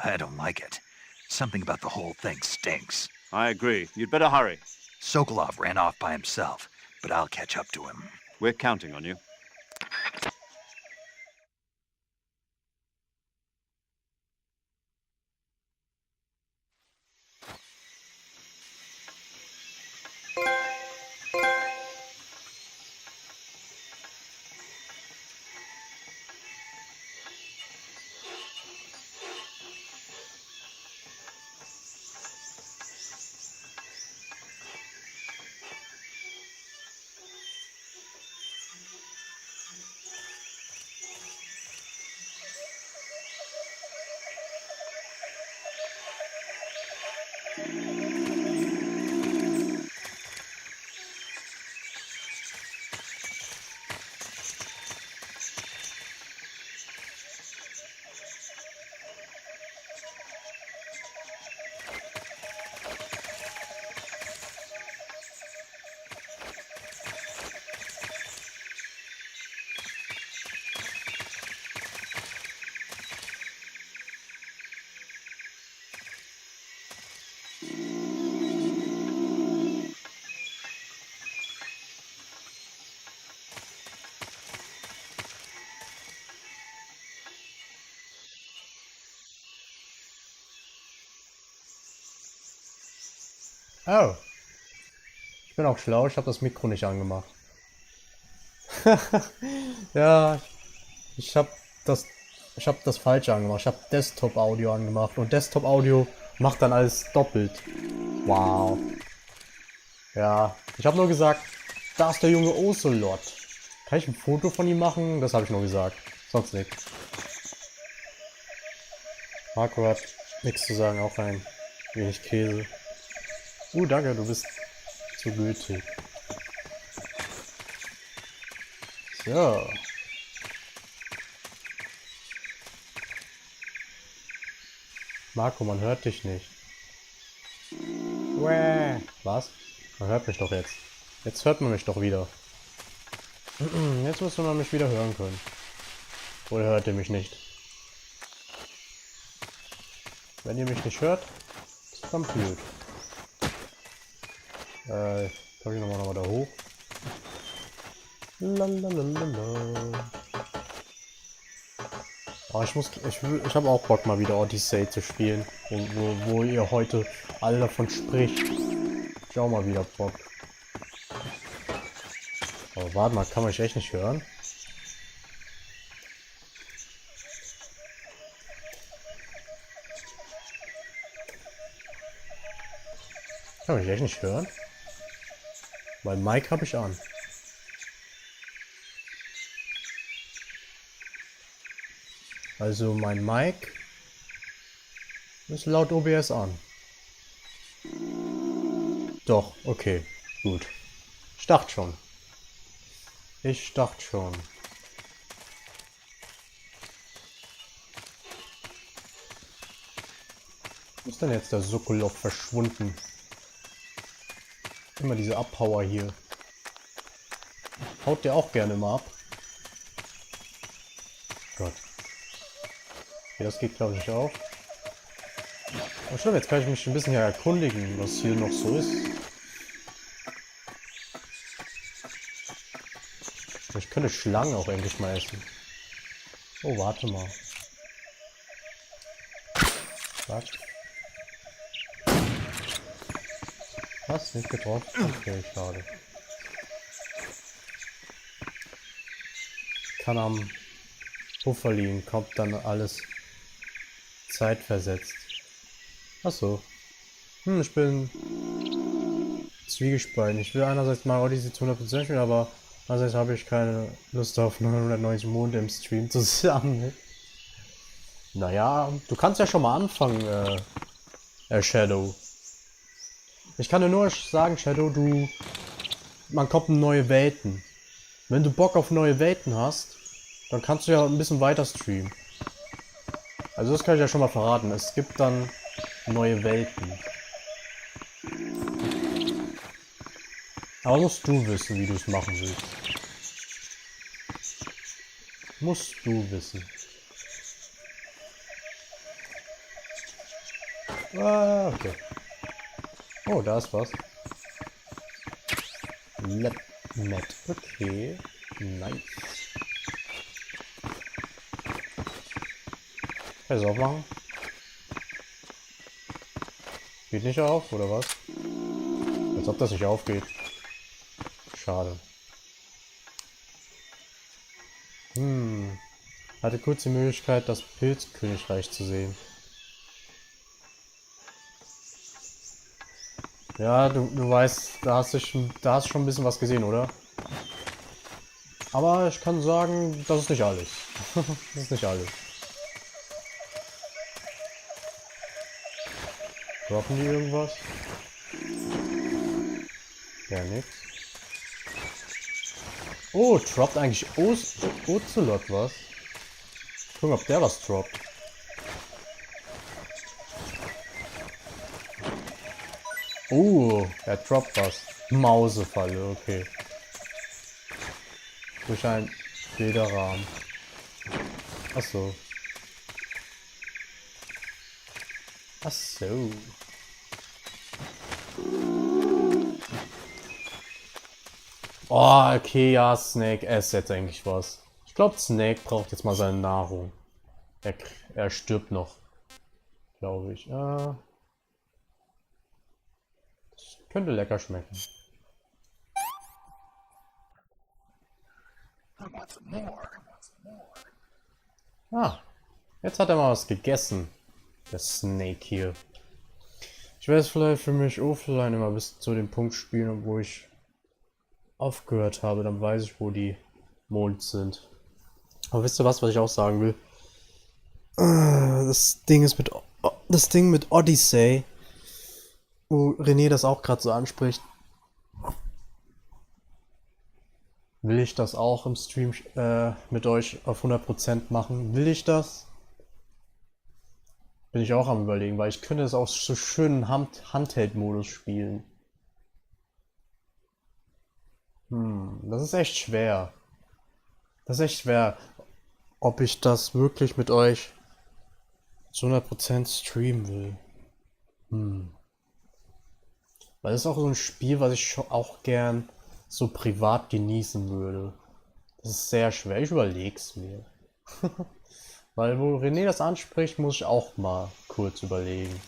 I don't like it. Something about the whole thing stinks. I agree. You'd better hurry. Sokolov ran off by himself, but I'll catch up to him. We're counting on you. Oh. Ich bin auch schlau, ich habe das Mikro nicht angemacht. Ja, ich habe das falsch angemacht. Ich habe Desktop-Audio angemacht und Desktop-Audio macht dann alles doppelt. Wow. Ja, ich habe nur gesagt, da ist der junge Ocelot. Kann ich ein Foto von ihm machen? Das habe ich nur gesagt. Sonst nichts. Marco hat nichts zu sagen, auch ein wenig Käse. Danke, du bist zu gütig. So. Marco, man hört dich nicht. Was? Man hört mich doch jetzt. Jetzt hört man mich doch wieder. Jetzt müsste man mich wieder hören können. Oder hört ihr mich nicht? Wenn ihr mich nicht hört, ist dann blöd. Komm ich nochmal da hoch. Lalalala. Aber ich habe auch Bock mal wieder Odyssey zu spielen, wo ihr heute alle davon spricht. Ich auch mal wieder Bock. Aber warte mal, kann man mich echt nicht hören? Kann man mich echt nicht hören? Weil Mic habe ich an. Also mein Mic ist laut OBS an. Doch, okay, gut. Ich dachte schon. Wo ist denn jetzt der Sokolov verschwunden? Immer diese Abhauer hier. Haut der auch gerne mal ab? Gott. Okay, das geht glaube ich auch. Aber stimmt, jetzt kann ich mich ein bisschen erkundigen, was hier noch so ist. Ich könnte Schlangen auch endlich mal essen. Oh, warte mal. Was? Nicht getroffen? Okay, schade. Kann am Puffer liegen, kommt dann alles zeitversetzt. Achso. Ich bin zwiegespalten. Ich will einerseits mal Odyssey zu 100% spielen, aber andererseits habe ich keine Lust auf 990 Monde im Stream zusammen. Naja, du kannst ja schon mal anfangen, Shadow. Ich kann dir nur sagen, Shadow, man kommt in neue Welten. Wenn du Bock auf neue Welten hast, dann kannst du ja ein bisschen weiter streamen. Also das kann ich ja schon mal verraten. Es gibt dann neue Welten. Aber musst du wissen, wie du es machen willst. Musst du wissen. Ah, okay. Oh, da ist was. Nett. Okay. Nice. Kann ich es aufmachen? Geht nicht auf, oder was? Als ob das nicht aufgeht. Schade. Hatte kurz die Möglichkeit, das Pilzkönigreich zu sehen. Ja, du weißt, da hast du schon ein bisschen was gesehen, oder? Aber ich kann sagen, das ist nicht alles. Das ist nicht alles. Droppen die irgendwas? Ja, nix. Oh, droppt eigentlich Ocelot was? Gucken, ob der was droppt. Er droppt was. Mausefalle, okay. Durch einen Bilderrahmen. Achso. Achso. Oh, okay, ja, Snake ess jetzt eigentlich was. Ich glaube, Snake braucht jetzt mal seine Nahrung. Er stirbt noch. Glaube ich. Könnte lecker schmecken. Ah, jetzt hat er mal was gegessen. Der Snake hier. Ich werde es vielleicht für mich offline immer bis zu dem Punkt spielen, wo ich aufgehört habe. Dann weiß ich, wo die Monds sind. Aber wisst ihr was ich auch sagen will? Das Ding mit Odyssey, wo René das auch gerade so anspricht. Will ich das auch im Stream mit euch auf 100% machen? Will ich das? Bin ich auch am Überlegen, weil ich könnte es auch so schön im Handheld-Modus spielen. Das ist echt schwer. Das ist echt schwer, ob ich das wirklich mit euch zu 100% streamen will. Weil das ist auch so ein Spiel, was ich schon auch gern so privat genießen würde. Das ist sehr schwer, ich überleg's mir. Weil wo René das anspricht, muss ich auch mal kurz überlegen.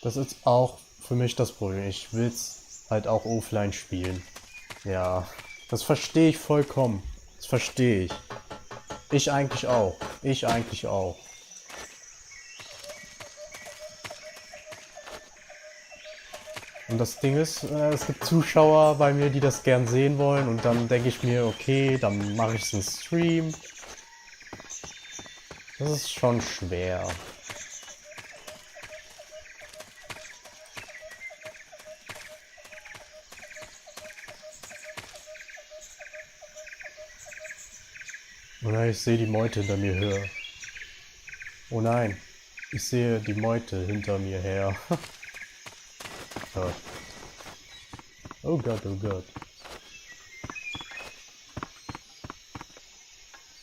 Das ist auch für mich das Problem. Ich will's halt auch offline spielen. Ja, das verstehe ich vollkommen. Das verstehe ich. Ich eigentlich auch. Ich eigentlich auch. Und das Ding ist, es gibt Zuschauer bei mir, die das gern sehen wollen und dann denke ich mir, okay, dann mache ich einen Stream. Das ist schon schwer. Oh nein, ich sehe die Meute hinter mir her. Oh nein, ich sehe die Meute hinter mir her. Gott. Oh Gott, oh Gott.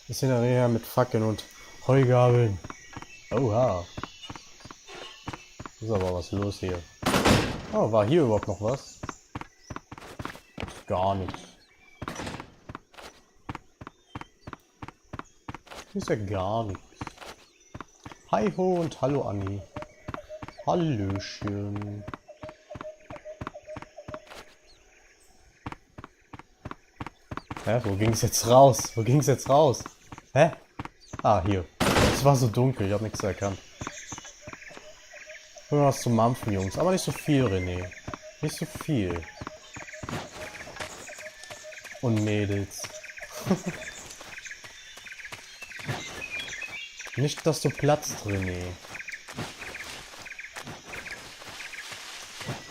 Ich sehe nachher mit Fackeln und Heugabeln. Oha. Ist aber was los hier. Oh, war hier überhaupt noch was? Gar nichts. Hier ist ja gar nichts. Hi ho und hallo Anni. Hallöchen. Hä? Wo ging's jetzt raus? Wo ging's jetzt raus? Hä? Ah, hier. Es war so dunkel, ich habe nichts erkannt. Nur was zum Mampfen, Jungs. Aber nicht so viel, René. Nicht so viel. Und Mädels. Nicht, dass du platzt, René.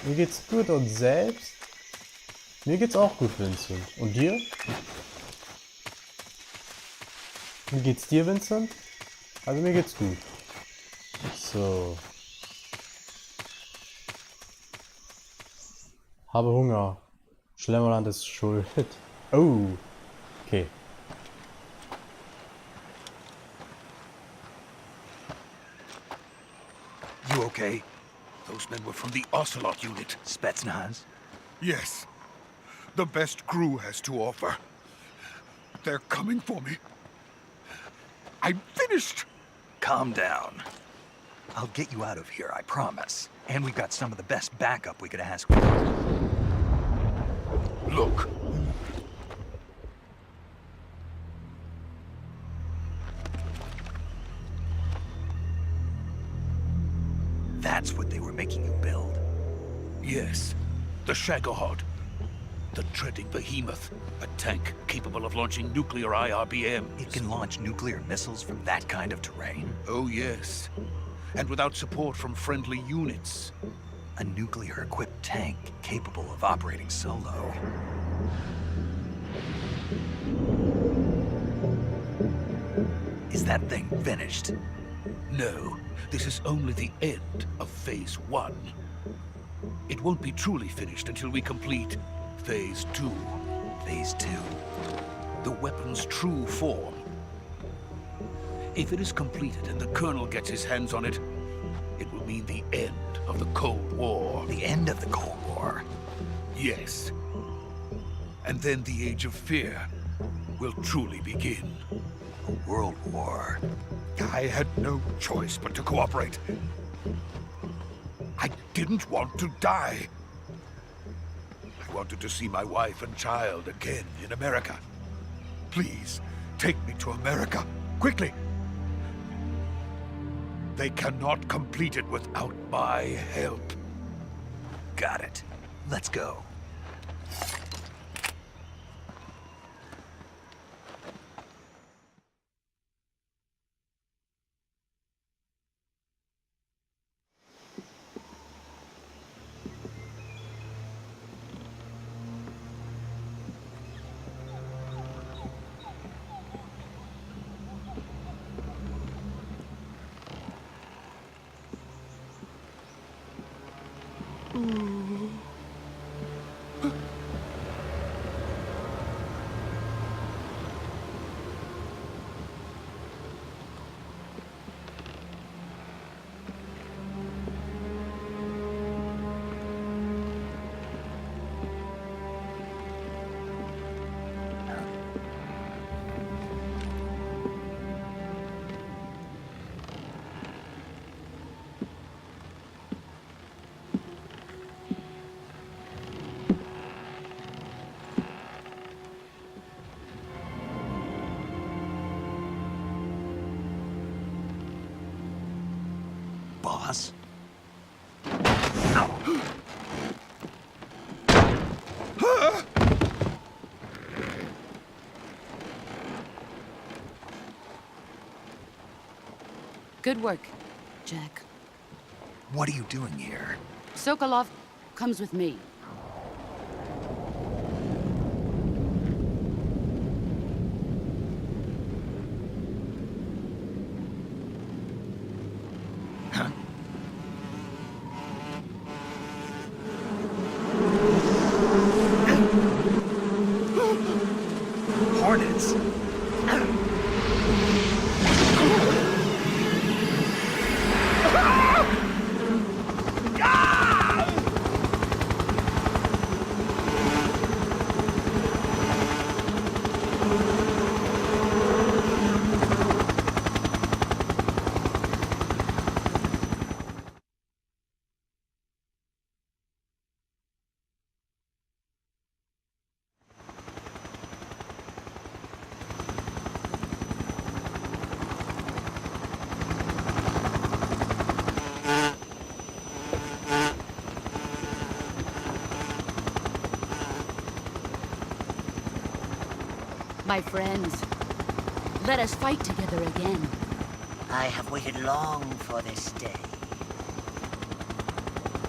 Mir geht's gut und selbst? Mir geht's auch gut, Vincent. Und dir? Wie geht's dir, Vincent? Also mir geht's gut. So. Habe Hunger. Schlemmerland ist schuld. Oh. Okay. You okay? Those men were from the Ocelot unit. Spetsnaz? Yes. The best crew has to offer. They're coming for me. I'm finished! Calm down. I'll get you out of here, I promise. And we've got some of the best backup we could ask for. Look. That's what they were making you build? Yes. The Shagohod. The treading behemoth. A tank capable of launching nuclear IRBMs. It can launch nuclear missiles from that kind of terrain? Oh, yes. And without support from friendly units. A nuclear-equipped tank capable of operating solo. Is that thing finished? No, this is only the end of Phase 1. It won't be truly finished until we complete Phase 2. Phase 2? The weapon's true form. If it is completed and the Colonel gets his hands on it, it will mean the end of the Cold War. The end of the Cold War? Yes. And then the Age of Fear will truly begin. A world war. I had no choice but to cooperate. I didn't want to die. I wanted to see my wife and child again in America. Please, take me to America, quickly. They cannot complete it without my help. Got it. Let's go. Boss? Good work, Jack. What are you doing here? Sokolov comes with me. Huh? Hornets? My friends, let us fight together again. I have waited long for this day.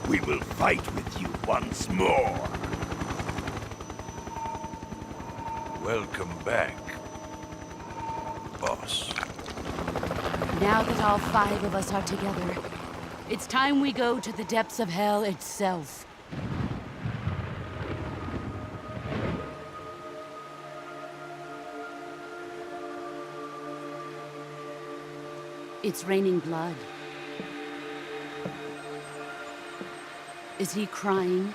We will fight with you once more. Welcome back, boss. Now that all 5 of us are together, it's time we go to the depths of hell itself. It's raining blood. Is he crying?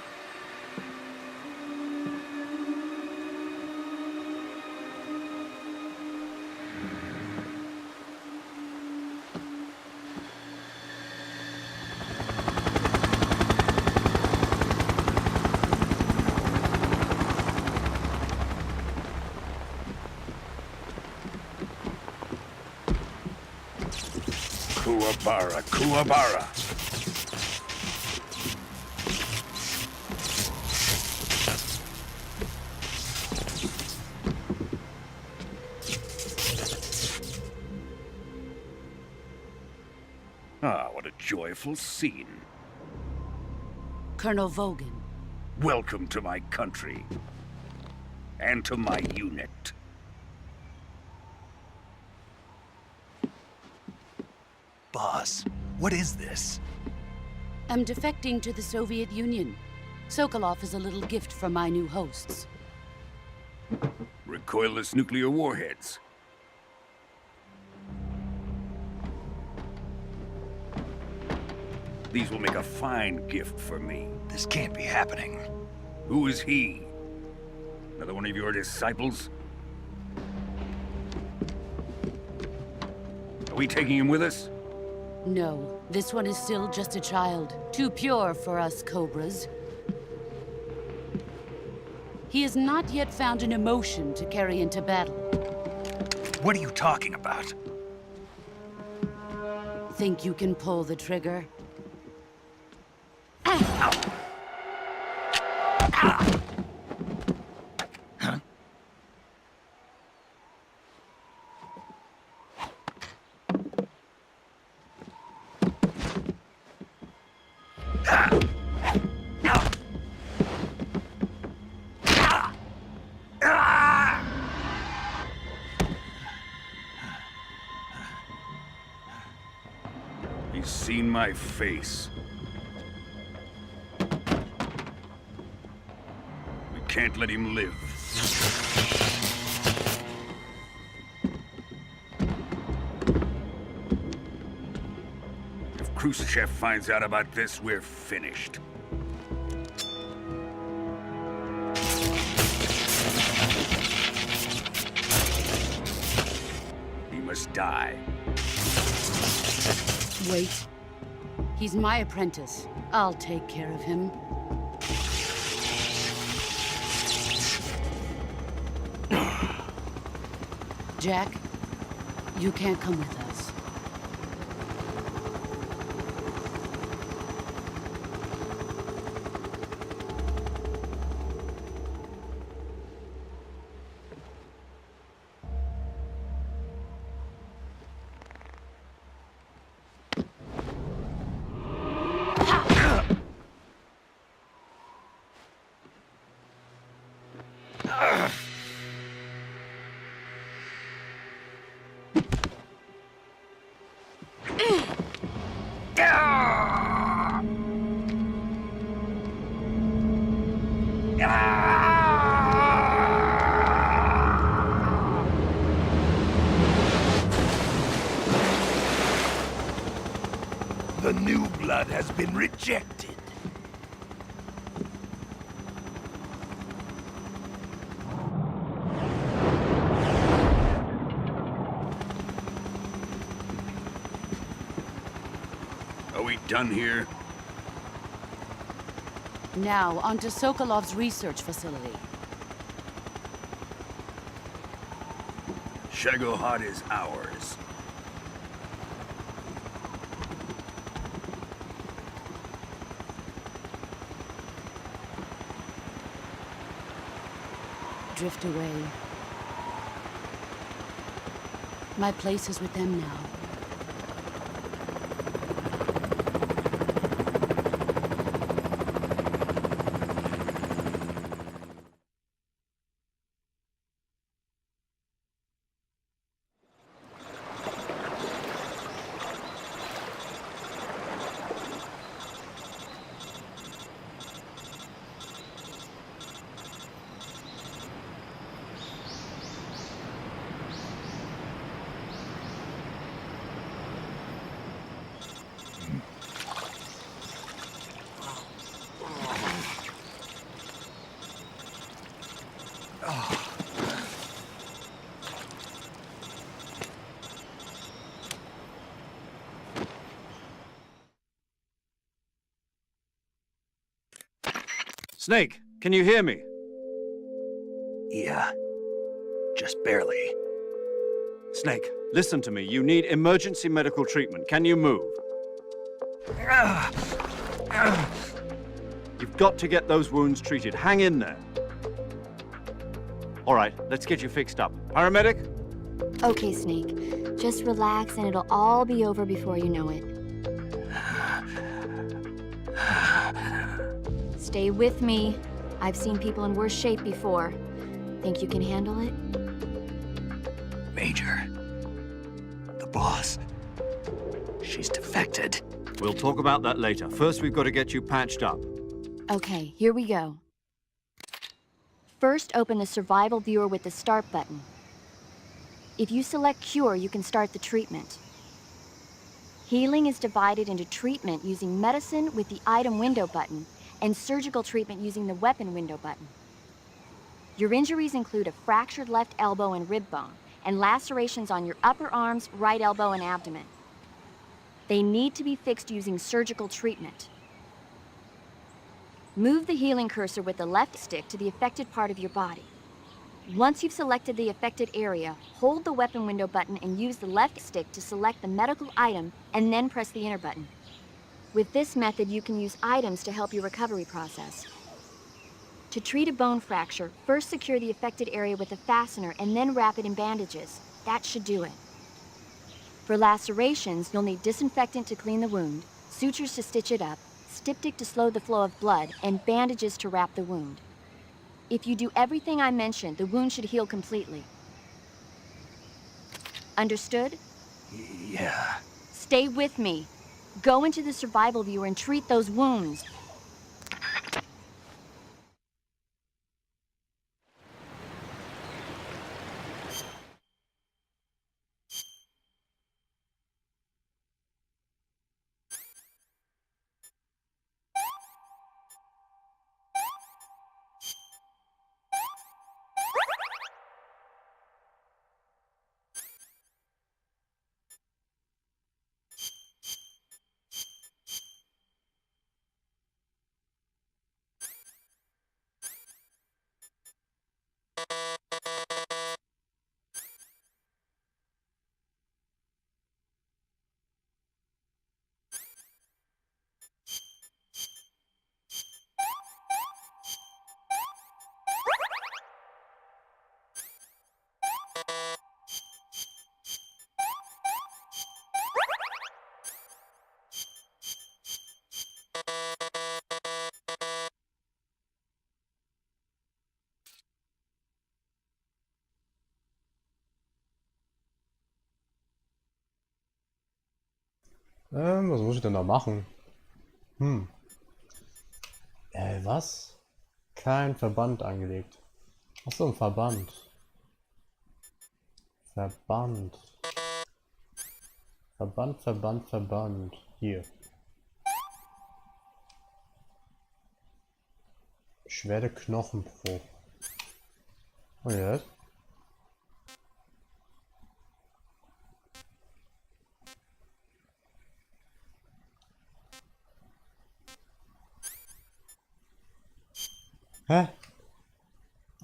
Kuwabara, Kuwabara. Ah, what a joyful scene. Colonel Vogan. Welcome to my country. And to my unit. Boss, what is this? I'm defecting to the Soviet Union. Sokolov is a little gift from my new hosts. Recoilless nuclear warheads. These will make a fine gift for me. This can't be happening. Who is he? Another one of your disciples? Are we taking him with us? No, this one is still just a child. Too pure for us Cobras. He has not yet found an emotion to carry into battle. What are you talking about? Think you can pull the trigger? He's seen my face. We can't let him live. If Khrushchev finds out about this, we're finished. He must die. Wait. He's my apprentice. I'll take care of him. Jack, you can't come with us. The new blood has been rejected. Are we done here? Now, onto Sokolov's research facility. Shagohod is ours. Drift away. My place is with them now. Snake, can you hear me? Yeah. Just barely. Snake, listen to me. You need emergency medical treatment. Can you move? You've got to get those wounds treated. Hang in there. All right, let's get you fixed up. Paramedic? Okay, Snake. Just relax and it'll all be over before you know it. Stay with me. I've seen people in worse shape before. Think you can handle it? Major. The boss. She's defected. We'll talk about that later. First, we've got to get you patched up. Okay, here we go. First, open the survival viewer with the start button. If you select cure, you can start the treatment. Healing is divided into treatment using medicine with the item window button and surgical treatment using the weapon window button. Your injuries include a fractured left elbow and rib bone, and lacerations on your upper arms, right elbow, and abdomen. They need to be fixed using surgical treatment. Move the healing cursor with the left stick to the affected part of your body. Once you've selected the affected area, hold the weapon window button and use the left stick to select the medical item and then press the enter button. With this method, you can use items to help your recovery process. To treat a bone fracture, first secure the affected area with a fastener and then wrap it in bandages. That should do it. For lacerations, you'll need disinfectant to clean the wound, sutures to stitch it up, styptic to slow the flow of blood, and bandages to wrap the wound. If you do everything I mentioned, the wound should heal completely. Understood? Yeah. Stay with me. Go into the survival viewer and treat those wounds. Was muss ich denn da machen? Was? Kein Verband angelegt. Achso, ein Verband. Verband. Verband. Hier. Beschwerde Knochenbruch. Und jetzt? Hä?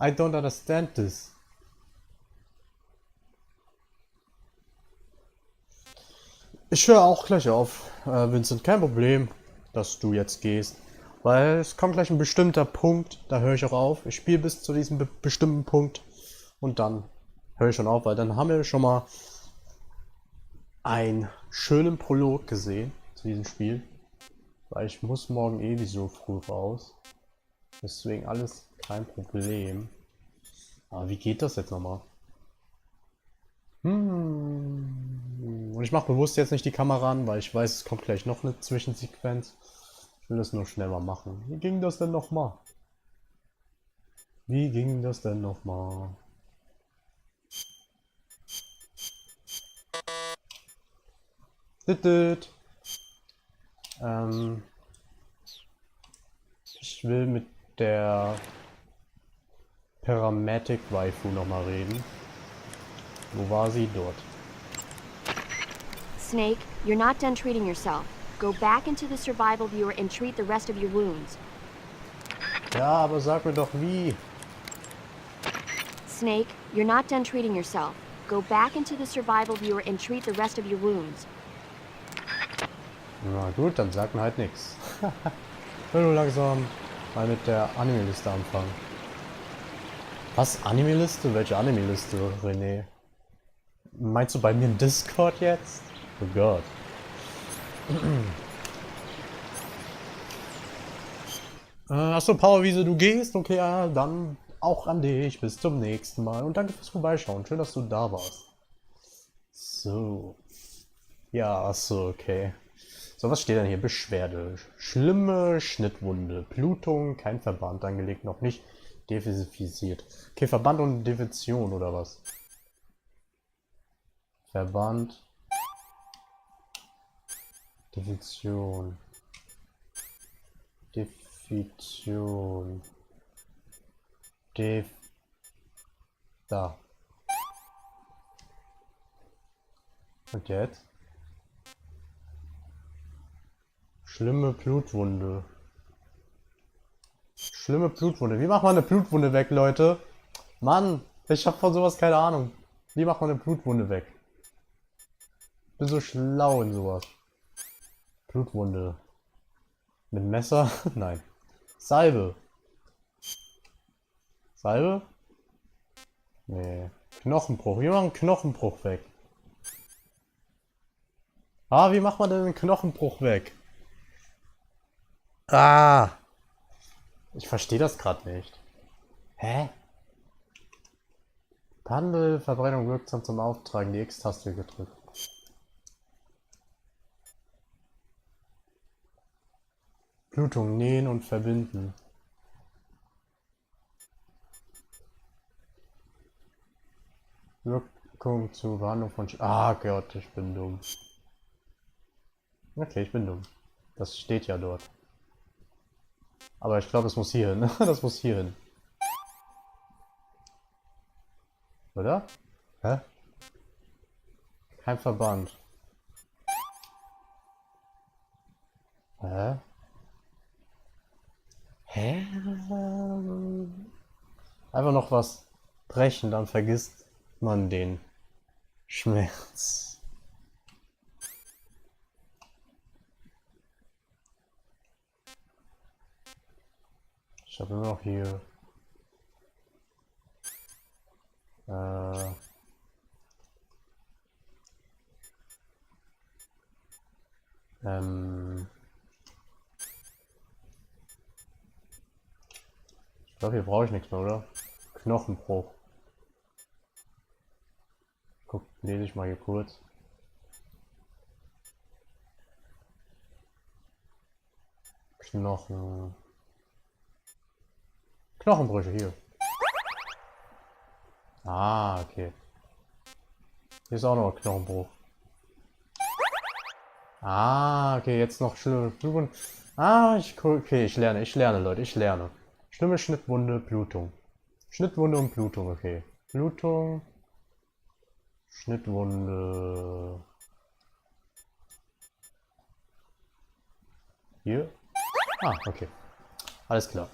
I don't understand this. Ich höre auch gleich auf, Vincent, kein Problem, dass du jetzt gehst. Weil es kommt gleich ein bestimmter Punkt, da höre ich auch auf. Ich spiele bis zu diesem bestimmten Punkt und dann höre ich schon auf, weil dann haben wir schon mal einen schönen Prolog gesehen zu diesem Spiel. Weil ich muss morgen eh so früh raus. Deswegen alles kein Problem. Aber wie geht das jetzt nochmal? Und ich mache bewusst jetzt nicht die Kamera an, weil ich weiß, es kommt gleich noch eine Zwischensequenz. Ich will das nur schnell mal machen. Wie ging das denn nochmal? Wie ging das denn nochmal? Ich will mit der Paramedic Waifu nochmal reden. Wo war sie? Dort. Snake, you're not done treating yourself. Go back into the survival viewer and treat the rest of your wounds. Ja, aber sag mir doch wie. Snake, you're not done treating yourself. Go back into the survival viewer and treat the rest of your wounds. Na gut, dann sag mir halt nichts. Ich will nur langsam mal mit der Anime-Liste anfangen. Was? Anime-Liste? Welche Anime-Liste, René? Meinst du bei mir im Discord jetzt? Oh Gott. Achso, Powerwiese, du gehst? Okay, ja, dann auch an dich. Bis zum nächsten Mal. Und danke fürs Vorbeischauen. Schön, dass du da warst. So. Ja, achso, okay. So, was steht denn hier? Beschwerde. Schlimme Schnittwunde. Blutung, kein Verband angelegt, noch nicht desinfiziert. Okay, Verband und Defintion oder was? Verband. Definition. Da. Und jetzt? Schlimme Blutwunde. Schlimme Blutwunde. Wie macht man eine Blutwunde weg, Leute? Mann, ich hab von sowas keine Ahnung. Wie macht man eine Blutwunde weg? Ich bin so schlau in sowas. Blutwunde. Mit Messer? Nein. Salbe. Salbe? Nee. Knochenbruch. Wie macht man einen Knochenbruch weg? Ah, wie macht man denn einen Knochenbruch weg? Ah! Ich verstehe das gerade nicht. Hä? Handel, Verbreitung wirksam zum Auftragen, die X-Taste gedrückt. Blutung nähen und verbinden. Wirkung zur Behandlung von... Ah Gott, ich bin dumm. Okay, ich bin dumm. Das steht ja dort. Aber ich glaube, es muss hier hin. Das muss hier hin. Oder? Hä? Kein Verband. Hä? Hä? Einfach noch was brechen, dann vergisst man den Schmerz. Ich habe immer noch hier ich glaube, hier brauche ich nichts mehr, oder? Knochenbruch. Guck, lese ich mal hier kurz. Knochenbrüche hier. Ah, okay. Hier ist auch noch ein Knochenbruch. Ah, okay, jetzt noch schlimme Blutwunde. Ah, okay, ich lerne, Leute, ich lerne. Schlimme Schnittwunde, Blutung. Schnittwunde und Blutung, okay. Blutung. Schnittwunde. Hier. Ah, okay. Alles klar.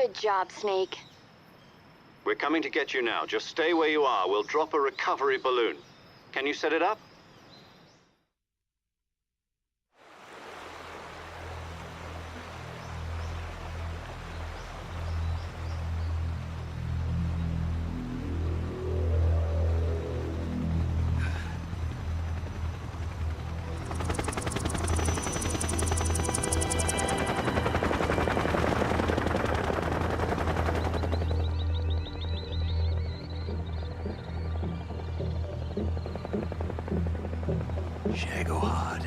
Good job, Snake. We're coming to get you now. Just stay where you are. We'll drop a recovery balloon. Can you set it up? Shagohod.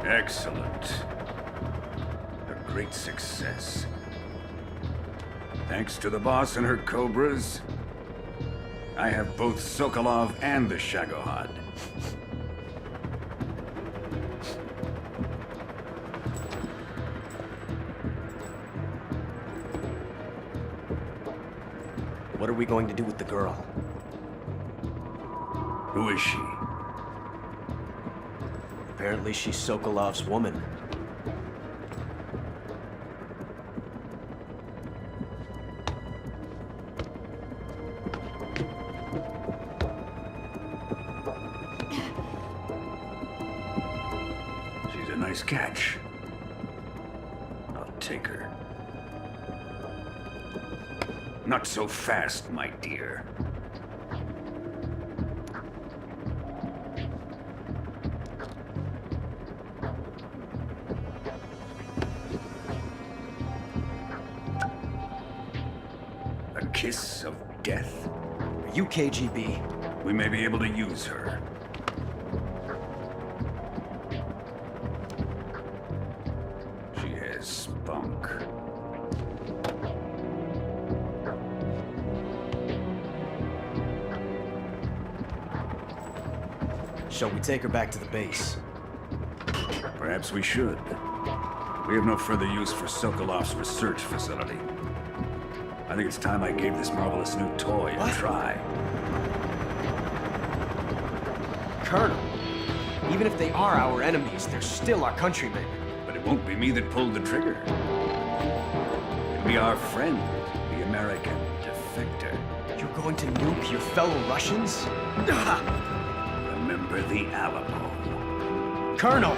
Excellent. A great success. Thanks to the boss and her cobras, I have both Sokolov and the Shagohod. What are we going to do with the girl? Who is she? Apparently she's Sokolov's woman. She's a nice catch. I'll take her. Not so fast, my dear. A kiss of death? Are you KGB? We may be able to use her. She has spunk. Shall we take her back to the base? Perhaps we should. We have no further use for Sokolov's research facility. I think it's time I gave this marvelous new toy a try. Colonel, even if they are our enemies, they're still our countrymen. But it won't be me that pulled the trigger. It'll be our friend, the American defector. You're going to nuke your fellow Russians? Remember the Alamo. Colonel!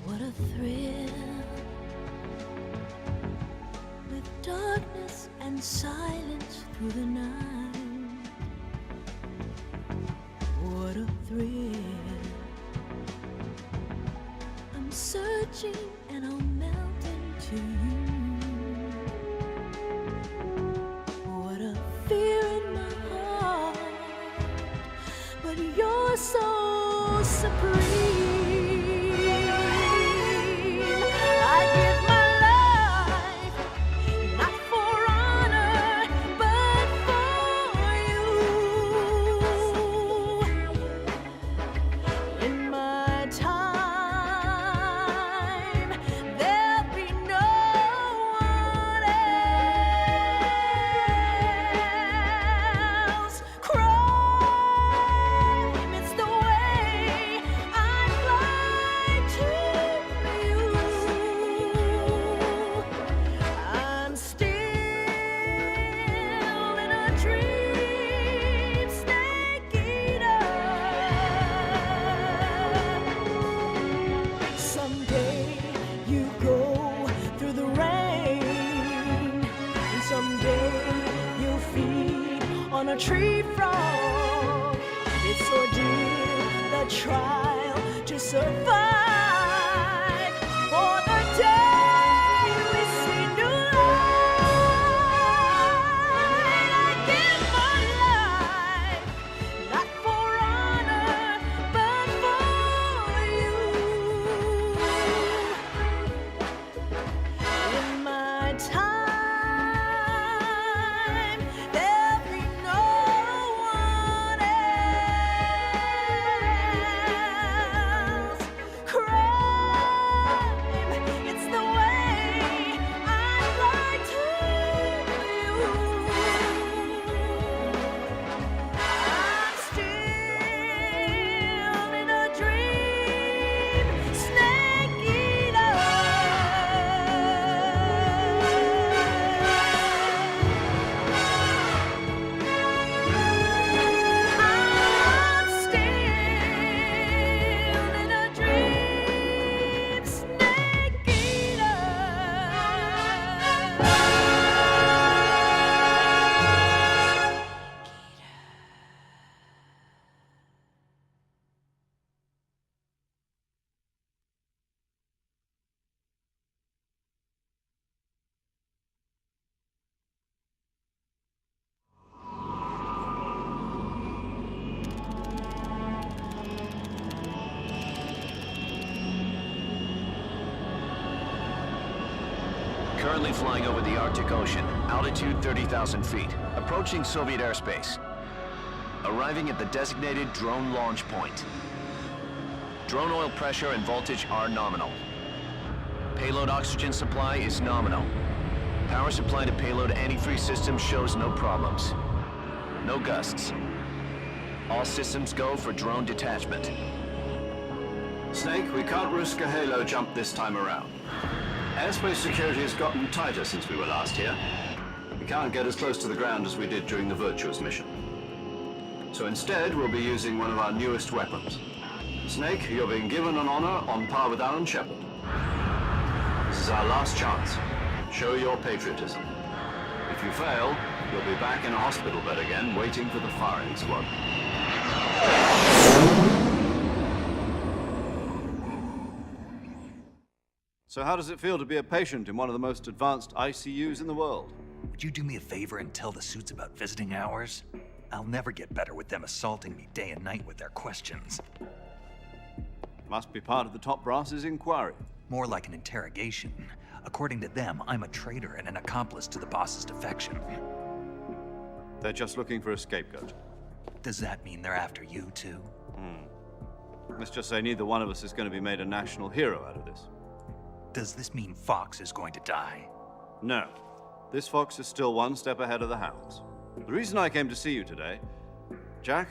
What a thrill, with darkness and silence through the night. What a thrill, I'm searching and I'll melt into you. What a fear in my heart, but you're so supreme. In my time, there'll be no Currently flying over the Arctic Ocean, altitude 30,000 feet, approaching Soviet airspace. Arriving at the designated drone launch point. Drone oil pressure and voltage are nominal. Payload oxygen supply is nominal. Power supply to payload antifreeze system shows no problems. No gusts. All systems go for drone detachment. Snake, we can't risk a halo jump this time around. Airspace security has gotten tighter since we were last here. We can't get as close to the ground as we did during the Virtuous mission. So instead, we'll be using one of our newest weapons. Snake, you're being given an honor on par with Alan Shepard. This is our last chance. Show your patriotism. If you fail, you'll be back in a hospital bed again, waiting for the firing squad. So how does it feel to be a patient in one of the most advanced ICUs in the world? Would you do me a favor and tell the suits about visiting hours? I'll never get better with them assaulting me day and night with their questions. Must be part of the top brass's inquiry. More like an interrogation. According to them, I'm a traitor and an accomplice to the boss's defection. They're just looking for a scapegoat. Does that mean they're after you, too? Let's just say neither one of us is going to be made a national hero out of this. Does this mean Fox is going to die? No. This Fox is still one step ahead of the Hounds. The reason I came to see you today, Jack,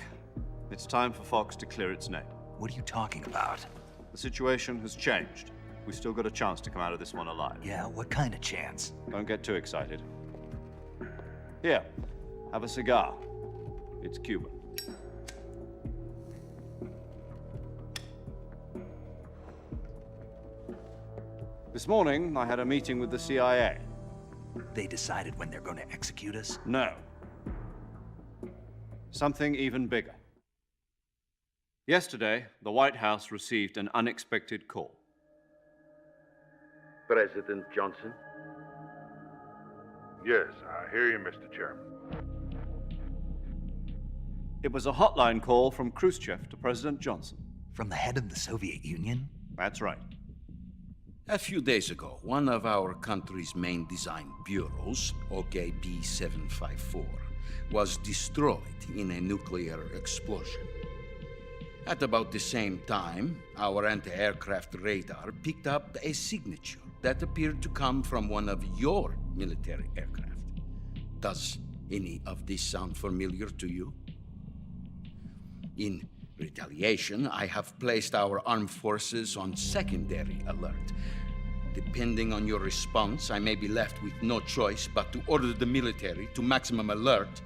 it's time for Fox to clear its name. What are you talking about? The situation has changed. We've still got a chance to come out of this one alive. Yeah, what kind of chance? Don't get too excited. Here, have a cigar. It's Cuban. This morning, I had a meeting with the CIA. They decided when they're going to execute us? No. Something even bigger. Yesterday, the White House received an unexpected call. President Johnson? Yes, I hear you, Mr. Chairman. It was a hotline call from Khrushchev to President Johnson. From the head of the Soviet Union? That's right. A few days ago, one of our country's main design bureaus, OKB 754, was destroyed in a nuclear explosion. At about the same time, our anti-aircraft radar picked up a signature that appeared to come from one of your military aircraft. Does any of this sound familiar to you? In retaliation, I have placed our armed forces on secondary alert. Depending on your response, I may be left with no choice but to order the military to maximum alert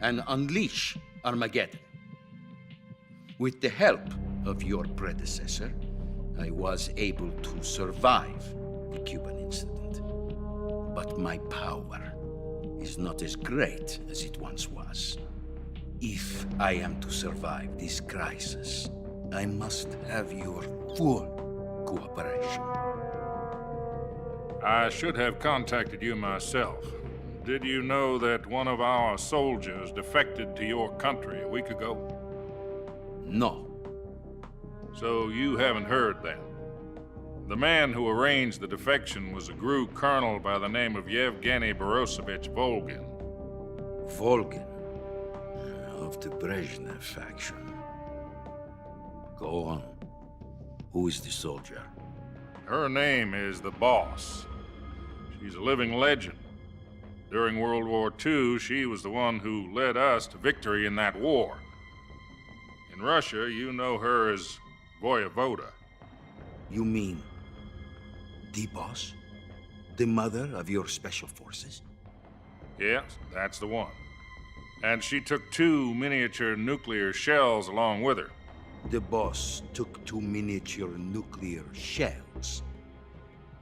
and unleash Armageddon. With the help of your predecessor, I was able to survive the Cuban incident. But my power is not as great as it once was. If I am to survive this crisis, I must have your full cooperation. I should have contacted you myself. Did you know that one of our soldiers defected to your country a week ago? No. So you haven't heard then? The man who arranged the defection was a GRU colonel by the name of Yevgeny Borosovich Volgin. Volgin? Of the Brezhnev faction. Go on. Who is the soldier? Her name is the Boss. She's a living legend. During World War II, she was the one who led us to victory in that war. In Russia, you know her as Voyevoda. You mean the Boss? The mother of your special forces? Yes, that's the one. And she took 2 miniature nuclear shells along with her. The Boss took 2 miniature nuclear shells?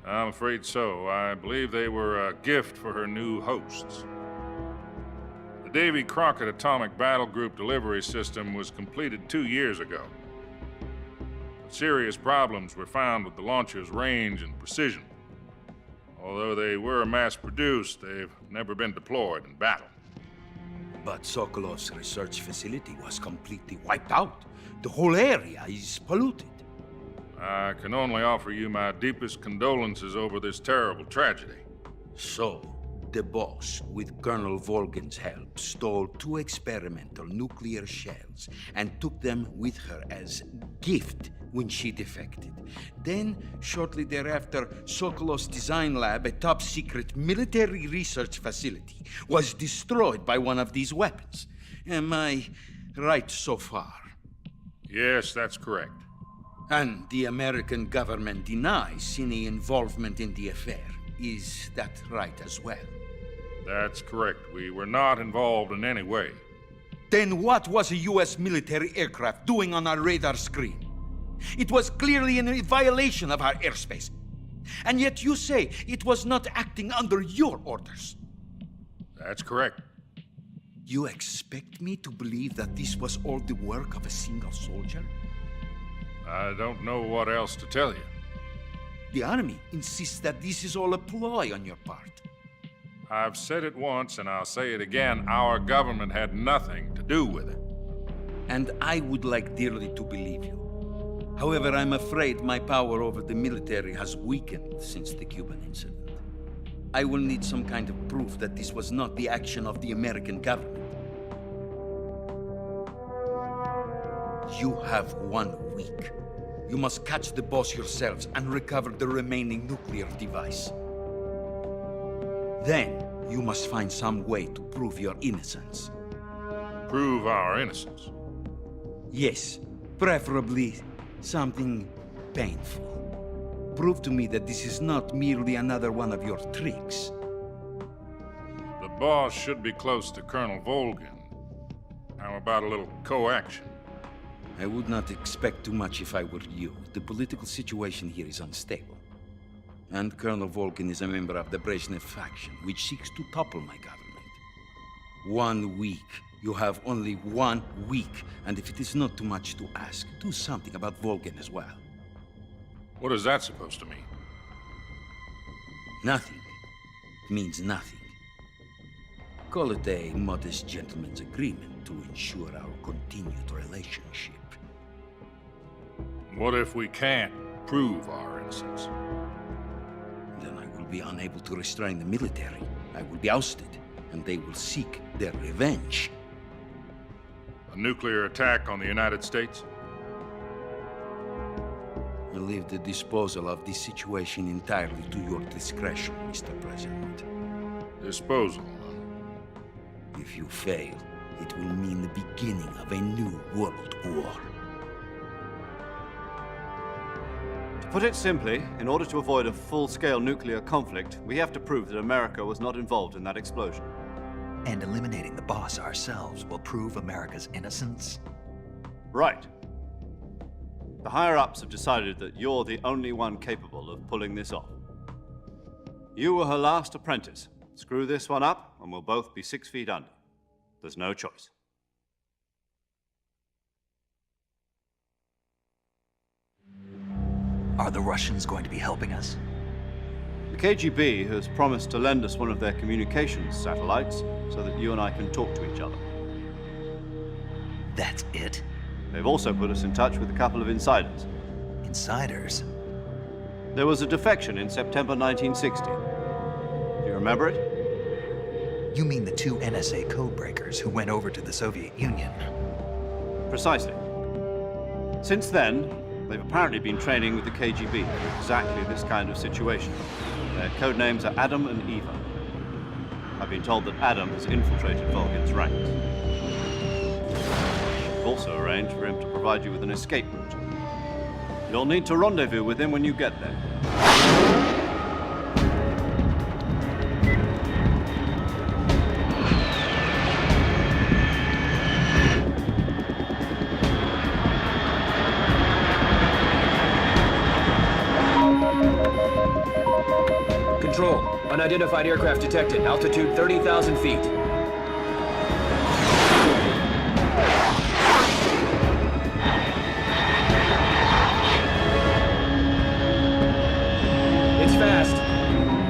I'm afraid so. I believe they were a gift for her new hosts. The Davy Crockett Atomic Battle Group delivery system was completed 2 years ago. But serious problems were found with the launcher's range and precision. Although they were mass-produced, they've never been deployed in battle. But Sokolov's research facility was completely wiped out. The whole area is polluted. I can only offer you my deepest condolences over this terrible tragedy. So, the boss, with Colonel Volgin's help, stole 2 experimental nuclear shells and took them with her as gift when she defected. Then, shortly thereafter, Sokolov's design lab, a top-secret military research facility, was destroyed by one of these weapons. Am I right so far? Yes, that's correct. And the American government denies any involvement in the affair. Is that right as well? That's correct. We were not involved in any way. Then what was a U.S. military aircraft doing on our radar screen? It was clearly in violation of our airspace. And yet you say it was not acting under your orders. That's correct. You expect me to believe that this was all the work of a single soldier? I don't know what else to tell you. The Army insists that this is all a ploy on your part. I've said it once, and I'll say it again. Our government had nothing to do with it. And I would like dearly to believe you. However, I'm afraid my power over the military has weakened since the Cuban incident. I will need some kind of proof that this was not the action of the American government. You have 1 week. You must catch the boss yourselves and recover the remaining nuclear device. Then, you must find some way to prove your innocence. Prove our innocence? Yes, preferably something painful. Prove to me that this is not merely another one of your tricks. The boss should be close to Colonel Volgin. How about a little coaction? I would not expect too much if I were you. The political situation here is unstable. And Colonel Volgin is a member of the Brezhnev faction, which seeks to topple my government. 1 week. You have only 1 week, and if it is not too much to ask, do something about Volgin as well. What is that supposed to mean? Nothing. It means nothing. Call it a modest gentleman's agreement to ensure our continued relationship. What if we can't prove our innocence? Then I will be unable to restrain the military. I will be ousted, and they will seek their revenge. A nuclear attack on the United States? I leave the disposal of this situation entirely to your discretion, Mr. President. Disposal? If you fail, it will mean the beginning of a new world war. To put it simply, in order to avoid a full-scale nuclear conflict, we have to prove that America was not involved in that explosion. And eliminating the boss ourselves will prove America's innocence? Right. The higher-ups have decided that you're the only one capable of pulling this off. You were her last apprentice. Screw this one up, and we'll both be 6 feet under. There's no choice. Are the Russians going to be helping us? The KGB has promised to lend us one of their communications satellites so that you and I can talk to each other. That's it? They've also put us in touch with a couple of insiders. Insiders? There was a defection in September 1960. Do you remember it? You mean the 2 NSA codebreakers who went over to the Soviet Union? Precisely. Since then, they've apparently been training with the KGB for exactly this kind of situation. Their code names are Adam and Eva. I've been told that Adam has infiltrated Volgin's ranks. We've also arranged for him to provide you with an escape route. You'll need to rendezvous with him when you get there. Control, unidentified aircraft detected. Altitude 30,000 feet. It's fast.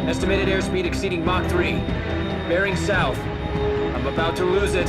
Estimated airspeed exceeding Mach 3. Bearing south. I'm about to lose it.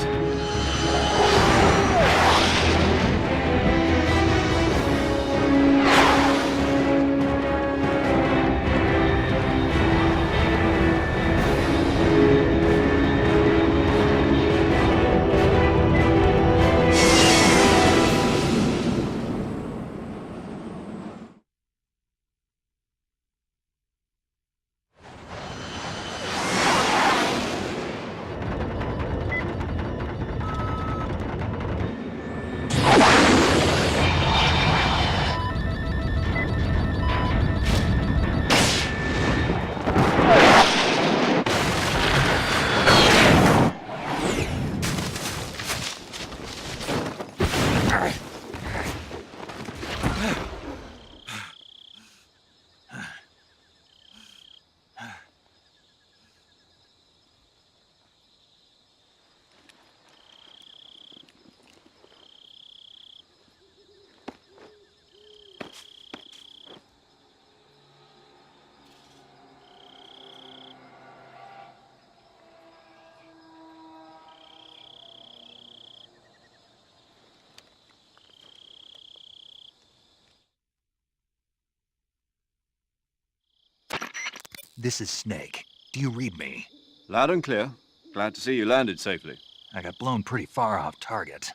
This is Snake. Do you read me? Loud and clear. Glad to see you landed safely. I got blown pretty far off target.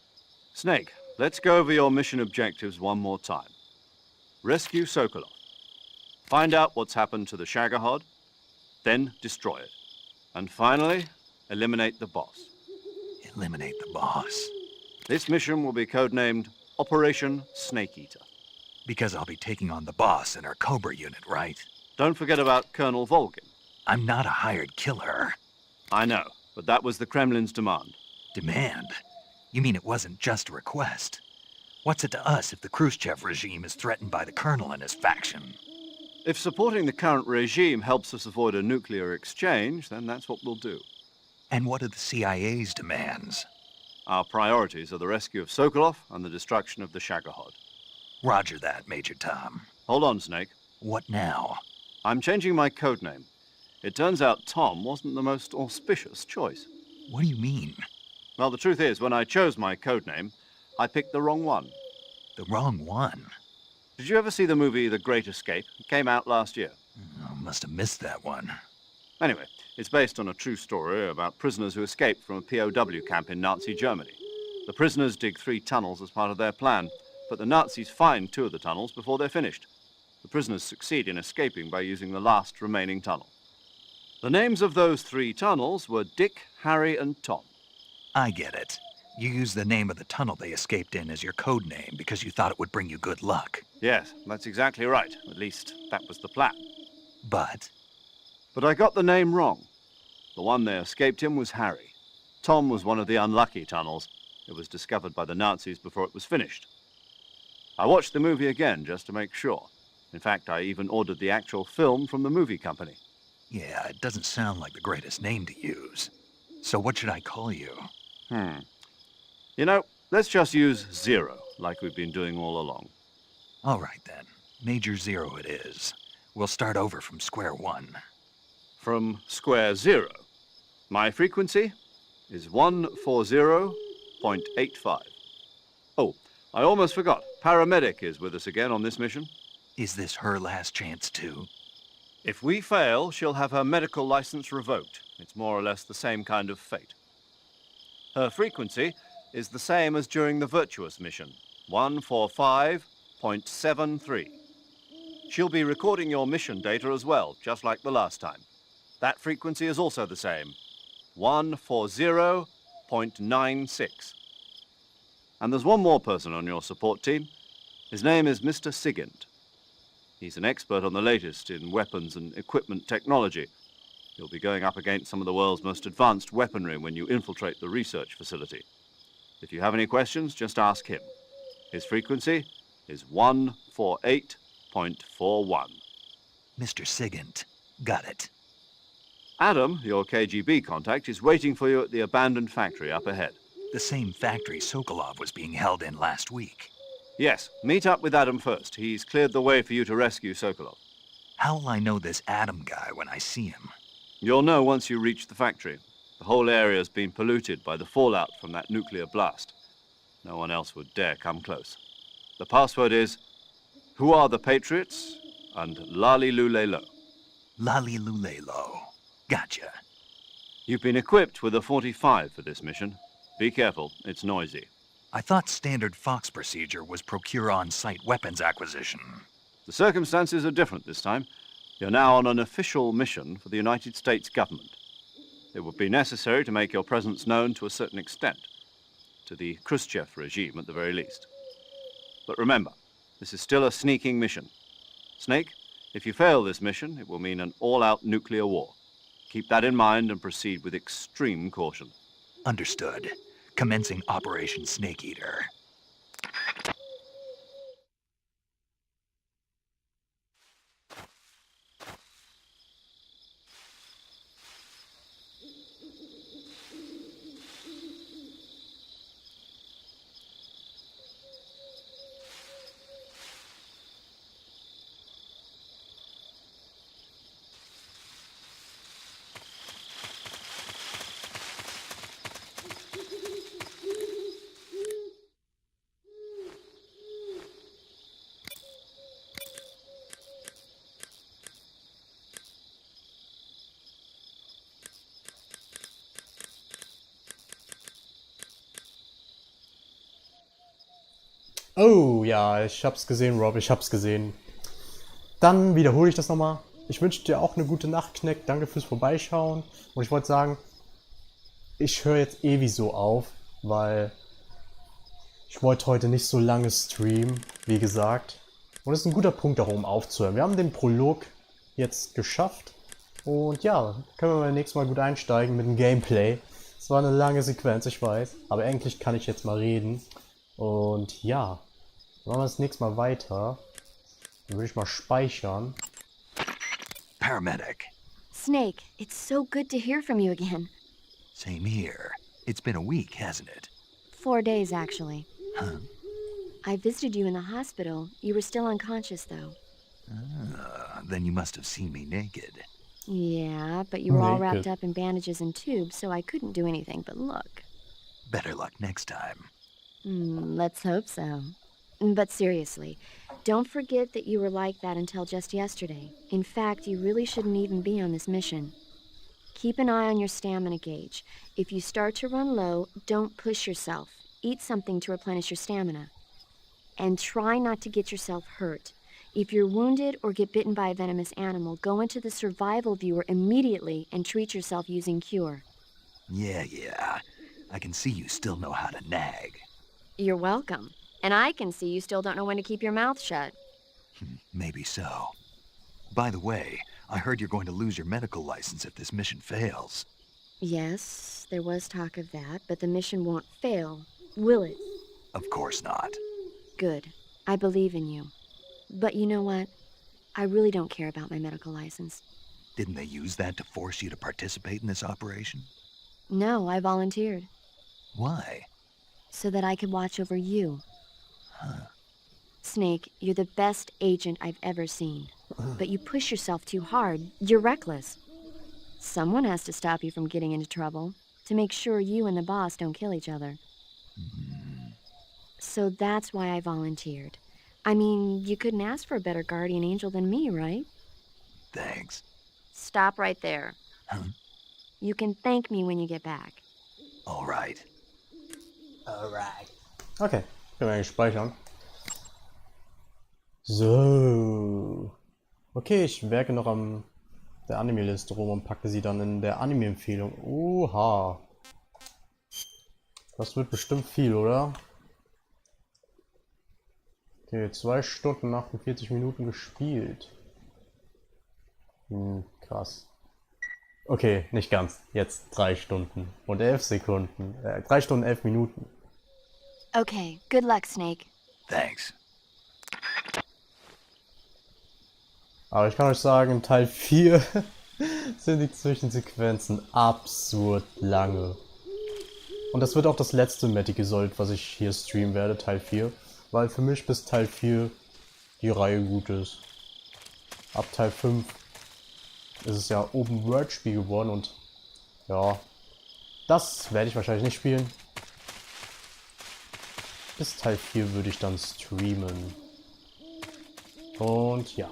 Snake, let's go over your mission objectives one more time. Rescue Sokolov. Find out what's happened to the Shagohod, then destroy it. And finally, eliminate the boss. Eliminate the boss. This mission will be codenamed Operation Snake Eater. Because I'll be taking on the boss and our Cobra unit, right? Don't forget about Colonel Volgin. I'm not a hired killer. I know, but that was the Kremlin's demand. Demand? You mean it wasn't just a request? What's it to us if the Khrushchev regime is threatened by the Colonel and his faction? If supporting the current regime helps us avoid a nuclear exchange, then that's what we'll do. And what are the CIA's demands? Our priorities are the rescue of Sokolov and the destruction of the Shagohod. Roger that, Major Tom. Hold on, Snake. What now? I'm changing my codename. It turns out Tom wasn't the most auspicious choice. What do you mean? Well, the truth is, when I chose my codename, I picked the wrong one. The wrong one? Did you ever see the movie The Great Escape? It came out last year. Oh, must have missed that one. Anyway, it's based on a true story about prisoners who escaped from a POW camp in Nazi Germany. The prisoners dig 3 tunnels as part of their plan, but the Nazis find 2 of the tunnels before they're finished. The prisoners succeed in escaping by using the last remaining tunnel. The names of those 3 tunnels were Dick, Harry, and Tom. I get it. You used the name of the tunnel they escaped in as your code name because you thought it would bring you good luck. Yes, that's exactly right. At least, that was the plan. But I got the name wrong. The one they escaped in was Harry. Tom was one of the unlucky tunnels. It was discovered by the Nazis before it was finished. I watched the movie again just to make sure. In fact, I even ordered the actual film from the movie company. yeah, it doesn't sound like the greatest name to use. So what should I call you? You know, let's just use Zero, like we've been doing all along. All right, then. Major Zero it is. We'll start over from square one. From square 0. My frequency is 140.85. Oh, I almost forgot. Paramedic is with us again on this mission. Is this her last chance, too? If we fail, she'll have her medical license revoked. It's more or less the same kind of fate. Her frequency is the same as during the Virtuous mission, 145.73. She'll be recording your mission data as well, just like the last time. That frequency is also the same, 140.96. And there's one more person on your support team. His name is Mr. Sigint. He's an expert on the latest in weapons and equipment technology. You'll be going up against some of the world's most advanced weaponry when you infiltrate the research facility. If you have any questions, just ask him. His frequency is 148.41. Mr. Sigint. Got it. Adam, your KGB contact, is waiting for you at the abandoned factory up ahead. The same factory Sokolov was being held in last week. Yes, meet up with Adam first. He's cleared the way for you to rescue Sokolov. How will I know this Adam guy when I see him? You'll know once you reach the factory. The whole area's been polluted by the fallout from that nuclear blast. No one else would dare come close. The password is, "Who are the Patriots?" and "Lali Lule Lo." Lali Lule Lo. Gotcha. You've been equipped with a 45 for this mission. Be careful, it's noisy. I thought standard Fox procedure was procure on-site weapons acquisition. The circumstances are different this time. You're now on an official mission for the United States government. It would be necessary to make your presence known to a certain extent, to the Khrushchev regime at the very least. But remember, this is still a sneaking mission. Snake, if you fail this mission, it will mean an all-out nuclear war. Keep that in mind and proceed with extreme caution. Understood. Commencing Operation Snake Eater. Oh, ja, ich hab's gesehen, Rob, ich hab's gesehen. Dann wiederhole ich das nochmal. Ich wünsche dir auch eine gute Nacht, Kneck. Danke fürs Vorbeischauen. Und ich wollte sagen, ich höre jetzt so auf, weil ich wollte heute nicht so lange streamen, wie gesagt. Und es ist ein guter Punkt, auch um aufzuhören. Wir haben den Prolog jetzt geschafft. Und ja, können wir beim nächsten Mal gut einsteigen mit dem Gameplay. Es war eine lange Sequenz, ich weiß. Aber endlich kann ich jetzt mal reden. Und ja, machen wir das nächste Mal weiter. Dann würde ich mal speichern. Paramedic. Snake, it's so good to hear from you again. Same here. It's been a week, hasn't it? 4 days, actually. Huh? I visited you in the hospital. You were still unconscious, though. Then you must have seen me naked. Yeah, but you were all wrapped up in bandages and tubes, so I couldn't do anything but look. Better luck next time. Let's hope so. But seriously, don't forget that you were like that until just yesterday. In fact, you really shouldn't even be on this mission. Keep an eye on your stamina gauge. If you start to run low, don't push yourself. Eat something to replenish your stamina. And try not to get yourself hurt. If you're wounded or get bitten by a venomous animal, go into the survival viewer immediately and treat yourself using Cure. Yeah. I can see you still know how to nag. You're welcome. And I can see you still don't know when to keep your mouth shut. Maybe so. By the way, I heard you're going to lose your medical license if this mission fails. Yes, there was talk of that, but the mission won't fail, will it? Of course not. Good. I believe in you. But you know what? I really don't care about my medical license. Didn't they use that to force you to participate in this operation? No, I volunteered. Why? So that I could watch over you. Huh. Snake, you're the best agent I've ever seen. But you push yourself too hard. You're reckless. Someone has to stop you from getting into trouble, to make sure you and the boss don't kill each other. So that's why I volunteered. I mean, you couldn't ask for a better guardian angel than me, right? Thanks. Stop right there. Huh? You can thank me when you get back. All right. Okay, können wir eigentlich speichern. So. Okay, ich werke noch an der Anime-Liste rum und packe sie dann in der Anime-Empfehlung. Oha. Das wird bestimmt viel, oder? Okay, 2 Stunden 48 Minuten gespielt. Krass. Okay, nicht ganz. Jetzt 3 Stunden und 11 Sekunden. 3 Stunden 11 Minuten. Okay, good luck, Snake. Thanks. Aber ich kann euch sagen, in Teil 4 sind die Zwischensequenzen absurd lange. Und das wird auch das letzte Metal Gear Solid, was ich hier streamen werde, Teil 4. Weil für mich bis Teil 4 die Reihe gut ist. Ab Teil 5 ist es ja Open-World-Spiel geworden und ja, das werde ich wahrscheinlich nicht spielen. Bis Teil 4 würde ich dann streamen. Und ja.